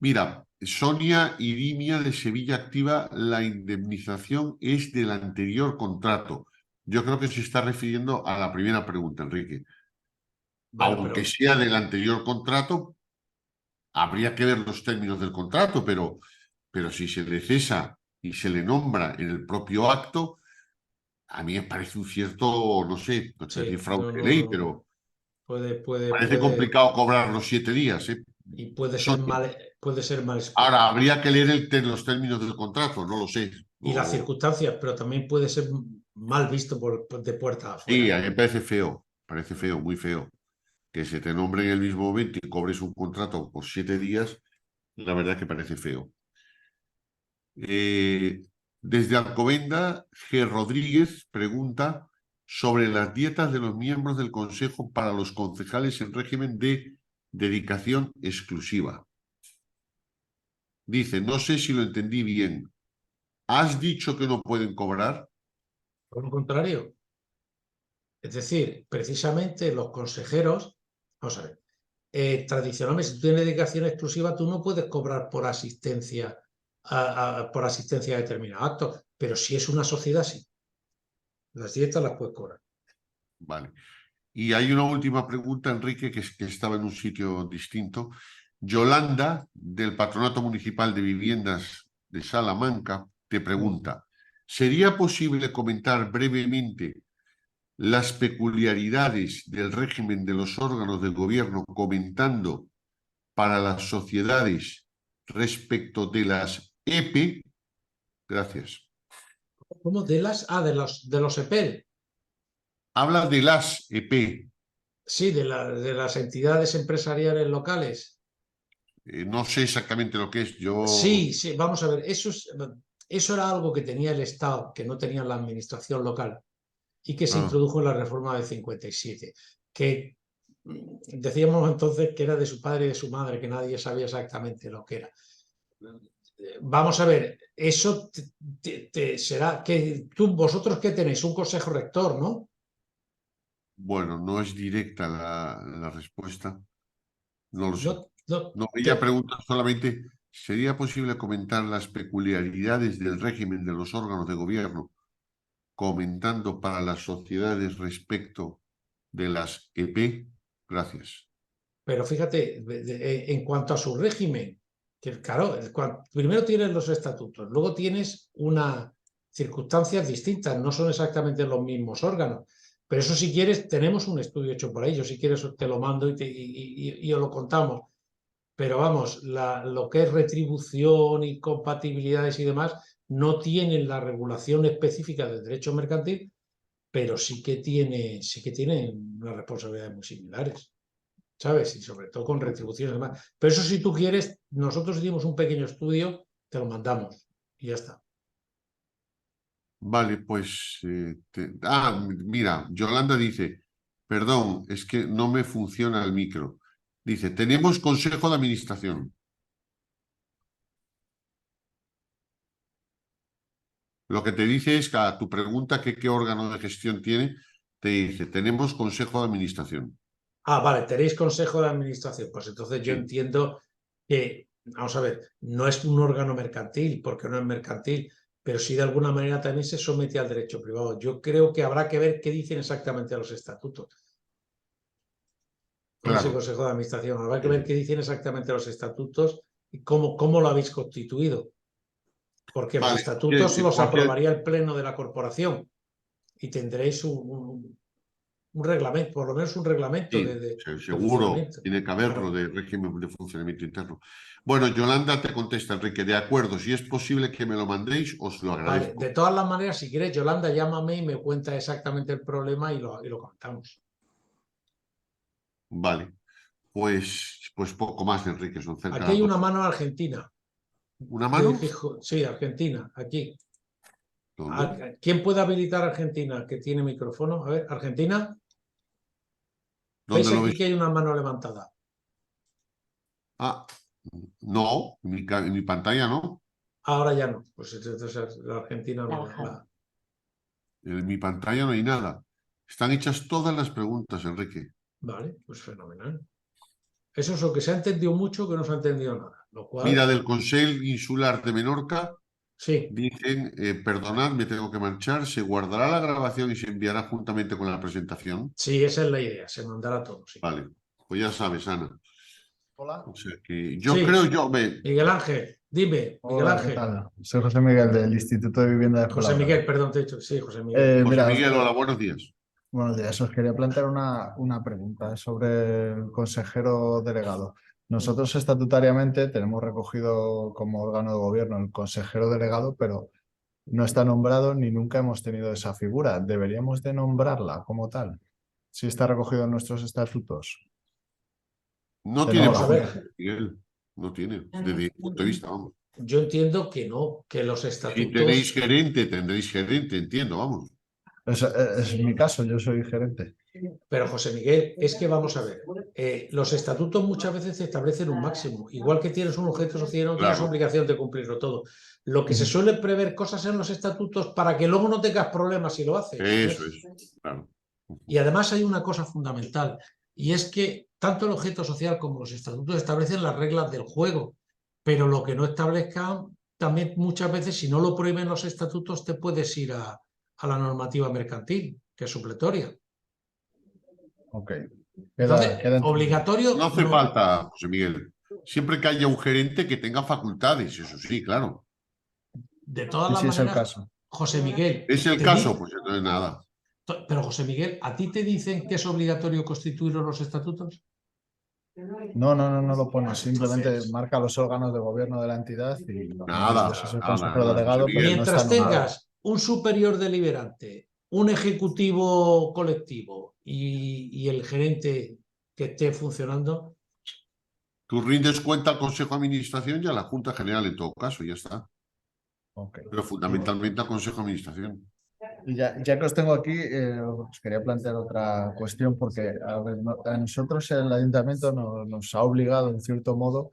Mira, Sonia Irimia de Sevilla Activa, la indemnización es del anterior contrato. Yo creo que se está refiriendo a la primera pregunta, Enrique. Bueno, Aunque pero sea del anterior contrato, habría que ver los términos del contrato, pero si se le cesa y se le nombra en el propio acto, a mí me parece un cierto, no sé, no te decir sí, fraude no, de no, ley, no. pero parece Puede, complicado cobrar los 7 días, ¿eh? y Sonia. puede ser mal Ahora, explicado. habría que leer los términos del contrato, no lo sé. Y las circunstancias, pero también puede ser mal visto de puerta Sí, afuera. a mí me parece feo, muy feo. Que se te nombre en el mismo momento y cobres un contrato por 7 días, la verdad que parece feo. Desde Alcobenda, G. Rodríguez pregunta sobre las dietas de los miembros del Consejo para los concejales en régimen de dedicación exclusiva. Dice, no sé si lo entendí bien. ¿Has dicho que no pueden cobrar? Por lo contrario, es decir, precisamente los consejeros, vamos a ver, tradicionalmente, si tú tienes dedicación exclusiva, tú no puedes cobrar por asistencia por asistencia a determinados actos, pero si es una sociedad, sí. Las dietas las puedes cobrar. Vale. Y hay una última pregunta, Enrique, que estaba en un sitio distinto. Yolanda, del Patronato Municipal de Viviendas de Salamanca, te pregunta, ¿sería posible comentar brevemente las peculiaridades del régimen de los órganos del gobierno, comentando para las sociedades respecto de las EP? Gracias. ¿Cómo? De los EPEL. Habla de las EP. Sí, de las entidades empresariales locales. No sé exactamente lo que es. Sí, sí, vamos a ver, eso era algo que tenía el Estado, que no tenía la administración local, y que se Ah, introdujo en la reforma del 57, que decíamos entonces que era de su padre y de su madre, que nadie sabía exactamente lo que era. Vamos a ver, eso será que vosotros qué tenéis, un consejo rector, ¿no? bueno, no es directa la respuesta. No lo sé. No, no, No, ella pregunta solamente, ¿sería posible comentar las peculiaridades del régimen de los órganos de gobierno, comentando para las sociedades respecto de las EP? Gracias. pero fíjate, en cuanto a su régimen, que claro, primero tienes los estatutos, luego tienes unas circunstancias distintas, no son exactamente los mismos órganos. Pero eso si quieres, tenemos un estudio hecho por ello, si quieres te lo mando y os lo contamos. Pero vamos, lo que es retribución y compatibilidades y demás, no tienen la regulación específica del derecho mercantil, pero sí que tienen unas responsabilidades muy similares. ¿Sabes? Y sobre todo con retribuciones y demás. Pero eso si tú quieres, nosotros hicimos un pequeño estudio, te lo mandamos y ya está. Vale, pues... mira, Yolanda dice, perdón, es que no me funciona el micro. Dice, tenemos consejo de administración. Lo que te dice es que a tu pregunta que qué órgano de gestión tiene, te dice, tenemos consejo de administración. Ah, vale, tenéis consejo de administración. Pues entonces yo Sí, entiendo que, vamos a ver, no es un órgano mercantil, porque no es mercantil, pero sí de alguna manera también se somete al derecho privado. Yo creo que habrá que ver qué dicen exactamente los estatutos con ese claro. consejo de administración. Habrá que ver Sí. qué dicen exactamente los estatutos y cómo lo habéis constituido. Porque los Vale, estatutos los cualquier... aprobaría el pleno de la corporación y tendréis un reglamento, por lo menos un reglamento Sí, de seguro, funcionamiento. tiene que haberlo Claro. de régimen de funcionamiento interno. Bueno, Yolanda te contesta, Enrique, de acuerdo, si es posible que me lo mandéis, os lo Vale, de agradezco. todas las maneras, si quieres, Yolanda, llámame y me cuenta exactamente el problema y lo contamos. Vale, pues poco más, Enrique, son cerca de Aquí las hay una 12. mano argentina. ¿Una mano? Sí, Argentina, aquí. ¿Dónde? ¿Quién puede habilitar a Argentina que tiene micrófono? A ver, Argentina. ¿Veis ¿Dónde lo aquí ves? que hay una mano levantada? Ah, no, en mi pantalla no. Ahora ya no. Pues entonces la Argentina La no. bajada. En mi pantalla no hay nada. Están hechas todas las preguntas, Enrique. Vale, pues fenomenal. Eso es lo que se ha entendido mucho, que no se ha entendido nada. Lo Mira, cual, del Consell Insular de Menorca sí, dicen, perdonad, me tengo que marchar, se guardará la grabación y se enviará juntamente con la presentación. sí, esa es la idea, se mandará todo, sí. Vale, pues ya sabes, Ana. Hola. O sea que yo creo, Sí, ve, Miguel Ángel, dime, Miguel Hola, ¿qué Ángel. tal? Soy José Miguel del Instituto de Vivienda de José Miguel, Fuenlabrada. perdón, te he dicho, sí, José Miguel, dime. José Mira, Miguel, hola, buenos días. buenos días. Os quería plantear una pregunta sobre el consejero delegado. Nosotros estatutariamente tenemos recogido como órgano de gobierno el consejero delegado, pero no está nombrado ni nunca hemos tenido esa figura. ¿Deberíamos de nombrarla como tal? Si está recogido en nuestros estatutos. No tiene Vamos Tenerla a por qué, ver, junto. Miguel, no tiene, desde mi punto de vista, vamos. yo entiendo que no, que los Si tenéis estatutos, gerente, tendréis gerente, entiendo, vamos. Es mi caso, yo soy gerente. pero José Miguel, es que vamos a ver, los estatutos muchas veces establecen un máximo, igual que tienes un objeto social, no tienes Claro, obligación de cumplirlo todo. Lo que se suele prever cosas en los estatutos para que luego no tengas problemas si lo haces, eso ¿ves? es, claro. Y además hay una cosa fundamental, y es que tanto el objeto social como los estatutos establecen las reglas del juego, pero lo que no establezcan, también muchas veces, si no lo prohíben los estatutos, te puedes ir a la normativa mercantil, que es supletoria. Ok. Entonces, Queda entendido. obligatorio No hace no. falta, José Miguel. Siempre que haya un gerente que tenga facultades, eso sí, claro. De todas Sí, las sí, es el maneras, caso. José Miguel, ¿Es el caso? Pues entonces nada. pero José Miguel, ¿a ti te dicen que es obligatorio constituir los estatutos? No lo pone, simplemente Entonces, marca los órganos de gobierno de la entidad y uno de ellos es el Nada, consejero José delegado, pero no Miguel. está mientras nombrado. tengas un superior deliberante, un ejecutivo colectivo y el gerente que esté funcionando, Tú rindes cuenta al Consejo de Administración y a la Junta General en todo caso, ya está. Ok. Pero fundamentalmente al Consejo de Administración. Y ya que os tengo aquí, os quería plantear otra cuestión, porque a ver, a nosotros el ayuntamiento nos ha obligado, en cierto modo,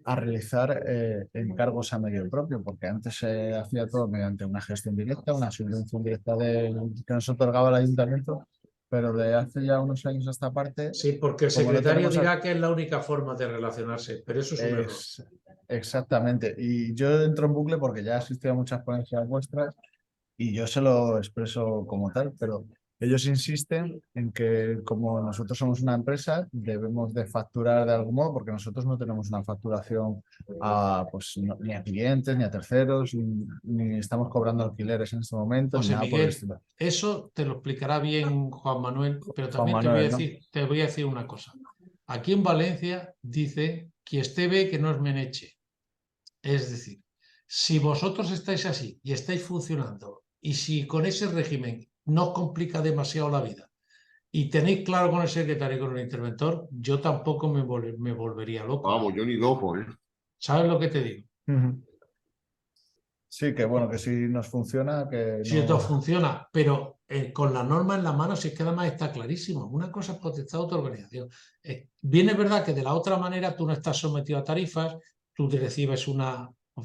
a realizar encargos a medio propio, porque antes se hacía todo mediante una gestión directa, una subvención directa que nos otorgaba el ayuntamiento, pero de hace ya unos años a esta parte, sí, porque el como no secretario tenemos... dirá que es la única forma de relacionarse, pero eso es un error. Exactamente, y yo entro en bucle porque ya he asistido a muchas ponencias vuestras y yo se lo expreso como tal, pero ellos insisten en que como nosotros somos una empresa, debemos de facturar de algún modo, porque nosotros no tenemos una facturación pues, ni a clientes, ni a terceros, ni estamos cobrando alquileres en este momento, ni José nada por el Miguel, estilo. eso te lo explicará bien Juan Manuel, pero Juan también Manuel, ¿no? te voy a decir una cosa. Aquí en Valencia dice que esté ve que no es meneche. Es decir, si vosotros estáis así y estáis funcionando y si con ese régimen no os complica demasiado la vida y tenéis claro con el secretario y con el interventor, yo tampoco me volvería loco. Vamos, yo ni loco, ¿eh? ¿Sabes lo que te digo? Ujú. Sí, que bueno, que si nos funciona, que Si esto no... funciona, pero con la norma en la mano, si es que además está clarísimo. Una cosa es potestad de otra organización. Bien es verdad que de la otra manera tú no estás sometido a tarifas, tú te recibes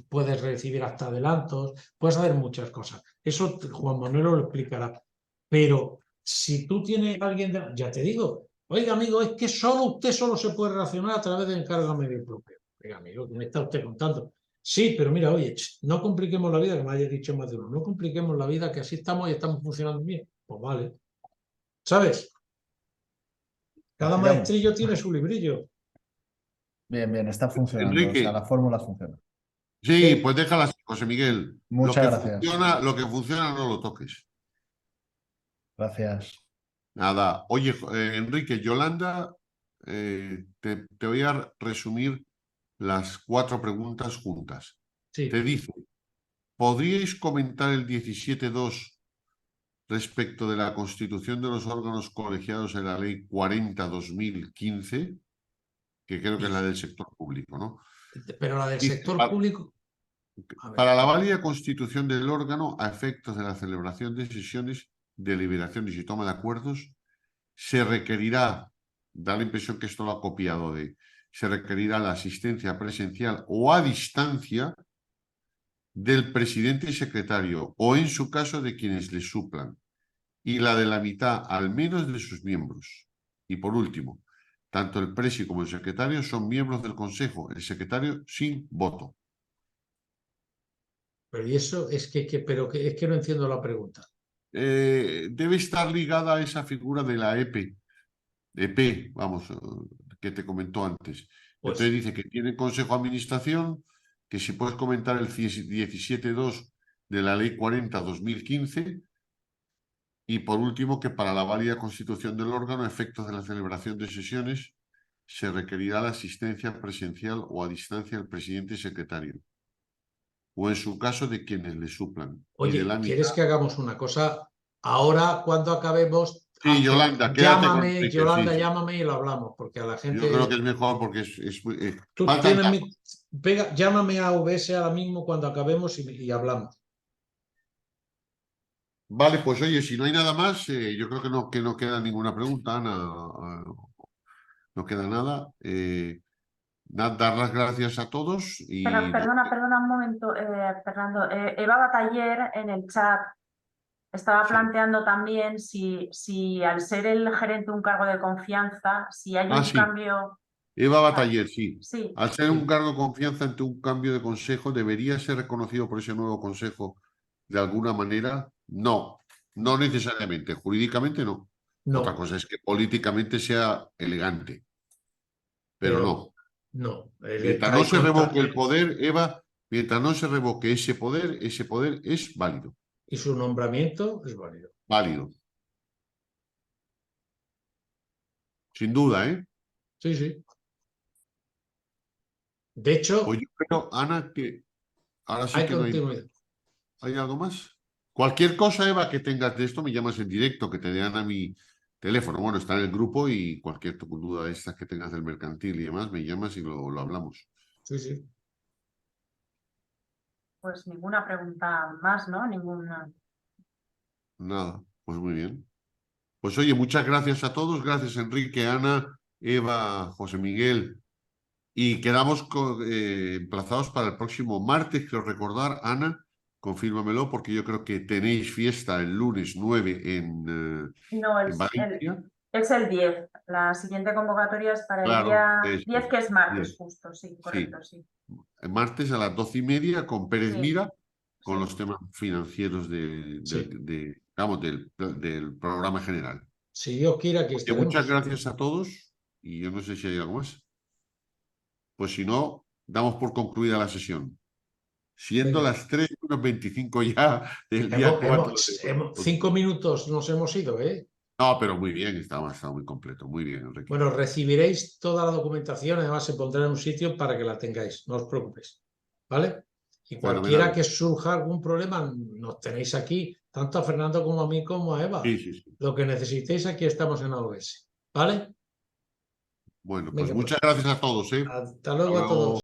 puedes recibir hasta adelantos, puedes hacer muchas cosas. Eso Juan Manuel lo explicará. Pero si tú tienes a alguien, ya te digo, oiga amigo, es que usted solo se puede relacionar a través de encargo medio propio. Oiga amigo, ¿qué me está usted contando? Sí, pero mira, oye, no compliquemos la vida, que me haya dicho más de uno, no compliquemos la vida, que así estamos y estamos funcionando bien. Pues vale. ¿Sabes? Cada Sigamos. maestrillo tiene su librillo. Bien, está funcionando, o sea, Enrique, la fórmula funciona. sí, Sí, pues déjala así, José Miguel. Muchas gracias. Lo que funciona no lo toques. Gracias. Nada. Oye, Enrique, Yolanda, te voy a resumir las 4 preguntas juntas. Te sí. dice, ¿podríais comentar el 17.2 respecto de la constitución de los órganos colegiados en la ley 40/2015, que creo que es la del sector público, ¿no? Pero la del Dice, sector público, a ver, para la válida constitución del órgano, a efectos de la celebración de sesiones, deliberaciones y toma de acuerdos, se requerirá, da la impresión que esto lo ha copiado se requerirá la asistencia presencial o a distancia del presidente y secretario, o en su caso de quienes le suplan, y la de la mitad al menos de sus miembros. Y por último, tanto el presi como el secretario son miembros del consejo, el secretario sin voto. pero y eso es que no entiendo la pregunta. Debe estar ligada a esa figura de la EP, vamos, que te comentó antes. Entonces Pues, dice que tiene consejo de administración, que si puedes comentar el 17.2 de la ley 40/2015, y por último, que para la válida constitución del órgano, a efectos de la celebración de sesiones, se requerirá la asistencia presencial o a distancia del presidente y secretario, o en su caso de quienes le suplan, y de la oye, ¿quieres mitad. que hagamos una cosa? Ahora, cuando acabemos, Sí, Yolanda, quédate con llámame, Enrique, sí, Yolanda, sí. llámame y lo hablamos, porque a la Yo creo que gente. es mejor porque Tú faltan tienes datos. llámame a VS ahora mismo cuando acabemos y hablamos. Vale, pues oye, si no hay nada más, yo creo que no queda ninguna pregunta, Ana, no queda nada. Dar las gracias a todos Pero, y perdona un momento, Fernando. Eva Bataller en el chat estaba sí. planteando también si al ser el gerente un cargo de confianza, si hay un Sí, cambio. Eva Bataller, sí. Sí, Al ser un Sí. cargo de confianza ante un cambio de consejo, ¿debería ser reconocido por ese nuevo consejo de alguna manera? No, no necesariamente. Jurídicamente no. No, Otra cosa es que políticamente sea elegante. Pero no. No. Mientras no se revoque el poder, Eva, mientras no se revoque ese poder es válido. Y su nombramiento es válido. Válido. Sin duda, ¿eh? Sí, sí. De hecho, Pues yo creo, Ana, que ahora sí hay que no hay. continuidad. ¿Hay algo más? Cualquier cosa, Eva, que tengas de esto, me llamas en directo, que te den a mi teléfono. Bueno, está en el grupo y cualquier duda de estas que tengas del mercantil y demás, me llamas y lo hablamos. Sí, sí. Pues ninguna pregunta más, ¿no? Ninguna. Nada, pues muy bien. Pues oye, muchas gracias a todos. Gracias, Enrique, Ana, Eva, José Miguel. Y quedamos emplazados para el próximo martes. Quiero recordar, Ana, confírmamelo, porque yo creo que tenéis fiesta el lunes 9 No, en Valencia. es el 10. La siguiente convocatoria es para el Claro, día eso 10, es, que es martes, 10. justo, sí, correcto, sí. El martes a las 12:30 con Pérez Sí, Mira, con sí. los temas financieros Sí. del programa general. Si Dios quiere, aquí Oye, estaremos. muchas gracias a todos y yo no sé si hay algo más. Pues si no, damos por concluida la sesión. Siendo Venga. las 3:25 ya del día 4 de... 5 minutos nos hemos ido, ¿eh? No, pero muy bien, estaba muy completo. Muy bien, Enrique. Bueno, recibiréis toda la documentación, además se pondrá en un sitio para que la tengáis, no os preocupéis, ¿vale? Y cualquiera Fenomenal. que surja algún problema, nos tenéis aquí, tanto a Fernando como a mí como a Eva. Sí, sí, sí. Lo que necesitéis, aquí estamos en AOS, ¿vale? Bueno, pues Venga, muchas gracias a todos, ¿eh? hasta luego Hasta a todos. luego.